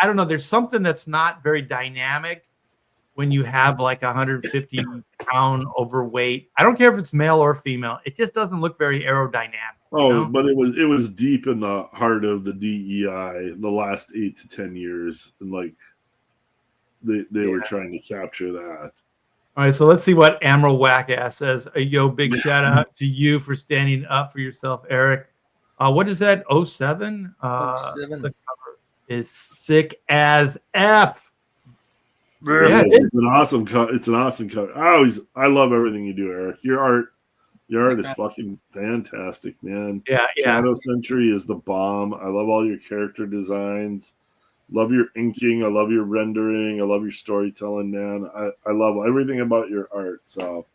I don't know. There's something that's not very dynamic when you have like 150-pound overweight. I don't care if it's male or female. It just doesn't look very aerodynamic. Oh, but it was deep in the heart of the DEI the last 8 to 10 years, and like. They were trying to capture that. All right, so let's see what Admiral Wackass says. Yo, big shout out to you for standing up for yourself, Eric. What is that? 07? 07. The cover is sick as F. Yeah, it it's an awesome cut. It's an awesome cut. I love everything you do, Eric. Your art is fucking fantastic, man. Yeah. Shadow Sentry is the bomb. I love all your character designs. Love your inking. I love your rendering. I love your storytelling, man. I love everything about your art. So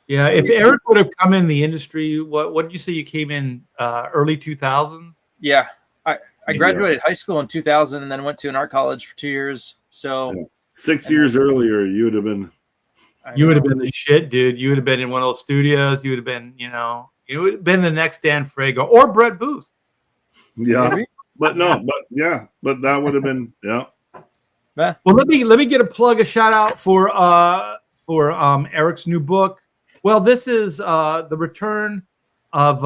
Yeah, if Eric would have come in the industry, what did you say you came in early 2000s? Yeah, I graduated high school in 2000 and then went to an art college for 2 years. So 6 years earlier, you would have been. You would have been the shit, dude. You would have been in one of those studios. You would have been, you would have been the next Dan Frago or Brett Booth. Yeah, but that would have been Well, let me get a shout out for Eric's new book. Well, this is the return of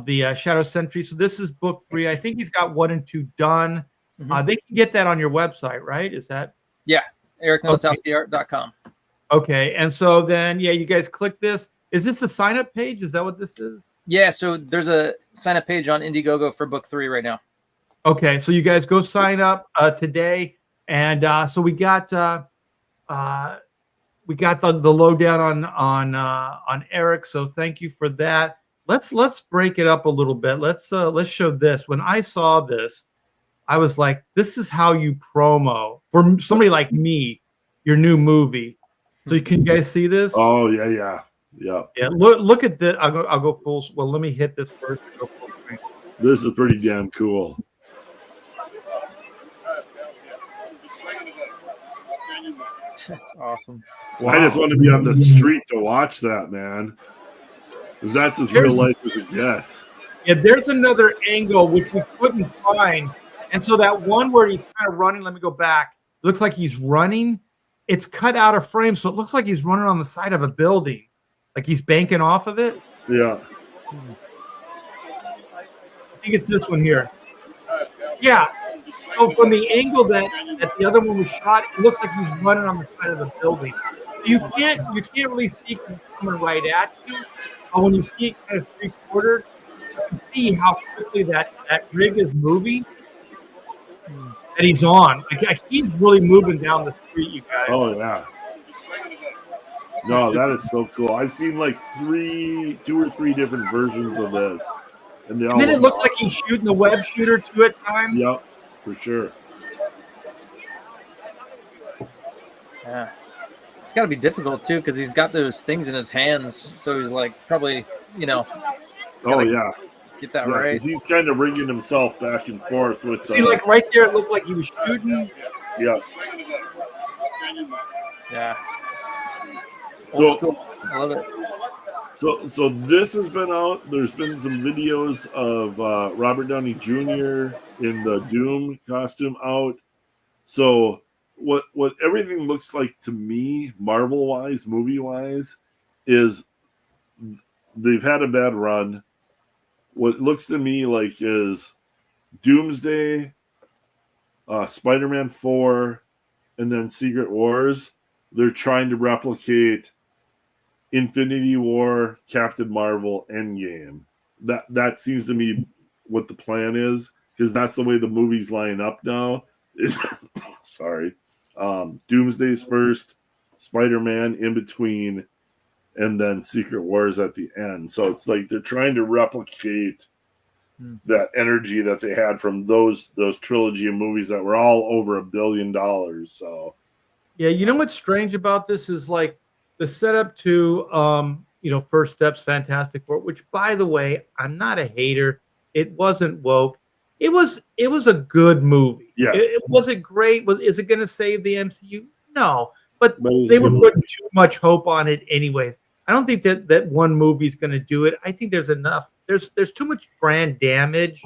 the Shadow Sentry. So this is book 3. I think he's got 1 and 2 done. They can get that on your website, right? Is that? Yeah, EricNinaltowskiArt.com. Okay, and so then you guys click this. Is this a sign up page? Is that what this is? Yeah, so there's a sign up page on Indiegogo for book 3 right now. Okay, so you guys go sign up today, and so we got the lowdown on Eric. So thank you for that. Let's break it up a little bit. Let's show this. When I saw this, I was like, this is how you promo for somebody like me your new movie. So can you guys see this? Oh yeah. Look at this. I'll go full. Well, let me hit this first. This is pretty damn cool. That's awesome. Wow. I just want to be on the street to watch that, man. Because that's as real life as it gets. Yeah, there's another angle which we couldn't find. And so that one where he's kind of running, let me go back. It looks like he's running. It's cut out of frame, so it looks like he's running on the side of a building. Like he's banking off of it. Yeah. I think it's this one here. Yeah. So from the angle that the other one was shot, it looks like he's running on the side of the building. So you can't really see him coming right at you. But when you see it kind of 3/4, you can see how quickly that rig is moving. That he's on. Like he's really moving down the street, you guys. Oh yeah. No, that is so cool. I've seen like 2 or 3 different versions of this. And then it looks like he's shooting the web shooter too at times. Yep, for sure. Yeah. It's got to be difficult too because he's got those things in his hands. So he's like probably, Oh yeah. Get that right. Because he's kind of ringing himself back and forth with. See, like right there, it looked like he was shooting. Yeah. Yeah. Old school. I love it. So this has been out. There's been some videos of Robert Downey Jr. in the Doom costume out. So what everything looks like to me, Marvel-wise, movie-wise, is they've had a bad run. What it looks to me like is Doomsday, Spider-Man 4, and then Secret Wars. They're trying to replicate Infinity War, Captain Marvel, Endgame. That seems to me what the plan is, because that's the way the movies line up now. Sorry. Doomsday's first, Spider-Man in between, and then Secret Wars at the end. So it's like they're trying to replicate that energy that they had from those trilogy of movies that were all over $1 billion. So yeah, you know what's strange about this is like the setup to First Steps, Fantastic Four, which by the way, I'm not a hater. It wasn't woke. It was a good movie. Yes. It wasn't great. Is it going to save the MCU? No, but they were putting too much hope on it anyways. I don't think that one movie is going to do it. I think there's enough. There's too much brand damage.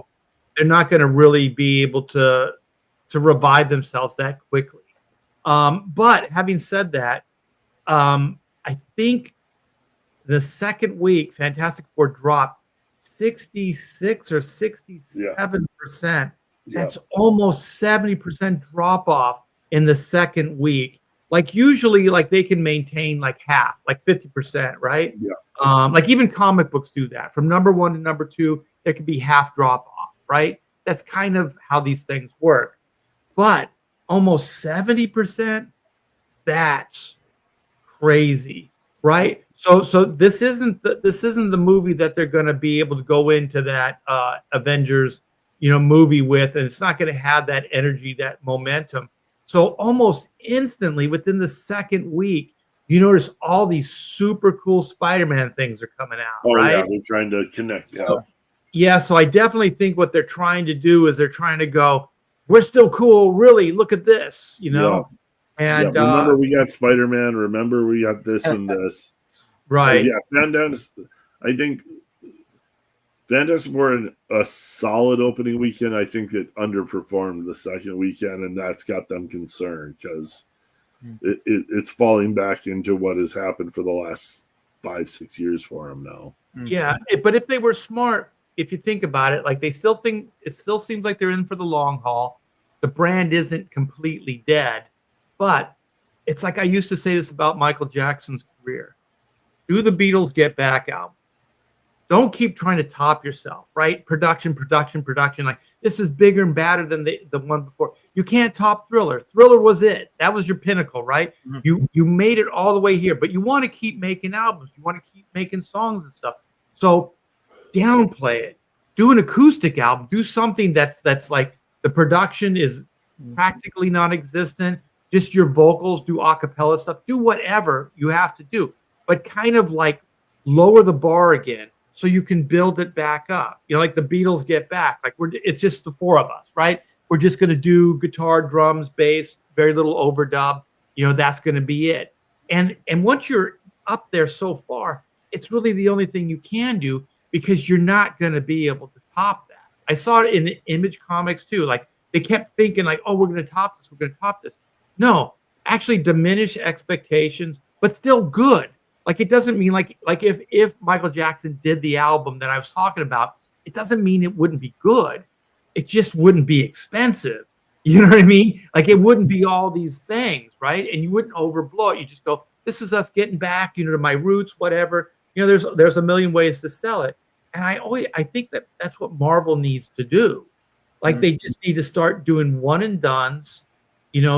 They're not going to really be able to revive themselves that quickly. But having said that, I think the second week, Fantastic Four dropped 66 or 67%. That's almost 70% drop off in the second week. Like usually, like they can maintain like half, like 50%, right? Yeah. Like even comic books do that. From number 1 to number 2, there could be half drop off, right? That's kind of how these things work. But almost 70%, That's crazy, right? So this isn't the movie that they're going to be able to go into that Avengers, movie with, and it's not going to have that energy, that momentum. So almost instantly, within the second week, you notice all these super cool Spider-Man things are coming out, Oh right? yeah, they're trying to connect. Yeah. So I definitely think what they're trying to do is they're trying to go, we're still cool, really. Look at this, Yeah. And remember we got Spider-Man. Remember we got this and this. right. Yeah, I think Fantastic Four a solid opening weekend. I think it underperformed the second weekend, and that's got them concerned because it's falling back into what has happened for the last 5-6 years for them now. Yeah, but if they were smart, if you think about it, like they still think it still seems like they're in for the long haul. The brand isn't completely dead, but it's like I used to say this about Michael Jackson's career. Do the Beatles get back album? Don't keep trying to top yourself, right? Production. Like this is bigger and badder than the one before. You can't top Thriller. Thriller was it. That was your pinnacle, right? Mm-hmm. You made it all the way here, but you want to keep making albums. You want to keep making songs and stuff. So downplay it. Do an acoustic album. Do something that's like the production is practically non-existent. Just your vocals. Do a cappella stuff. Do whatever you have to do, but kind of like lower the bar again, so you can build it back up. Like the Beatles get back. Like it's just the four of us, right? We're just going to do guitar, drums, bass, very little overdub. That's going to be it. And once you're up there so far, it's really the only thing you can do because you're not going to be able to top that. I saw it in Image Comics too. Like they kept thinking like, oh, we're going to top this. We're going to top this. No, actually diminish expectations, but still good. Like it doesn't mean like if Michael Jackson did the album that I was talking about, it doesn't mean it wouldn't be good. It just wouldn't be expensive. You know what I mean? Like it wouldn't be all these things, right? And you wouldn't overblow it. You just go, this is us getting back, to my roots, whatever. There's a million ways to sell it. And I think that's what Marvel needs to do. Like they just need to start doing one and dones,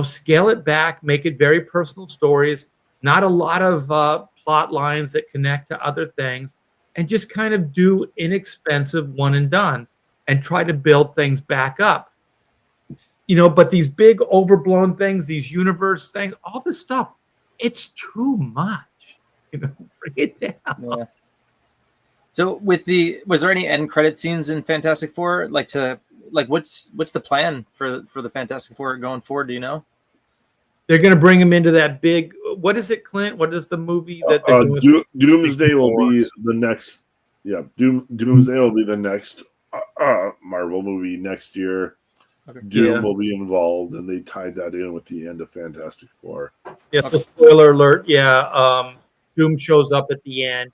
scale it back, make it very personal stories, not a lot of plot lines that connect to other things, and just kind of do inexpensive one and dones and try to build things back up. But these big overblown things, these universe things, all this stuff, it's too much. Bring it down. Yeah. So was there any end credit scenes in Fantastic Four? What's the plan for the Fantastic Four going forward? Do you know? They're going to bring him into that big. What is it, Clint? What is the movie that they're doing? Doomsday will be the next. Yeah, Doomsday will be the next Marvel movie next year. Okay. Doom will be involved, and they tied that in with the end of Fantastic Four. Yeah, so spoiler alert. Yeah, Doom shows up at the end.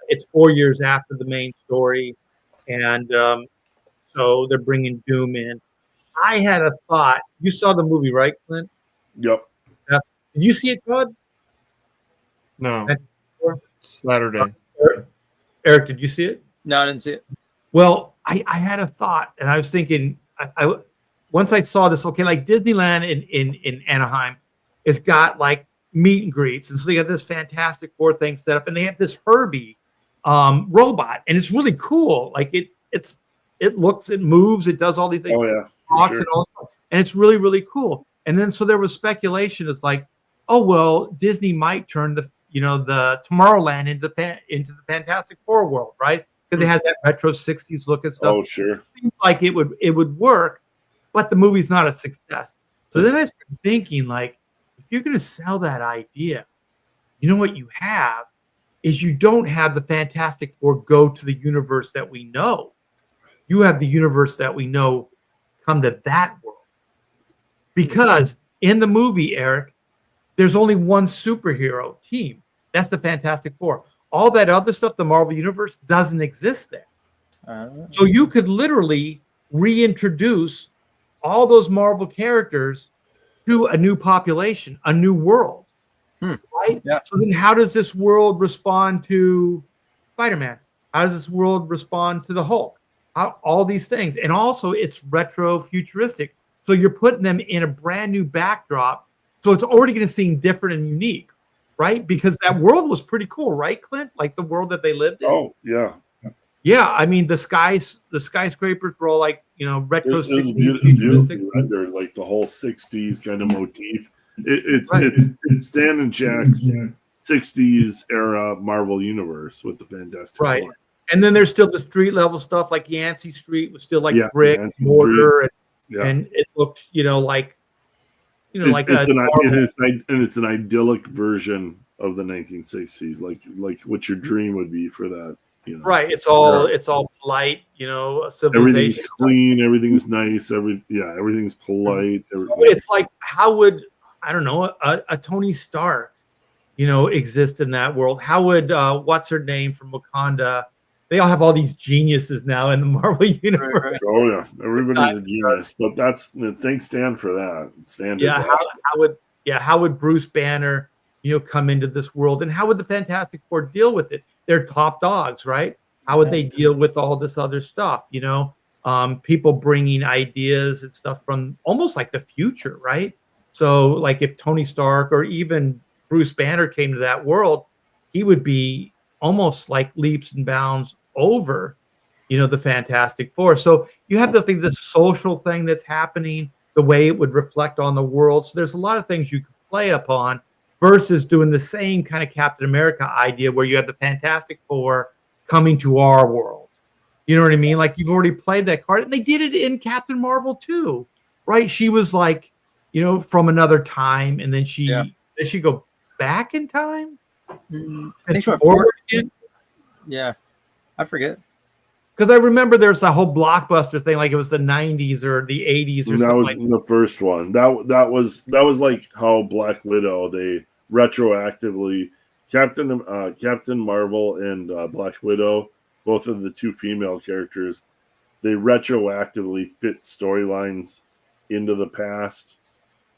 It's 4 years after the main story, and so they're bringing Doom in. I had a thought. You saw the movie, right, Clint? Yep. Yeah. Did you see it, Todd? No. Saturday. Eric, did you see it? No, I didn't see it. Well, I had a thought, and I was thinking, I once I saw this, okay, like Disneyland in Anaheim has got like meet and greets, and so they got this Fantastic Four thing set up, and they have this Herbie robot, and it's really cool. Like it looks, it moves, it does all these things. Oh yeah, talks and all stuff, and it's really really cool. And then so there was speculation. It's like, oh well, Disney might turn the Tomorrowland into the Fantastic Four world, right? Because it has that retro 60s look and stuff. Oh, sure. It seems like it would work, but the movie's not a success. So then I started thinking, like, if you're going to sell that idea, what you have is you don't have the Fantastic Four go to the universe that we know. You have the universe that we know come to that world. Because in the movie, Eric, there's only one superhero team. That's the Fantastic Four. All that other stuff, the Marvel Universe, doesn't exist there. So you could literally reintroduce all those Marvel characters to a new population, a new world, right? Yeah. So then how does this world respond to Spider-Man? How does this world respond to the Hulk? All these things. And also it's retro futuristic. So you're putting them in a brand new backdrop. So it's already going to seem different and unique, right? Because that world was pretty cool, right, Clint? Like the world that they lived in. Oh yeah, Yeah, I mean the skyscrapers were all like retro it was 60s beautifully futuristic. rendered, like the whole '60s kind of motif. It's Right. it's Stan and Jack's '60s era Marvel universe with the Fantastic Right. Four. And then there's still the street level stuff, like Yancey Street was still like Yeah, brick, Yancey mortar, Yeah, and it looked, like it's an idyllic version of the 1960s, like what your dream would be for that. right. It's all polite, civilization. Everything's clean, everything's nice, everything's polite. It's like how would a Tony Stark, exist in that world? How would what's her name from Wakanda? They all have all these geniuses now in the Marvel universe. Right. Oh yeah, everybody's a genius, but thanks Stan for that. Stan did Yeah, that. how would Bruce Banner, come into this world, and how would the Fantastic Four deal with it? They're top dogs, right? How would they deal with all this other stuff? People bringing ideas and stuff from almost like the future, right? So, like if Tony Stark or even Bruce Banner came to that world, he would be almost like leaps and bounds over, the Fantastic Four. So you have the social thing that's happening, the way it would reflect on the world. So there's a lot of things you could play upon versus doing the same kind of Captain America idea where you have the Fantastic Four coming to our world. You know what I mean? Like you've already played that card, and they did it in Captain Marvel too, right? She was like, from another time, and then did she go back in time? I think she went forward again? Yeah, I forget. Because I remember there's a whole blockbuster thing, like it was the 90s or the 80s or And that something. was Like the first one. That was like how Black Widow, they retroactively Captain Marvel and Black Widow, both of the two female characters, they retroactively fit storylines into the past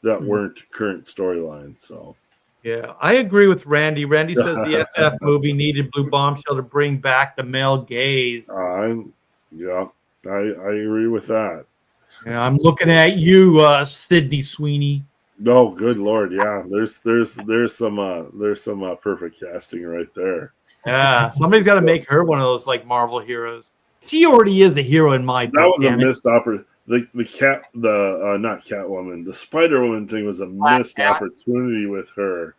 that weren't current storylines. So yeah, I agree with Randy. Randy says the SF movie needed Blue Bombshell to bring back the male gaze. I agree with that. Yeah, I'm looking at you, Sydney Sweeney. No, good Lord, yeah. There's some perfect casting right there. Yeah, somebody's got to make her one of those like Marvel heroes. She already is a hero in my book. That was a damn it. missed opportunity. Not Catwoman, the Spider-Woman thing was a missed opportunity with her.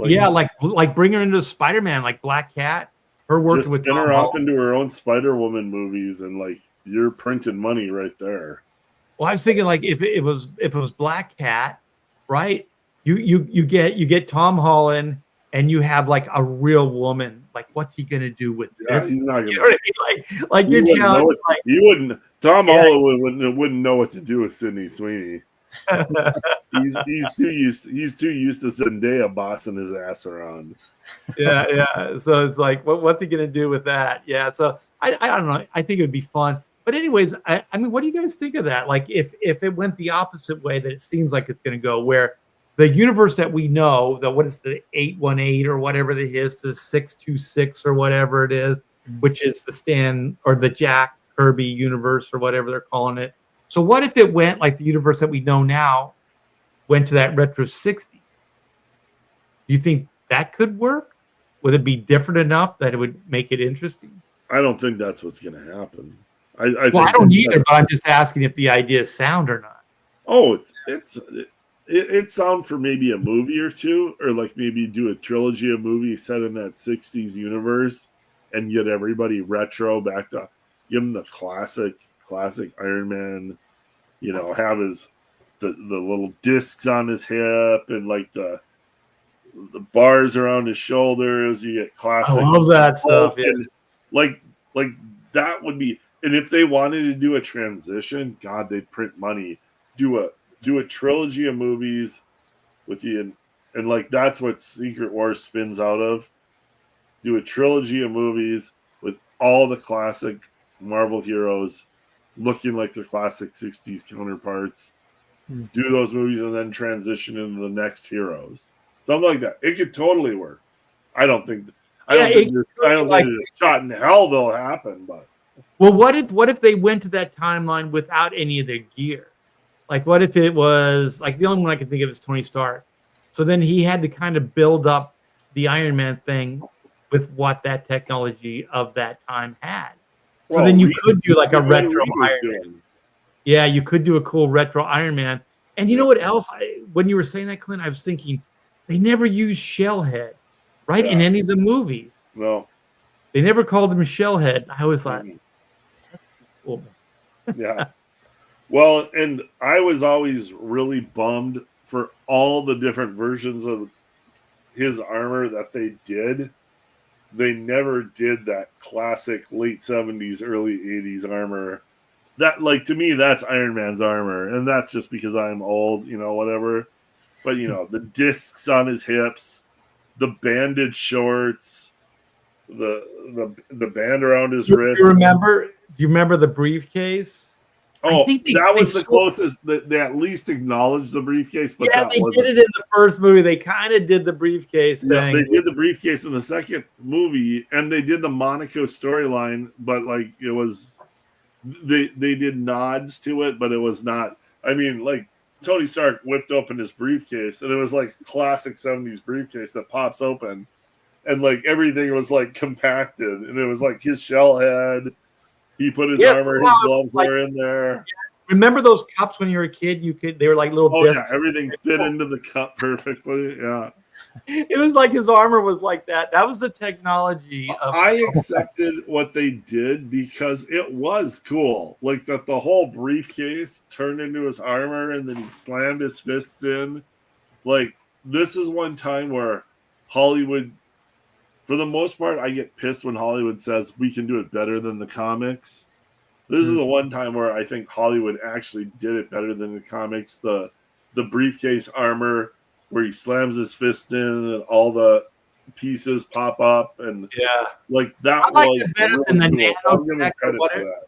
Yeah, like bring her into Spider-Man, like Black Cat. Her working just with spin Tom her off Holland. into her own Spider-Woman movies, and like you're printing money right there. Well, I was thinking like if it was Black Cat, right? You get Tom Holland, and you have like a real woman. Like, what's he gonna do with Yeah, this? he's not gonna. You know what I mean? Like you're telling like he wouldn't. Tom Holland wouldn't know what to do with Sydney Sweeney. he's too used to Zendaya bossing his ass around. yeah. So it's like, what's he gonna do with that? Yeah. So I don't know. I think it would be fun. But anyways, I mean, what do you guys think of that? Like, if it went the opposite way that it seems like it's gonna go, where the universe that we know, what is the 818 or whatever it is, to 626 or whatever it is, which is the Stan or the Jack Kirby universe or whatever they're calling it. So what if it went like the universe that we know now went to that retro 60? Do you think that could work? Would it be different enough that it would make it interesting? I don't think that's what's going to happen. I don't either, but I'm just asking if the idea is sound or not. Oh, it's sound for maybe a movie or two, or like maybe do a trilogy of movies set in that 60s universe and get everybody retro back to give them the classic Iron Man, have the little discs on his hip and like the bars around his shoulders. You get classic. I love that stuff. Yeah. Like that would be. And if they wanted to do a transition, God, they'd print money. Do a trilogy of movies with you, and like that's what Secret Wars spins out of. Do a trilogy of movies with all the classic Marvel heroes looking like their classic 60s counterparts. Do those movies and then transition into the next heroes. Something like that. It could totally work. I don't think there's a shot in hell they'll happen, but well, what if they went to that timeline without any of their gear? Like, what if it was like the only one I can think of is Tony Stark? So then he had to kind of build up the Iron Man thing with what that technology of that time had. So Well, then you Reed- could do like a what retro Reed was Iron Man. doing. Yeah, you could do a cool retro Iron Man. And you know what else? When you were saying that, Clint, I was thinking they never used Shellhead, right? In Yeah. any of the movies. No. They never called him Shellhead. I was like, Mhm. cool. Yeah. Well, and I was always really bummed for all the different versions of his armor that they did. They never did that classic late 70s, early 80s armor. That, like, to me, that's Iron Man's armor. And that's just because I'm old, whatever. But, the discs on his hips, the banded shorts, the band around his wrist. Do you remember the briefcase? Oh, think that was they the closest that they at least acknowledged the briefcase, but yeah, that they wasn't. did it in the first movie. They kind of did the briefcase Yeah, thing. they did the briefcase in the second movie, and they did the Monaco storyline, but like it was, they did nods to it, but it was not. I mean, like Tony Stark whipped open his briefcase, and it was like classic 70s briefcase that pops open, and like everything was like compacted, and it was like his shell head. He put his armor, his gloves were in there. Remember those cups when you were a kid? They were like little discs. Yeah, everything fit into the cup perfectly. Yeah. It was like his armor was like that. That was the technology. I accepted what they did because it was cool. Like that the whole briefcase turned into his armor and then he slammed his fists in. Like, this is one time where Hollywood, for the most part, I get pissed when Hollywood says we can do it better than the comics. This is the one time where I think Hollywood actually did it better than the comics. The briefcase armor where he slams his fist in and all the pieces pop up, and like that I liked was it better really than the cool. I'm giving nanotech or credit whatever. for that.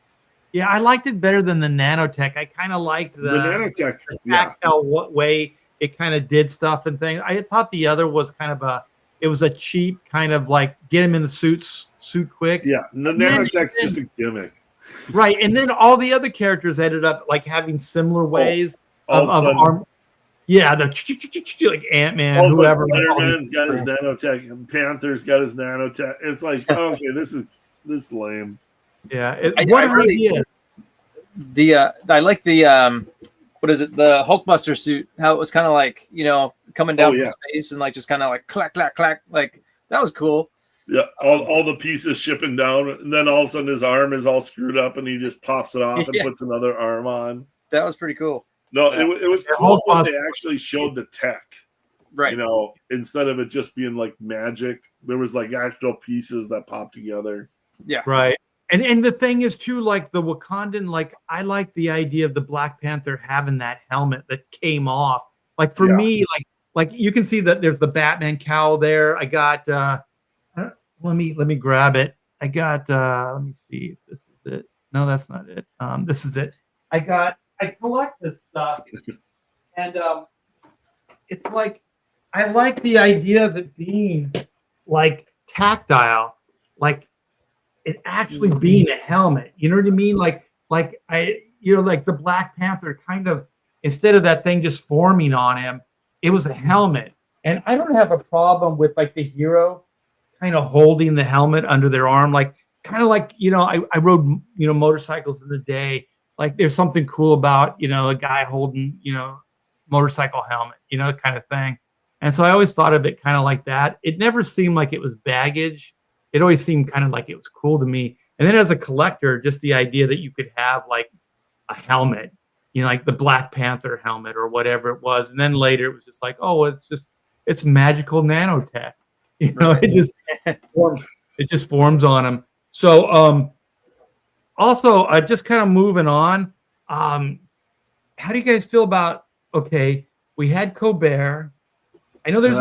Yeah, I liked it better than the nanotech. I kind of liked The nanotech, tactile what way it kind of did stuff and things. I thought the other was kind of it was a cheap kind of like get him in the suit quick. Yeah, the nanotech's just a gimmick. Right, and then all the other characters ended up like having similar ways of arm. Yeah, the like Ant-Man, whoever. Like Spider-Man's got his nanotech, and Panther's got his nanotech. It's like, okay, this is lame. Yeah, what an idea. I like the what is it? The Hulkbuster suit. How it was kind of like coming down from space and like just kind of like clack clack clack. Like that was cool. Yeah, all the pieces shipping down, and then all of a sudden his arm is all screwed up, and he just pops it off and puts another arm on. That was pretty cool. No, it was cool when they actually showed the tech. Right. Instead of it just being like magic, there was like actual pieces that popped together. Yeah. Right. And the thing is too, like the Wakandan, like I like the idea of the Black Panther having that helmet that came off. Like for me, like you can see that there's the Batman cowl there. I got let me grab it. I got let me see if this is it. No, that's not it. This is it. I collect this stuff, and it's like I like the idea of it being like tactile, like it actually being a helmet. You know what I mean? Like like the Black Panther kind of, instead of that thing just forming on him, it was a helmet. And I don't have a problem with like the hero kind of holding the helmet under their arm, like kind of like I rode motorcycles in the day. Like there's something cool about a guy holding motorcycle helmet, kind of thing. And so I always thought of it kind of like that. It never seemed like it was baggage. It always seemed kind of like it was cool to me. And then as a collector, just the idea that you could have like a helmet, like the Black Panther helmet or whatever it was. And then later it was just like, oh, it's magical nanotech. It just forms on them. So also just kind of moving on. How do you guys feel about, okay, we had Colbert. I know there's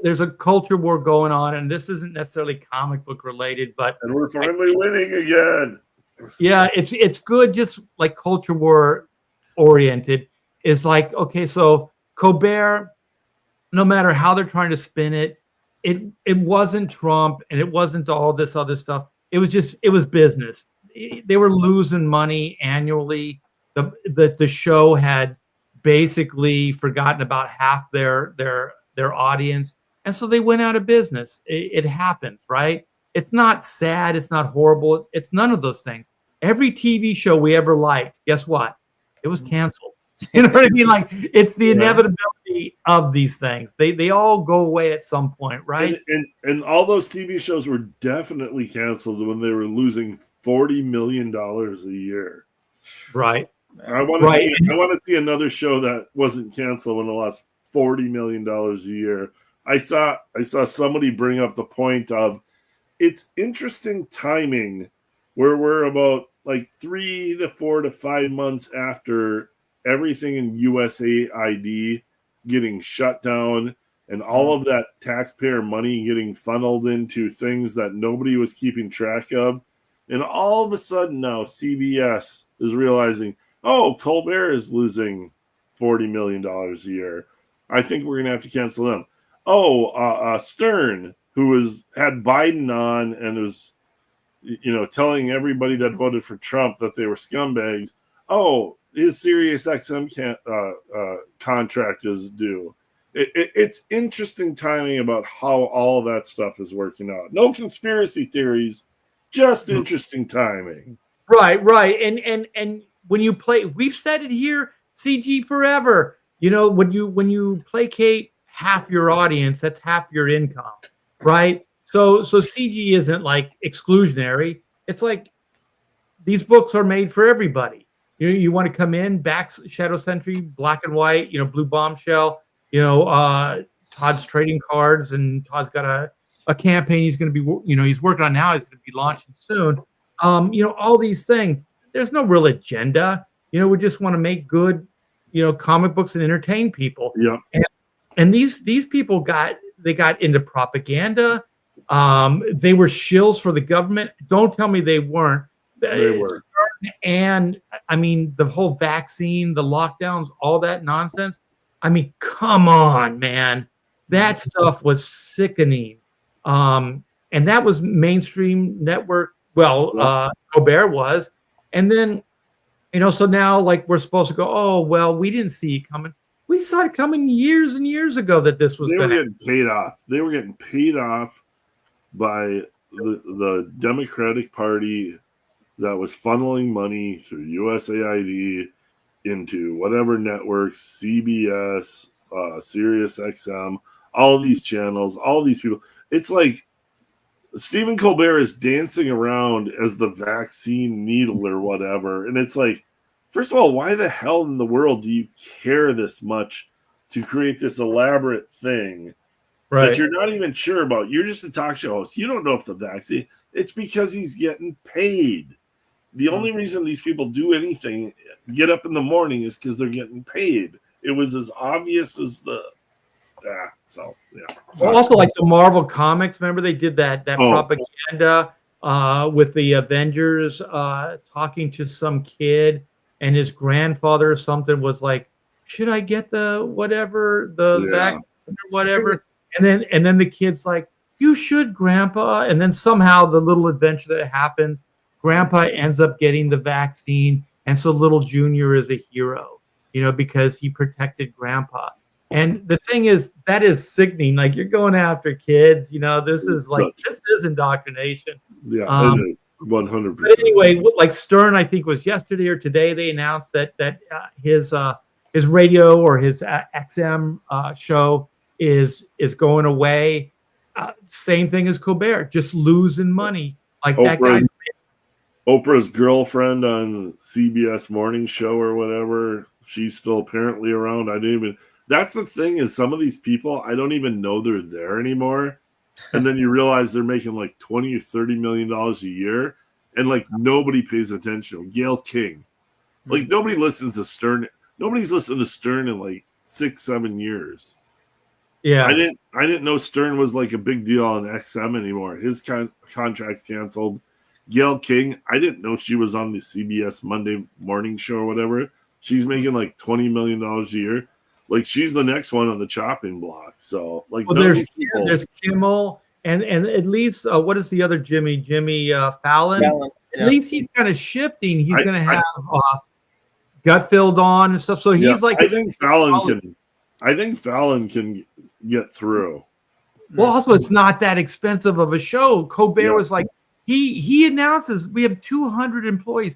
there's a culture war going on, and this isn't necessarily comic book related, but we're finally winning again. Yeah, it's good, just like culture war oriented. Is like, okay, so Colbert, no matter how they're trying to spin it, it wasn't Trump and it wasn't all this other stuff. It was business. They were losing money annually. the show had basically forgotten about half their audience, and so they went out of business. It happens, right? It's not sad. It's not horrible. It's none of those things. Every TV show we ever liked, guess what? It was canceled. You know what I mean? Like, it's the inevitability of these things. They all go away at some point, right? And all those TV shows were definitely canceled when they were losing $40 million a year. Right. I want to see another show that wasn't canceled when it lost $40 million a year. I saw somebody bring up the point of it's interesting timing where we're about like 3 to 4 to 5 months after everything in USAID getting shut down and all of that taxpayer money getting funneled into things that nobody was keeping track of. And all of a sudden now CBS is realizing, oh, Colbert is losing $40 million a year. I think we're going to have to cancel them. Oh, Stern, who had Biden on and was, telling everybody that voted for Trump that they were scumbags. Oh, his Sirius XM contract is due. It's interesting timing about how all of that stuff is working out. No conspiracy theories, just interesting timing. Right. And when you play, we've said it here, CG forever. When you placate half your audience, that's half your income, right? So CG isn't like exclusionary. It's like these books are made for everybody. You want to come in, back Shadow Sentry, Black and White, Blue Bombshell, Todd's trading cards, and Todd's got a campaign he's going to be, he's working on now. He's going to be launching soon. All these things. There's no real agenda. We just want to make good, comic books and entertain people. Yeah. And these people got into propaganda. They were shills for the government. Don't tell me they weren't. They were. And I mean, the whole vaccine, the lockdowns, all that nonsense. I mean, come on, man. That stuff was sickening. And that was mainstream network. Well, Colbert was. And then, so now like we're supposed to go, oh, well, we didn't see it coming. We saw it coming years and years ago that this was going to happen. Paid off. They were getting paid off by the Democratic Party that was funneling money through USAID into whatever networks, CBS, Sirius XM, all of these channels, all of these people. It's like Stephen Colbert is dancing around as the vaccine needle or whatever. And it's like, first of all, why the hell in the world do you care this much to create this elaborate thing that you're not even sure about? You're just a talk show host. You don't know if the vaccine, it's because he's getting paid. The only reason these people do anything, get up in the morning, is because they're getting paid. It was as obvious as So also, like the Marvel comics, remember they did that propaganda with the Avengers talking to some kid, and his grandfather or something was like, should I get the whatever, the vaccine or whatever? And then the kid's like, you should, Grandpa. And then somehow the little adventure that happens, Grandpa ends up getting the vaccine, and so little Junior is a hero, because he protected Grandpa. And the thing is, that is sickening. Like, you're going after kids, this is indoctrination. Yeah, it is 100%. But anyway, like Stern, I think was yesterday or today, they announced that his radio or his XM show is going away. Same thing as Colbert, just losing money. Like that guy's Oprah's girlfriend on CBS Morning Show or whatever, she's still apparently around. That's the thing, is some of these people, I don't even know they're there anymore. And then you realize they're making like $20 or $30 million a year. And like nobody pays attention. Gail King. Like nobody listens to Stern. Nobody's listened to Stern in like 6-7 years. Yeah. I didn't know Stern was like a big deal on XM anymore. His contract's canceled. Gail King, I didn't know she was on the CBS Monday morning show or whatever. She's making like $20 million a year. Like, she's the next one on the chopping block. So, like, there's Kimmel, and at least what is the other Jimmy Fallon? At least he's kind of shifting. He's going to have Gutfeld on and stuff. So he's Yeah, like, I think Fallon can get through. well, also it's not that expensive of a show. Colbert Yeah. was like, he announces we have 200 employees.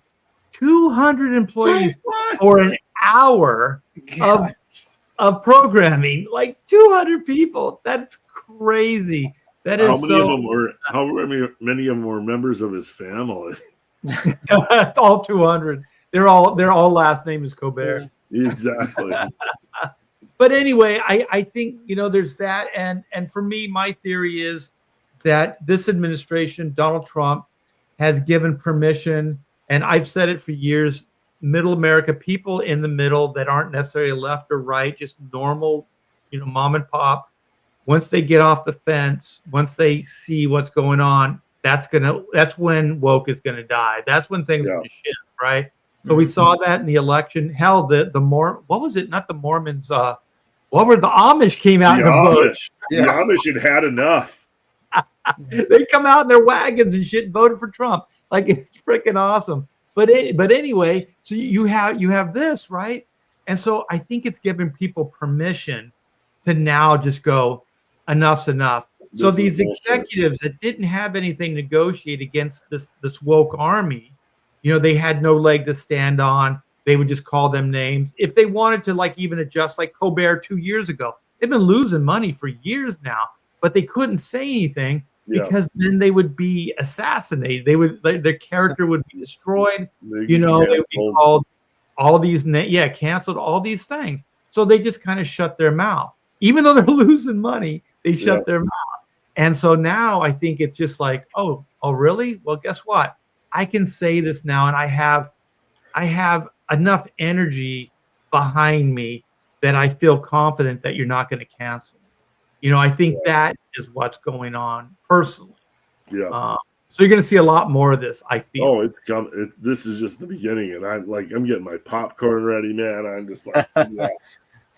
200 employees What? for an hour of programming, like 200 people. That's crazy. That is How many of them were members of his family? all 200. Their all last name is Colbert. Exactly. But anyway, I think, there's that. And for me, my theory is that this administration, Donald Trump, has given permission, and I've said it for years, middle America, people in the middle that aren't necessarily left or right, just normal, mom and pop, once they get off the fence, once they see what's going on, that's when woke is gonna die. That's when things are gonna shift, right? So we saw that in the election. Hell, what was it? Not the Mormons. What were the Amish came out in the vote? The Amish had enough. They come out in their wagons and shit and voted for Trump. Like, it's freaking awesome. But anyway, so you have this, right? And so I think it's giving people permission to now just go, enough's enough. So these executives that didn't have anything to negotiate against this woke army, they had no leg to stand on. They would just call them names. If they wanted to even adjust, like Colbert 2 years ago, they've been losing money for years now, but they couldn't say anything because then they would be assassinated. Their character would be destroyed. They would be called all these canceled, all these things. So they just kind of shut their mouth. Even though they're losing money, they shut their mouth. And so now I think it's just like, oh, really? Well, guess what? I can say this now, and I have enough energy behind me that I feel confident that you're not going to cancel. I think that is what's going on personally. Yeah. So you're going to see a lot more of this, I feel. Oh, it's coming. This is just the beginning, and I'm getting my popcorn ready, man. I'm just like,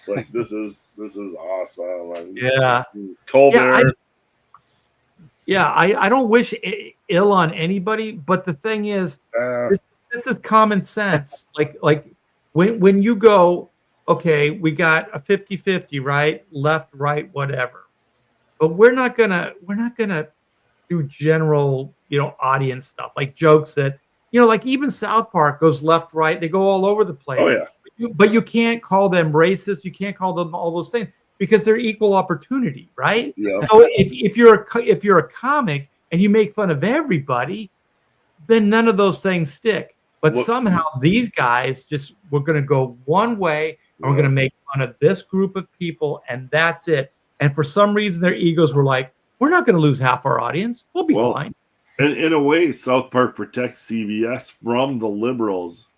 like this is awesome. Colbert. I don't wish ill on anybody, but the thing is, this is common sense. Like when you go, okay, we got a 50-50, right? Left, right, whatever. But we're not gonna do general, audience stuff, like jokes that, like even South Park goes left, right, they go all over the place. Oh yeah. But you can't call them racist, you can't call them all those things because they're equal opportunity, right? Yeah. So if you're a comic and you make fun of everybody, then none of those things stick. But somehow these guys we're going to go one way, and we're going to make fun of this group of people, and that's it. And for some reason, their egos were like, we're not going to lose half our audience. We'll be fine. And in a way, South Park protects CBS from the liberals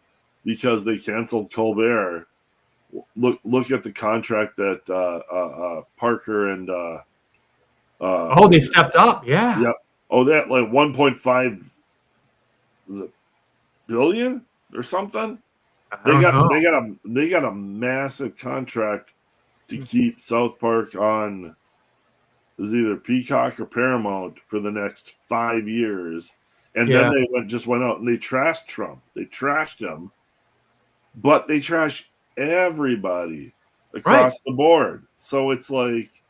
because they canceled Colbert. Look at the contract that Parker and they stepped up. Yeah. Yeah. Oh, that like 1.5 billion or something. They got a massive contract to keep South Park on is either Peacock or Paramount for the next 5 years. And then they went out and they trashed Trump. They trashed him, but they trashed everybody across the board. So it's like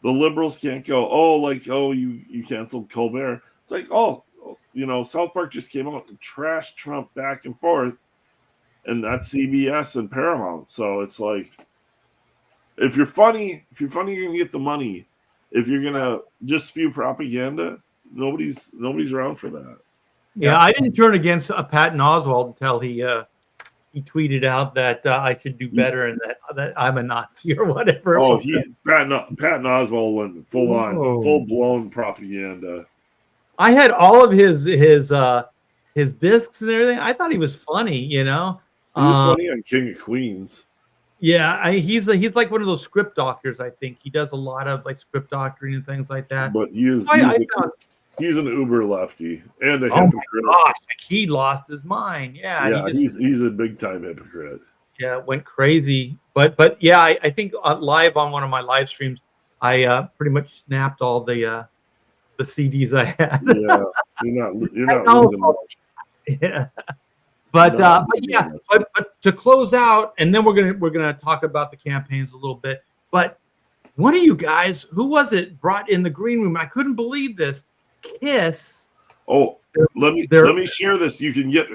the liberals can't go, you canceled Colbert. It's like, South Park just came out and trashed Trump back and forth, and that's CBS and Paramount. So it's like, if you're funny, you're gonna get the money. If you're gonna just spew propaganda, nobody's around for that. Yeah, I didn't turn against Patton Oswalt until he tweeted out that I should do better and that I'm a Nazi or whatever. Oh, Patton Oswalt went full blown propaganda. I had all of his discs and everything. I thought he was funny, He was funny on King of Queens. Yeah, he's like one of those script doctors. I think he does a lot of like script doctoring and things like that. But he's an uber lefty and a hypocrite. My gosh, he lost his mind. Yeah, he's a big time hypocrite. Yeah, went crazy. But yeah, I think live on one of my live streams, I pretty much snapped all the CDs I had. Yeah, you're not losing much. Yeah. But No, yeah, yes. but to close out, and then we're gonna talk about the campaigns a little bit. But one of you guys, who was it, brought in the green room? I couldn't believe this. Kiss. Oh, let They're- me share this. You can get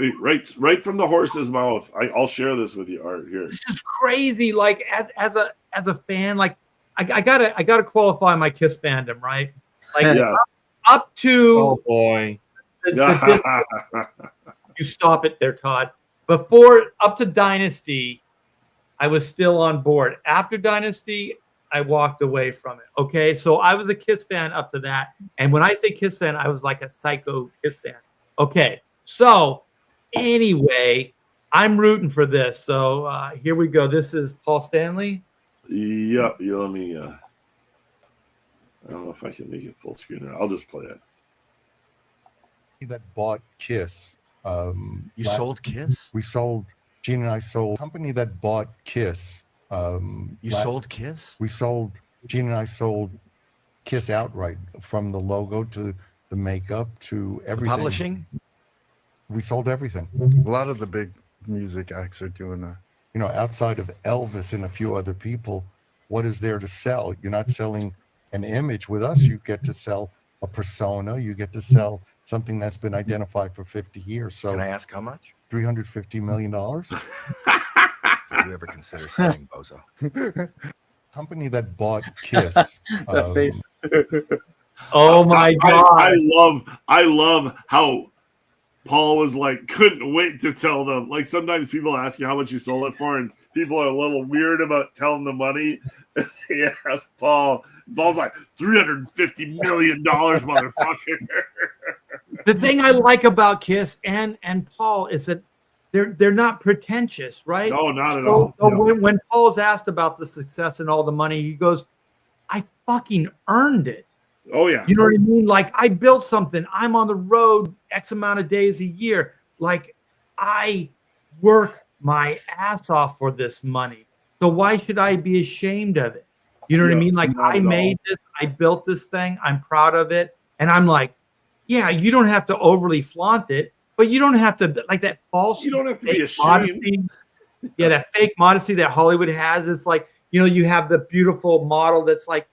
right from the horse's mouth. I'll share this with you, Art. Here. This is crazy. Like as a fan, like I gotta qualify my Kiss fandom, right? Like Yes. up to Oh boy. you stop it there, Todd. Before up to Dynasty, I was still on board. After Dynasty, I walked away from it. Okay, so I was a Kiss fan up to that, and when I say Kiss fan, I was like a psycho Kiss fan. Okay, so anyway, I'm rooting for this. So here we go. This is Paul Stanley. Yeah, let me. I don't know if I can make it full screen. I'll just play it. That bought Kiss. You sold Kiss? We sold. Gene and I sold. Company that bought Kiss. You sold Kiss? We sold. Gene and I sold Kiss outright, from the logo to the makeup to everything. Publishing? We sold everything. A lot of the big music acts are doing that. You know, outside of Elvis and a few other people, what is there to sell? You're not selling an image. With us, you get to sell a persona. You get to sell something that's been identified for 50 years. So Can I ask how much? $350 million. Did you ever consider selling Bozo? Company that bought Kiss. That face. Oh my God! I love how Paul was like, couldn't wait to tell them. Like sometimes people ask you how much you sold it for, and people are a little weird about telling the money. He asked Paul. Paul's like, $350 million, motherfucker. The thing I like about Kiss and Paul is that they're not pretentious, right? No, not at all. So when Paul's asked about the success and all the money, he goes, "I fucking earned it." Oh yeah. You know what I mean? Like I built something. I'm on the road X amount of days a year. Like I work my ass off for this money. So why should I be ashamed of it? You know what I mean? Like I made this, I built this thing. I'm proud of it. And I'm like, yeah, you don't have to overly flaunt it, but you don't have to like that false. You don't have to be fake ashamed. modesty. Yeah, that fake modesty that Hollywood has. It's like, you know, you have the beautiful model that's like,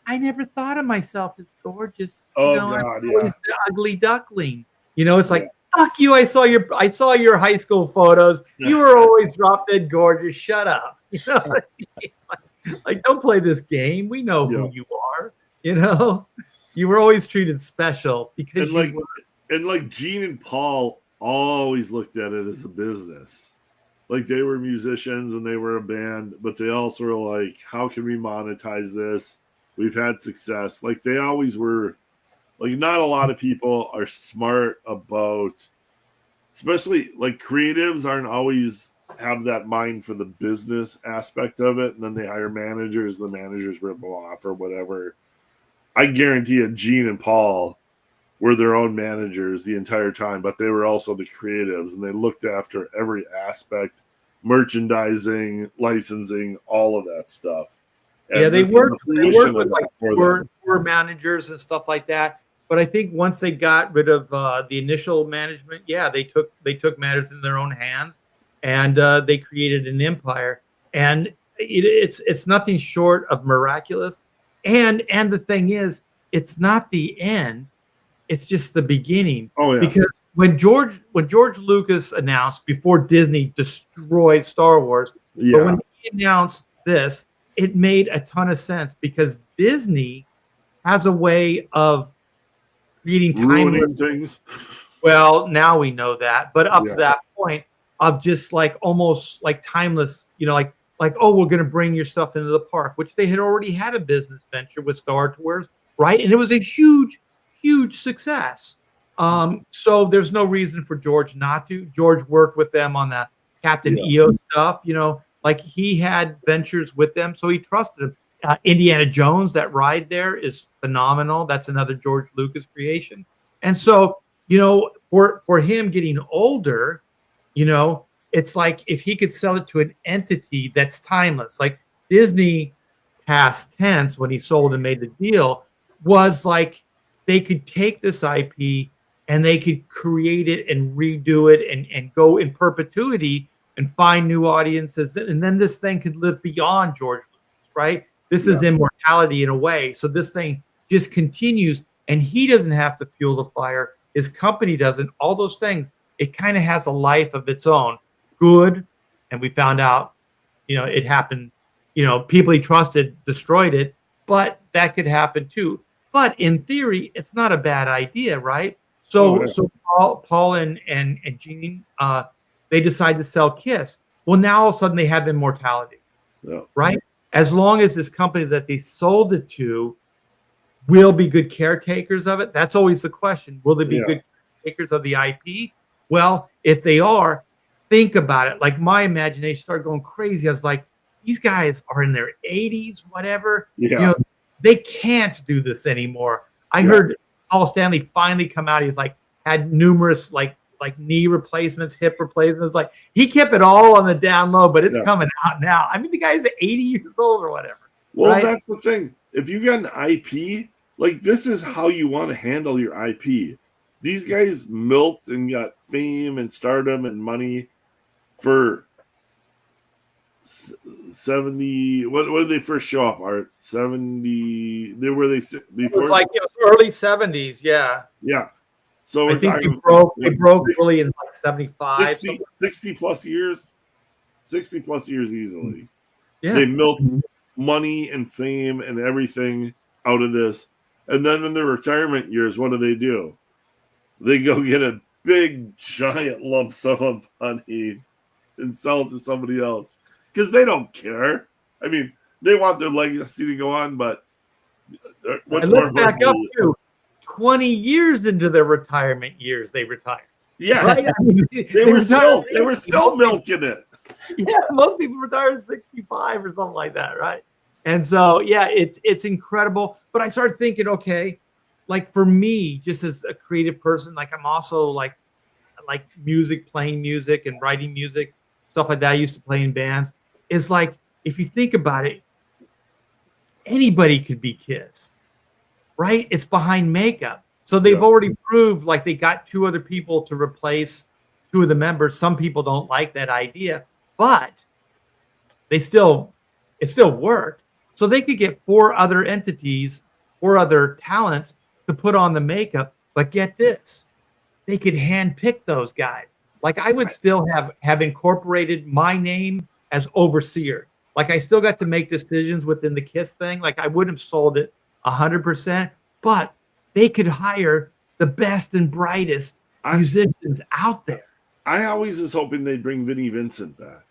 I never thought of myself as gorgeous. Oh, you know, God, I'm yeah. always the ugly duckling. You know, it's like, fuck you. I saw your high school photos. You were always drop dead gorgeous. Shut up. You know what I mean? Like, don't play this game. We know who you are. You know, you were always treated special because and Gene and Paul always looked at it as a business. Like they were musicians and they were a band, but they also were like, how can we monetize this? We've had success. Like they always were. Like not a lot of people are smart about, especially like creatives aren't always have that mind for the business aspect of it. And then they hire managers, the managers rip them off or whatever. I guarantee you Gene and Paul were their own managers the entire time, but they were also the creatives and they looked after every aspect, merchandising, licensing, all of that stuff. And yeah, they worked with like tour managers and stuff like that. But I think once they got rid of the initial management, yeah, they took matters in their own hands, and they created an empire. And it's nothing short of miraculous. And the thing is, it's not the end; it's just the beginning. Oh yeah. Because when George Lucas announced before Disney destroyed Star Wars, but when he announced this, it made a ton of sense because Disney has a way of creating timeless things. Well, now we know that, but up to that point of just like almost like timeless, you know, like oh, we're going to bring your stuff into the park, which they had already had a business venture with Star Tours, right? And it was a huge success. So there's no reason for George not to. George worked with them on that Captain EO stuff, you know, like he had ventures with them, so he trusted them. Indiana Jones, that ride there is phenomenal. That's another George Lucas creation. And so, you know, for him getting older, you know, it's like if he could sell it to an entity that's timeless, like Disney past tense when he sold and made the deal was like they could take this IP and they could create it and redo it and go in perpetuity and find new audiences. And then this thing could live beyond George Lucas, right? This is immortality in a way. So this thing just continues, and he doesn't have to fuel the fire. His company doesn't. All those things, it kind of has a life of its own. Good, and we found out, it happened. People he trusted destroyed it, but that could happen too. But in theory, it's not a bad idea, right? So Paul and Gene, they decide to sell Kiss. Well, now all of a sudden they have immortality, right? As long as this company that they sold it to will be good caretakers of it. That's always the question. Will they be good caretakers of the IP? Well, if they are, think about it. Like, my imagination started going crazy. I was like, these guys are in their 80s, whatever. Yeah. They can't do this anymore. I heard Paul Stanley finally come out. He's like, had numerous like knee replacements, hip replacements. Like, he kept it all on the down low, but it's coming out now. I mean, the guy's 80 years old or whatever. Well, right? That's the thing. If you got an IP, like, this is how you want to handle your IP. These guys milked and got fame and stardom and money for 70. What did they first show up? Art 70. They were they before? It was like early 70s. Yeah. Yeah. So I think they broke really in like 75. 60 plus years. 60 plus years easily. Yeah. They milked money and fame and everything out of this. And then in their retirement years, what do? They go get a big, giant lump sum of money and sell it to somebody else. Because they don't care. I mean, they want their legacy to go on, but and let's back up to 20 years into their retirement years, they retired. Yes. Right? I mean, they were still milking it. Yeah, most people retire at 65 or something like that, right? And so, yeah, it's incredible. But I started thinking, okay, like, for me, just as a creative person, like, I'm also like music, playing music and writing music, stuff like that. I used to play in bands. It's like, if you think about it, anybody could be Kiss, right? It's behind makeup. So they've already proved, like, they got 2 other people to replace 2 of the members. Some people don't like that idea, but it still worked. So they could get 4 other entities, 4 other talents to put on the makeup. But get this, they could handpick those guys. Like, I would still have incorporated my name as overseer. Like, I still got to make decisions within the Kiss thing. Like, I wouldn't have sold it 100%, but they could hire the best and brightest musicians out there. I always was hoping they'd bring Vinnie Vincent back.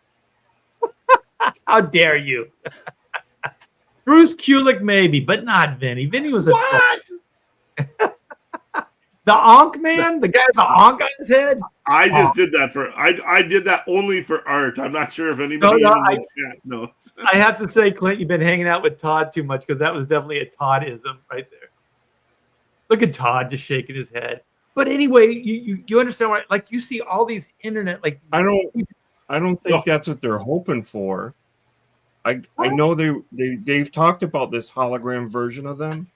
How dare you? Bruce Kulick, maybe, but not Vinny. Vinny was a what? The Onk man, the guy with the Onk on his head. I just did that I did that only for art. I'm not sure if anybody in the chat knows. I have to say, Clint, you've been hanging out with Todd too much, because that was definitely a Toddism right there. Look at Todd just shaking his head. But anyway, you understand what, like, you see all these internet, like, I don't think that's what they're hoping for. I know they've talked about this hologram version of them.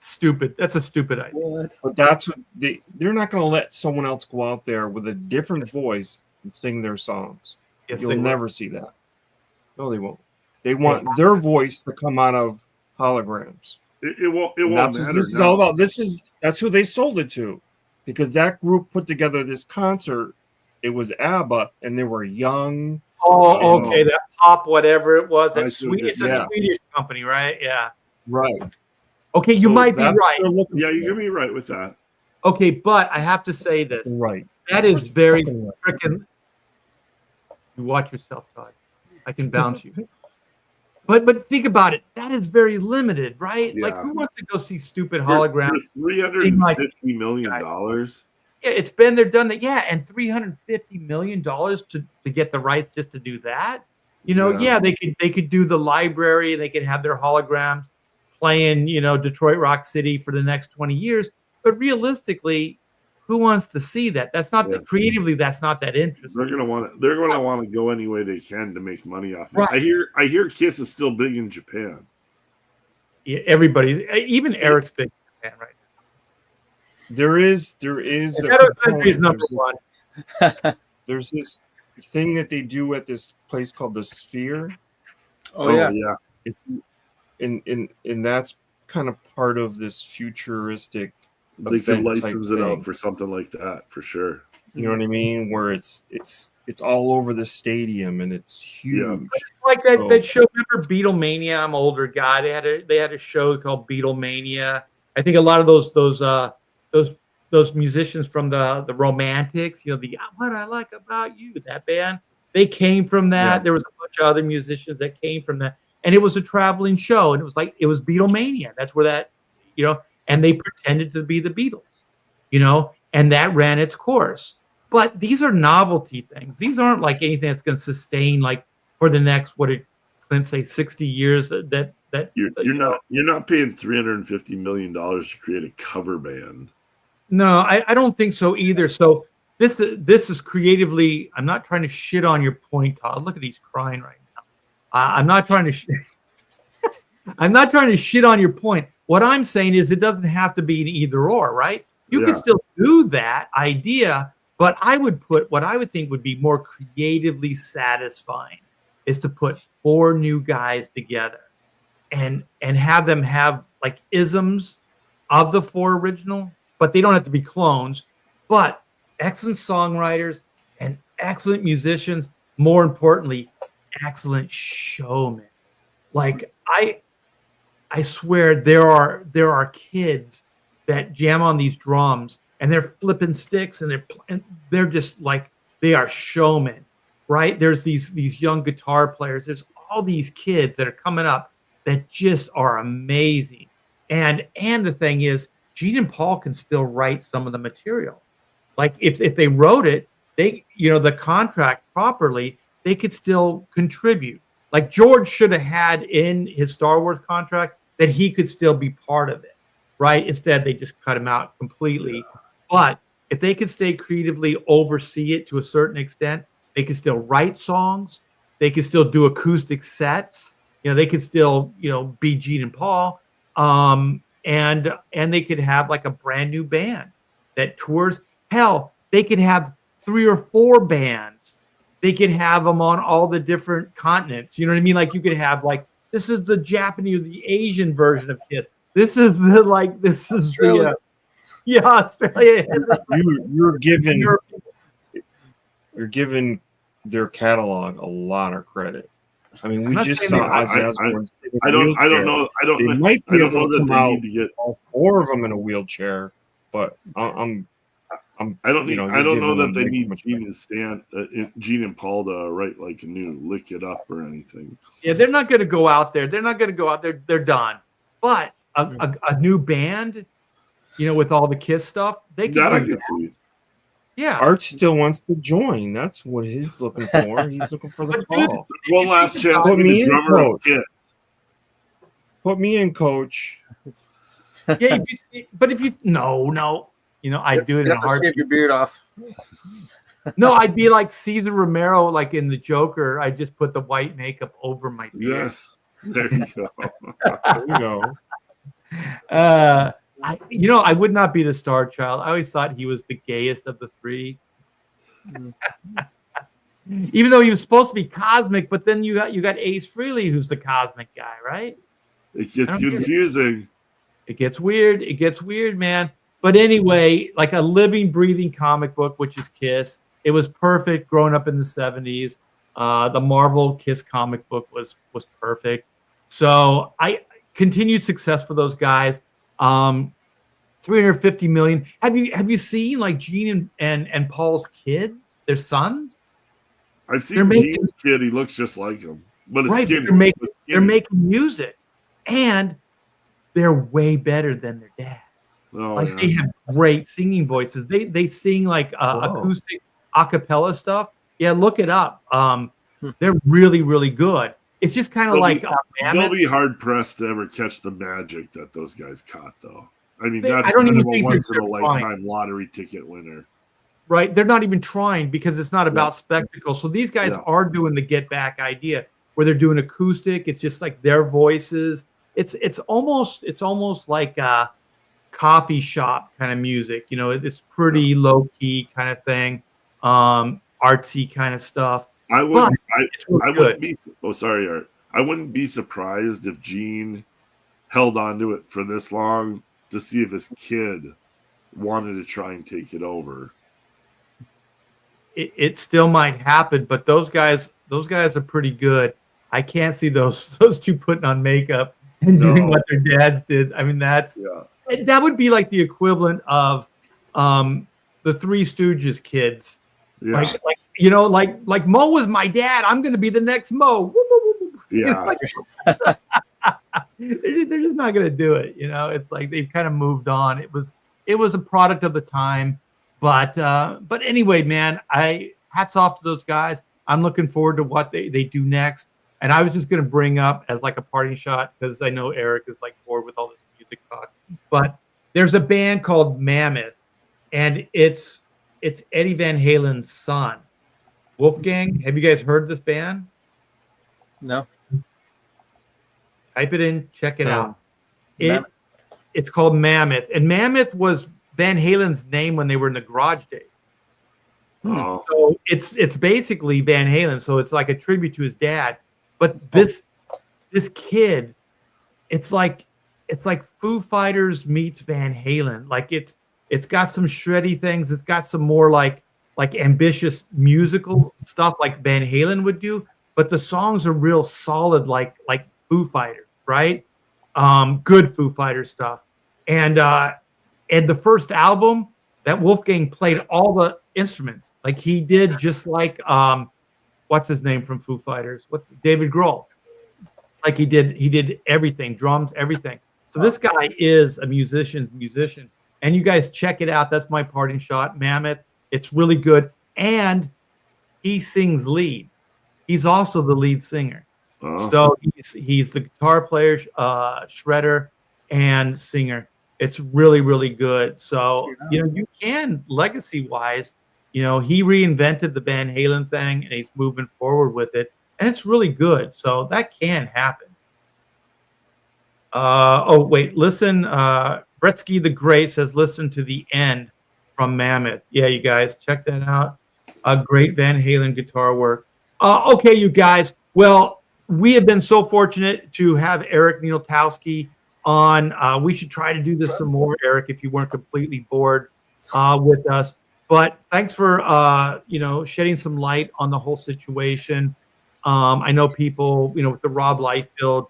Stupid. That's a stupid idea. But that's what they're not going to let someone else go out there with a different voice and sing their songs. Yes, You'll never see that. No, they won't. They want their voice to come out of holograms. It won't That's matter. what this is all about. That's who they sold it to, because that group put together this concert. It was ABBA, and they were young. Oh, okay. That pop, whatever it was. It's a yeah. Swedish company, right? Yeah. Right. Okay, you might be right. Yeah, you can be right with that. Okay, but I have to say this. Right. That is very freaking. You watch yourself, Todd. I can bounce you. But think about it. That is very limited, right? Yeah. Like, who wants to go see stupid holograms? For $350 million. Yeah, it's been there, done that. Yeah, and $350 million to get the rights just to do that. They could do the library. They could have their holograms playing, Detroit Rock City for the next 20 years. But realistically, who wants to see that? That's not that creatively. That's not that interesting. They're gonna want to go any way they can to make money off it. Right. I hear Kiss is still big in Japan. Yeah, everybody, even Eric's big in Japan right there is Ghetto Country is number one. There's this thing that they do at this place called the Sphere. Oh, yeah. yeah. If you, and that's kind of part of this futuristic. They could event type license it thing. out for something like that for sure. You know what I mean? Where it's all over the stadium and it's huge. It's like that show. Remember Beatlemania? I'm an older guy. They had a show called Beatlemania. I think a lot of those musicians from the Romantics, you know, the What I Like About You, that band, they came from that. Yeah. There was a bunch of other musicians that came from that, and it was a traveling show, and it was Beatlemania. That's where that, you know, and they pretended to be the Beatles, you know, and that ran its course. But these are novelty things. These aren't like anything that's going to sustain like for the next, what did Clint say, 60 years. That You're not paying $350 million to create a cover band. No, I don't think so either. So this is creatively. I'm not trying to shit on your point, Todd. Look at he's crying right now. I'm not trying to. I'm not trying to shit on your point. What I'm saying is it doesn't have to be an either or, right? You can still do that idea, but I would put what I would think would be more creatively satisfying is to put 4 new guys together and have them have like isms of the 4 original, but they don't have to be clones, but excellent songwriters and excellent musicians, more importantly, excellent showmen. Like I swear there are kids that jam on these drums and they're flipping sticks and they're just like, they are showmen, right? There's these young guitar players. There's all these kids that are coming up that just are amazing. And the thing is, Gene and Paul can still write some of the material. Like if they wrote it, they, you know, the contract properly, they could still contribute. Like George should have had in his Star Wars contract that he could still be part of it, right? Instead, they just cut him out completely. Yeah. But if they could stay creatively oversee it to a certain extent, they could still write songs. They could still do acoustic sets. You know, they could still, you know, be Gene and Paul. And they could have like a brand new band that tours. Hell, they could have 3 or 4 bands. They could have them on all the different continents. You know what I mean? Like you could have like, this is the Japanese, the Asian version of Kiss. This is the like, this is Australia. Australia. You're giving their catalog a lot of credit. I mean, we just saw Ozzy Osbourne. I don't know. They might be able to come out all 4 of them in a wheelchair, but I don't know that they need Gene and Paul to write like a new Lick It Up or anything. Yeah, they're not going to go out there. They're done. But a new band, you know, with all the Kiss stuff, they can. That I can see. Yeah, Art still wants to join. That's what he's looking for. He's looking for the call. One last chance to be the drummer of Kiss. Put me in, coach. Yeah, but if you no. You know, I'd do it in a heartbeat. Shave your beard off. No, I'd be like Cesar Romero, like in the Joker. I just put the white makeup over my beard. Yes, there you go. There you go. I would not be the star child. I always thought he was the gayest of the 3. Even though he was supposed to be cosmic, but then you got Ace Frehley, who's the cosmic guy, right? It gets confusing. It gets weird, man. But anyway, like a living, breathing comic book, which is Kiss. It was perfect growing up in the 70s. The Marvel Kiss comic book was perfect. So I continued success for those guys. 350 million. Have you seen like Gene and Paul's kids, their sons? I've seen Gene's kid. He looks just like him, but it's right. They're making music, and they're way better than their dad. Oh, they have great singing voices. They sing like acoustic a cappella stuff. Yeah, look it up. They're really, really good. It's just kind of like they'll be hard pressed to ever catch the magic that those guys caught, though. I mean, that's I don't kind even of a think once in a they're lifetime trying. lottery ticket winner. Right? They're not even trying because it's not about spectacle. So these guys are doing the get back idea where they're doing acoustic. It's just like their voices. It's almost like coffee shop kind of music. You know, it's pretty low key kind of thing, artsy kind of stuff. I wouldn't. It's really I good. wouldn't be. Oh, sorry, Art. I wouldn't be surprised if Gene held on to it for this long to see if his kid wanted to try and take it over. It still might happen, but those guys are pretty good. I can't see those two putting on makeup and doing what their dads did. I mean, that would be like the equivalent of the Three Stooges kids. Yeah. Like you know, like Mo was my dad. I'm going to be the next Mo. Yeah. They're just not going to do it. You know, it's like they've kind of moved on. It was a product of the time, but anyway, man, hats off to those guys. I'm looking forward to what they do next. And I was just going to bring up as like a parting shot, because I know Eric is like bored with all this music talk, but there's a band called Mammoth, and it's Eddie Van Halen's son, Wolfgang. Have you guys heard this band? No. Type it in, check it out. Mammoth. It's called Mammoth, and Mammoth was Van Halen's name when they were in the Garage Days. Oh. So it's basically Van Halen. So it's like a tribute to his dad. But this kid, it's like Foo Fighters meets Van Halen. Like it's got some shreddy things. It's got some more like ambitious musical stuff like Van Halen would do. But the songs are real solid, like Foo Fighters, right? Good Foo Fighters stuff. And the first album, that Wolfgang played all the instruments. Like he did, just like what's his name from Foo Fighters? What's David Grohl? Like he did everything, drums, everything. So this guy is a musician's musician. And you guys check it out. That's my parting shot. Mammoth. It's really good. And he sings lead. He's also the lead singer. So he's the guitar player, shredder, and singer. It's really, really good. So, you know, you can, legacy-wise, you know, he reinvented the Van Halen thing, and he's moving forward with it, and it's really good. So that can happen. Oh, wait, listen. Bretsky the Great says, listen to the end from Mammoth. Yeah, you guys, check that out. Great Van Halen guitar work. Okay, you guys. Well, we have been so fortunate to have Eric Ninaltowski on. We should try to do this some more, Eric, if you weren't completely bored with us. But thanks for shedding some light on the whole situation. I know people, with the Rob Liefeld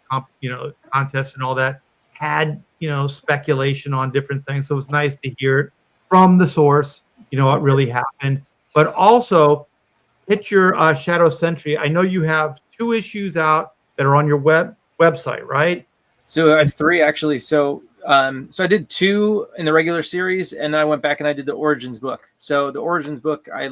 contest and all that, had speculation on different things. So it's nice to hear it from the source, what really happened. But also, hit your Shadow Sentry. I know you have 2 issues out that are on your website, right? So I have 3 actually. So I did 2 in the regular series, and then I went back and I did the Origins book. So the Origins book, I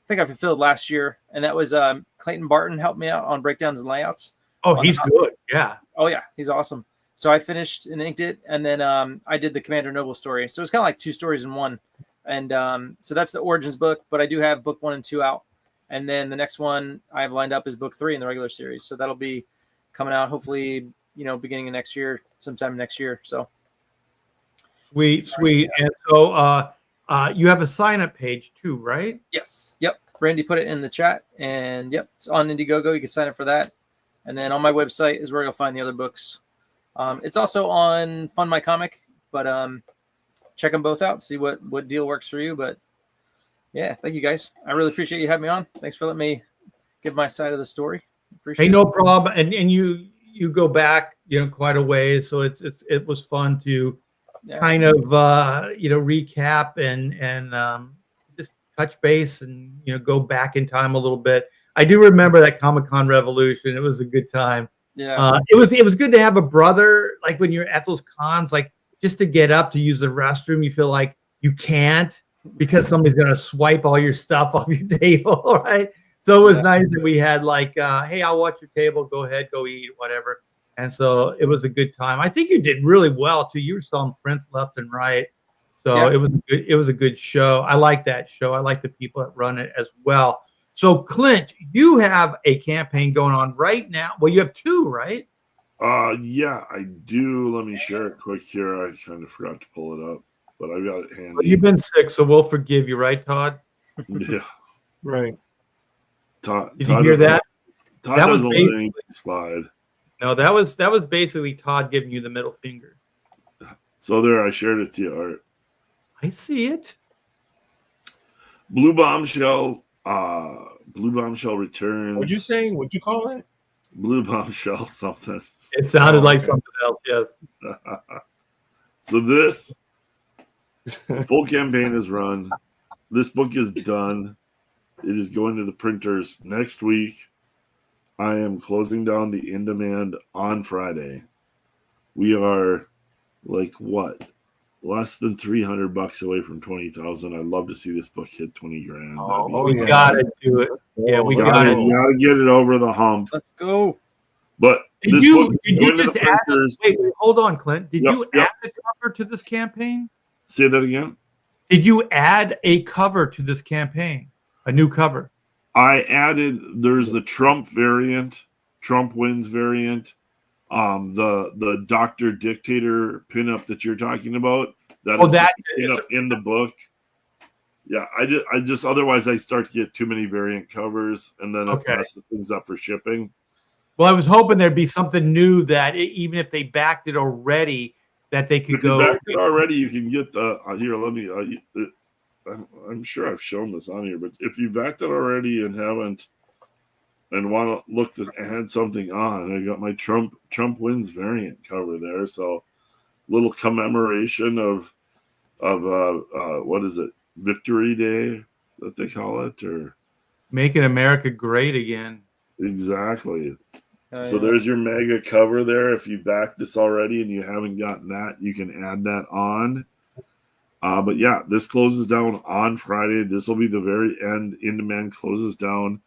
think I fulfilled last year, and that was Clayton Barton helped me out on breakdowns and layouts. Oh, he's good. Yeah. Oh yeah, he's awesome. So I finished and inked it, and then I did the Commander Noble story. So it's kind of like 2 stories in one. And so that's the Origins book, but I do have book 1 and 2 out. And then the next one I have lined up is book 3 in the regular series. So that'll be coming out hopefully, beginning of next year, sometime next year. So sweet. And so you have a sign-up page too, right? Yes. Yep. Randy put it in the chat, and yep, it's on Indiegogo. You can sign up for that. And then on my website is where you'll find the other books. It's also on Fund My Comic, but check them both out, see what deal works for you. But yeah, thank you guys. I really appreciate you having me on. Thanks for letting me give my side of the story. Appreciate it. No problem. And you go back, quite a ways. So it was fun to kind of recap and just touch base and go back in time a little bit. I do remember that Comic-Con Revolution. It was a good time. Yeah. It was good to have a brother, like when you're at those cons, like just to get up to use the restroom, you feel like you can't because somebody's going to swipe all your stuff off your table, right? So it was nice that we had like, hey, I'll watch your table. Go ahead, go eat, whatever. And so it was a good time. I think you did really well too. You were selling prints left and right. So it was a good show. I like that show. I like the people that run it as well. So Clint, you have a campaign going on right now. Well, you have 2, right? Yeah, I do. Let me share it quick here. I kind of forgot to pull it up, but I got it handy. Well, you've been sick, so we'll forgive you, right, Todd? Yeah. Right. Todd, Did you hear that? Todd That was doesn't let anything slide. No, that was basically Todd giving you the middle finger. So there, I shared it to you, Art. I see it. Blue Bombshell returns. What'd you say? What'd you call it? Blue Bombshell something. It sounded like okay. something else. Yes. So this full campaign is run. This book is done. It is going to the printers next week. I am closing down the in demand on Friday. We are like what? Less than $300 away from 20,000. I'd love to see this book hit 20 grand. We gotta do it. Yeah, we got it. You gotta get it over the hump. Let's go. But Did you just add? Wait, hold on, Clint. Did you add the cover to this campaign? Say that again. Did you add a cover to this campaign? A new cover? I added. There's the Trump variant, Trump wins variant. The Dr. Dictator pinup that you're talking about. That's in the book. Yeah, I just otherwise I start to get too many variant covers, and then it messes things up for shipping. Well, I was hoping there'd be something new that even if they backed it already, that they could if go. If you backed it already, you can get the here. Let me. I'm sure I've shown this on here, but if you backed it already and haven't, and want to look to add something on, I got my Trump wins variant cover there. So, little commemoration of what is it? Victory Day that they call it, or Making America Great Again. Exactly. So there's your mega cover there. If you backed this already and you haven't gotten that, you can add that on. But yeah, this closes down on Friday. This will be the very end. In demand closes down.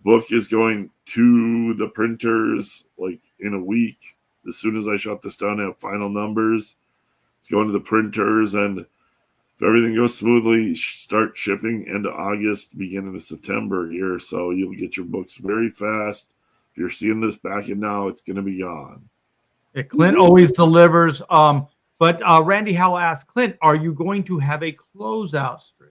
Book is going to the printers like in a week. As soon as I shut this down, I have final numbers. It's going to the printers, and if everything goes smoothly, start shipping into August, beginning of September here. So you'll get your books very fast. If you're seeing this back in now, it's going to be gone. Yeah, Clint always delivers. But Randy Howell asked, Clint, are you going to have a closeout stream?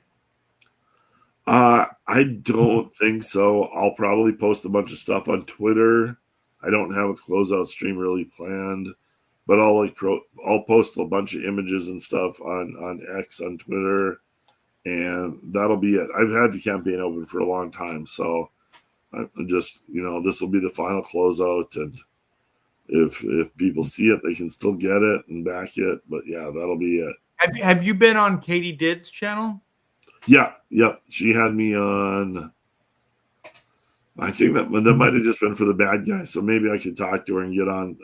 I don't think so. I'll probably post a bunch of stuff on Twitter. I don't have a closeout stream really planned, but I'll post a bunch of images and stuff on X, on Twitter, and that'll be it. I've had the campaign open for a long time, so I'm just, this will be the final closeout, and if people see it, they can still get it and back it. But yeah, that'll be it. Have you been on Katie Didd's channel? Yeah. She had me on. I think that might have just been for the bad guy, so maybe I could talk to her and get on.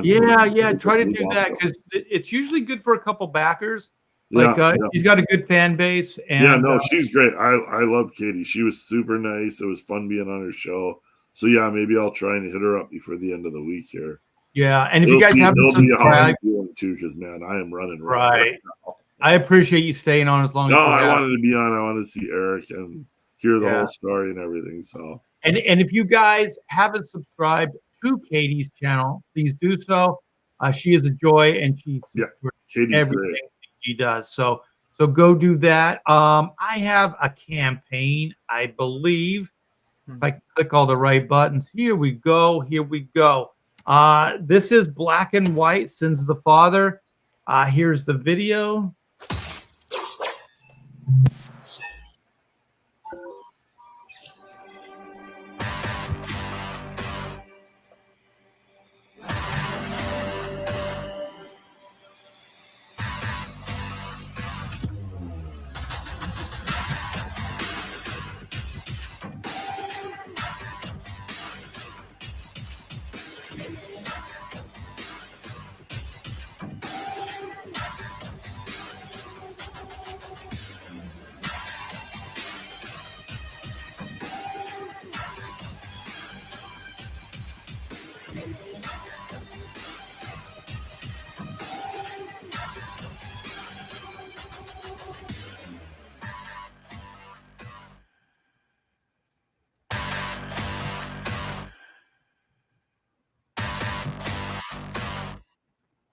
Yeah. Try to do that because it's usually good for a couple backers. He's got a good fan base. And, she's great. I love Katie. She was super nice. It was fun being on her show. So yeah, maybe I'll try and hit her up before the end of the week here. Yeah, and if you guys haven't subscribed, too, because man, I am running right now. I appreciate you staying on as long as. I wanted to be on. I wanted to see Eric and hear the whole story and everything. So. And if you guys haven't subscribed to Katie's channel, please do so. She is a joy, and she's Katie's everything great. She does. So go do that. I have a campaign, I believe. If I click all the right buttons, here we go. This is Black and White, Sins of the Father. Here's the video.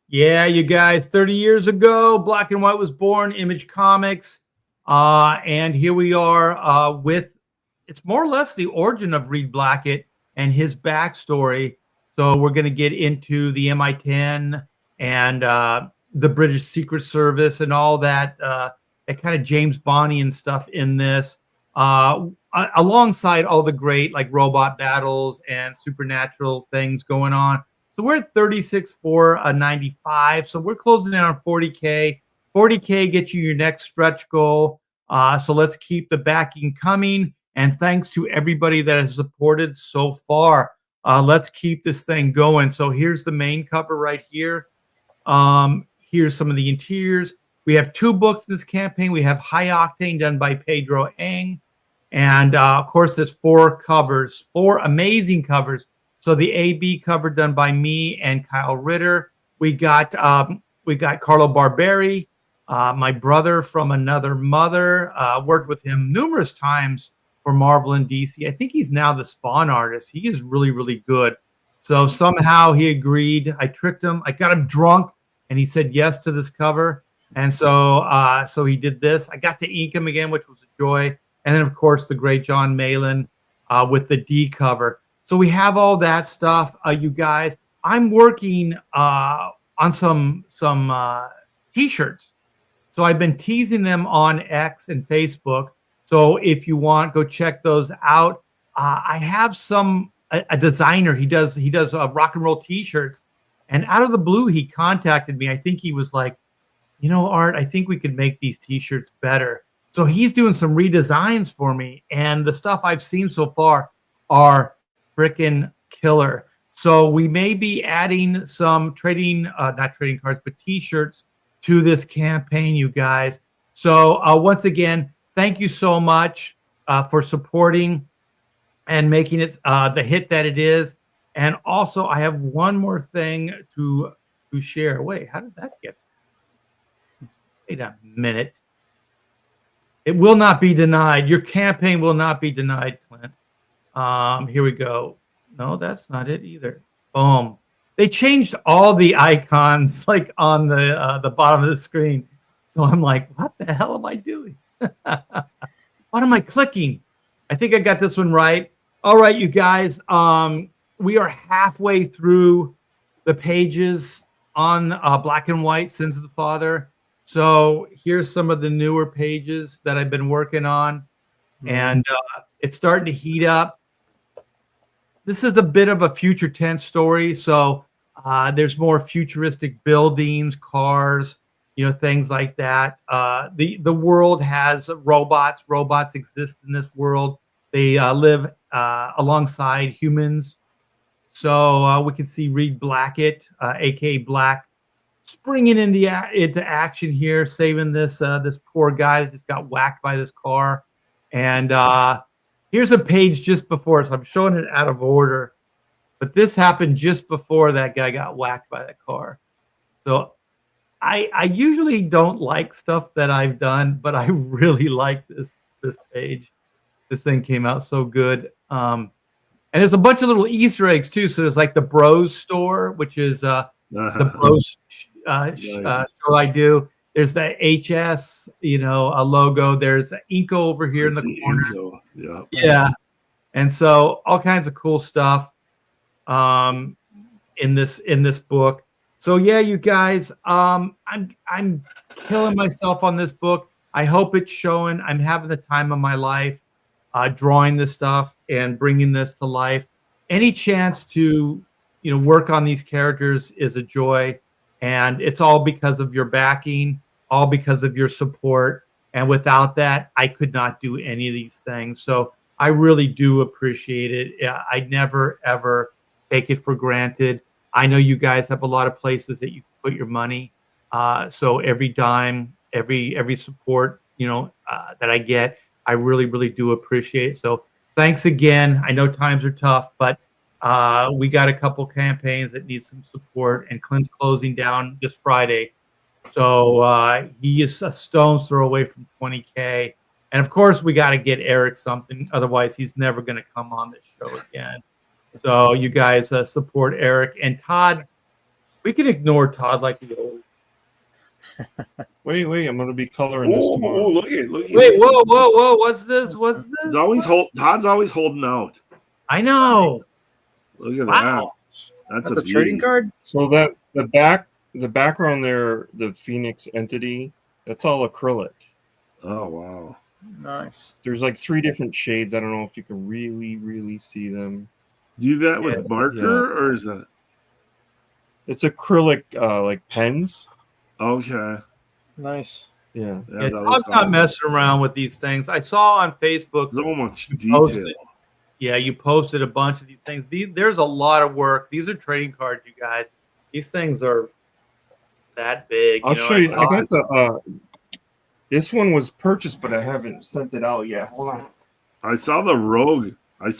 Yeah, you guys, 30 years ago, Black and White was born, Image Comics. And here we are with, it's more or less the origin of Reed Blackett and his backstory. So we're going to get into the MI10 and the British Secret Service and all that, that kind of James Bondian stuff in this, alongside all the great like robot battles and supernatural things going on. So we're at 36,495. So we're closing in on 40K. 40K gets you your next stretch goal. So let's keep the backing coming. And thanks to everybody that has supported so far. Let's keep this thing going. So here's the main cover right here. Here's some of the interiors. We have 2 books in this campaign. We have High Octane done by Pedro Eng. And of course, there's 4 covers, 4 amazing covers. So the AB cover done by me and Kyle Ritter. We got Carlo Barberi, my brother from another mother. Worked with him numerous times for Marvel and DC. I think he's now the Spawn artist. He is really, really good. So somehow he agreed. I tricked him. I got him drunk, and he said yes to this cover. And so so he did this. I got to ink him again, which was a joy. And then, of course, the great John Malin with the D cover. So we have all that stuff, you guys. I'm working on some T-shirts. So I've been teasing them on X and Facebook. So if you want, go check those out. I have a designer. He does rock and roll T-shirts, and out of the blue, he contacted me. I think he was like, you know, Art, I think we could make these T-shirts better. So he's doing some redesigns for me, and the stuff I've seen so far are freaking killer. So we may be adding some not trading cards, but T-shirts to this campaign, you guys. So once again, thank you so much for supporting and making it the hit that it is. And also, I have one more thing to share. Wait, how did that get? Wait a minute. It will not be denied. Your campaign will not be denied, Clint. Here we go. No, that's not it either. Boom. They changed all the icons like on the bottom of the screen. So I'm like, what the hell am I doing? What am I clicking? I think I got this one right. All right, you guys. We are halfway through the pages on Black and White Sins of the Father. So here's some of the newer pages that I've been working on. And it's starting to heat up. This is a bit of a future tense story. So there's more futuristic buildings, cars, things like that. The world has robots. Robots exist in this world. They live alongside humans. So we can see Reed Blackett, aka Black, springing into action here, saving this poor guy that just got whacked by this car. And here's a page just before, so I'm showing it out of order. But this happened just before that guy got whacked by that car. So I usually don't like stuff that I've done, but I really like this page. This thing came out so good. And there's a bunch of little Easter eggs too. So there's like the Bros store, which is the Bros show I do. There's the HS, a logo. There's Inco over here in the corner. Inco. Yeah. And so all kinds of cool stuff in this book. So yeah, you guys, I'm killing myself on this book. I hope it's showing. I'm having the time of my life drawing this stuff and bringing this to life. Any chance to work on these characters is a joy, and it's all because of your backing, all because of your support. And without that, I could not do any of these things. So I really do appreciate it. I never ever take it for granted. I know you guys have a lot of places that you can put your money. So every dime, every support, that I get, I really, really do appreciate it. So thanks again. I know times are tough, but we got a couple campaigns that need some support, and Clint's closing down this Friday. So he is a stone's throw away from 20K. And of course, we got to get Eric something. Otherwise, he's never going to come on this show again. So you guys support Eric and Todd. We can ignore Todd like the old. Wait, I'm gonna be coloring this Oh, tomorrow. look at Wait, whoa! What's this? What's this? Todd's always holding out. I know. Look at Wow. that. That's a trading beauty. card. So that the background there, the Phoenix entity, that's all acrylic. Oh wow. Nice. There's like 3 different shades. I don't know if you can really see them. Do that Yeah. with marker or is that It's acrylic like pens. okay? Nice. Yeah. Yeah, that Todd's looks not awesome. messing around with these things. I saw on Facebook. So much you detail. posted- Yeah, you posted a bunch of these things. There's a lot of work. These are trading cards, you guys. These things are that big. I'll show you. I got Todd's- the this one was purchased, but I haven't sent it out yet. Hold on. I saw the rogue. I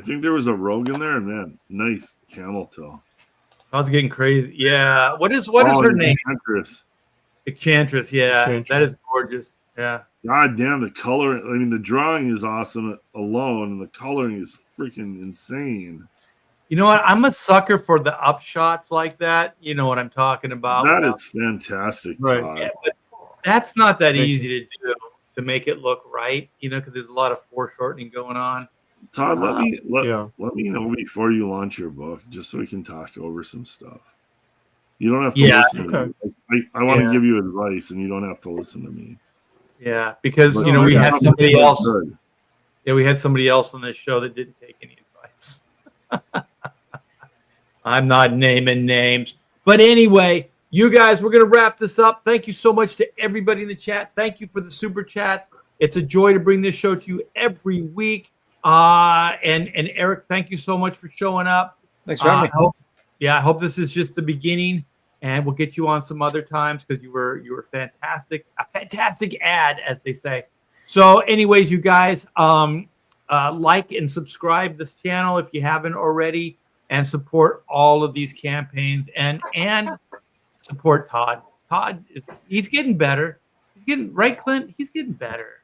think there was a rogue in there, and man, nice camel toe. Todd's getting crazy. Yeah. What is her name? Enchantress. Enchantress. Yeah, Enchantress. that is gorgeous. Yeah. God damn, the color. I mean, the drawing is awesome alone, and the coloring is freaking insane. You know what? I'm a sucker for the upshots like that. You know what I'm talking about. That is fantastic, Right. Todd. Yeah, but that's not that Thank easy to do to make it look right. Because there's a lot of foreshortening going on. Todd, let me Yeah. know before you launch your book, just so we can talk over some stuff. You don't have to Yeah. listen to me. I want to Yeah. give you advice, and you don't have to listen to me. Yeah, because But we there's had something somebody that's else. good. Yeah, we had somebody else on this show that didn't take any advice. I'm not naming names. But anyway, you guys, we're going to wrap this up. Thank you so much to everybody in the chat. Thank you for the super chats. It's a joy to bring this show to you every week. And Eric, thank you so much for showing up. Thanks for having me. I hope this is just the beginning, and we'll get you on some other times because you were fantastic. A fantastic ad, as they say. So anyways, you guys, like and subscribe this channel if you haven't already, and support all of these campaigns and support Todd. He's getting better. He's getting right, Clint. He's getting better.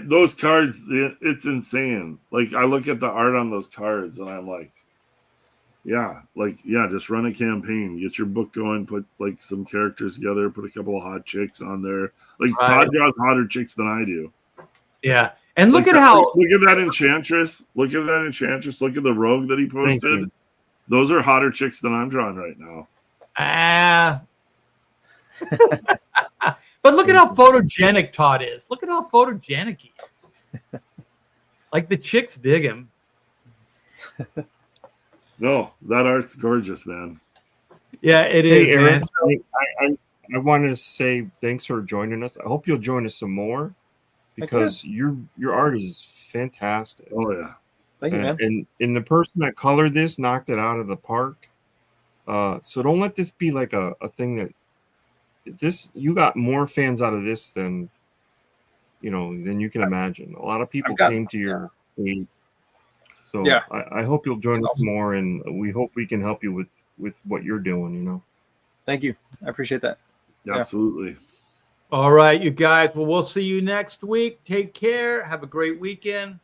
Those cards, it's insane. Like I look at the art on those cards, and I'm like, just run a campaign, get your book going, put like some characters together, put a couple of hot chicks on there. Like Right. Todd draws hotter chicks than I do. Yeah, and look Like at how look at that enchantress. Look at the rogue that he Thank posted. you. Those are hotter chicks than I'm drawing right now. but look at how photogenic Todd is. Look at how photogenic he is. Like the chicks dig him. No, that art's gorgeous, man. Yeah, it is, Hey, Eric, man. I wanted to say thanks for joining us. I hope you'll join us some more because your art is fantastic. Oh yeah. Thank you, man. And the person that colored this knocked it out of the park. So don't let this be like a thing that you got more fans out of this than you can imagine. A lot of people came to your page. So Yeah. I hope you'll join us Awesome. more, and we hope we can help you with what you're doing. Thank you. I appreciate that. Yeah. Absolutely. All right, you guys. Well, we'll see you next week. Take care. Have a great weekend.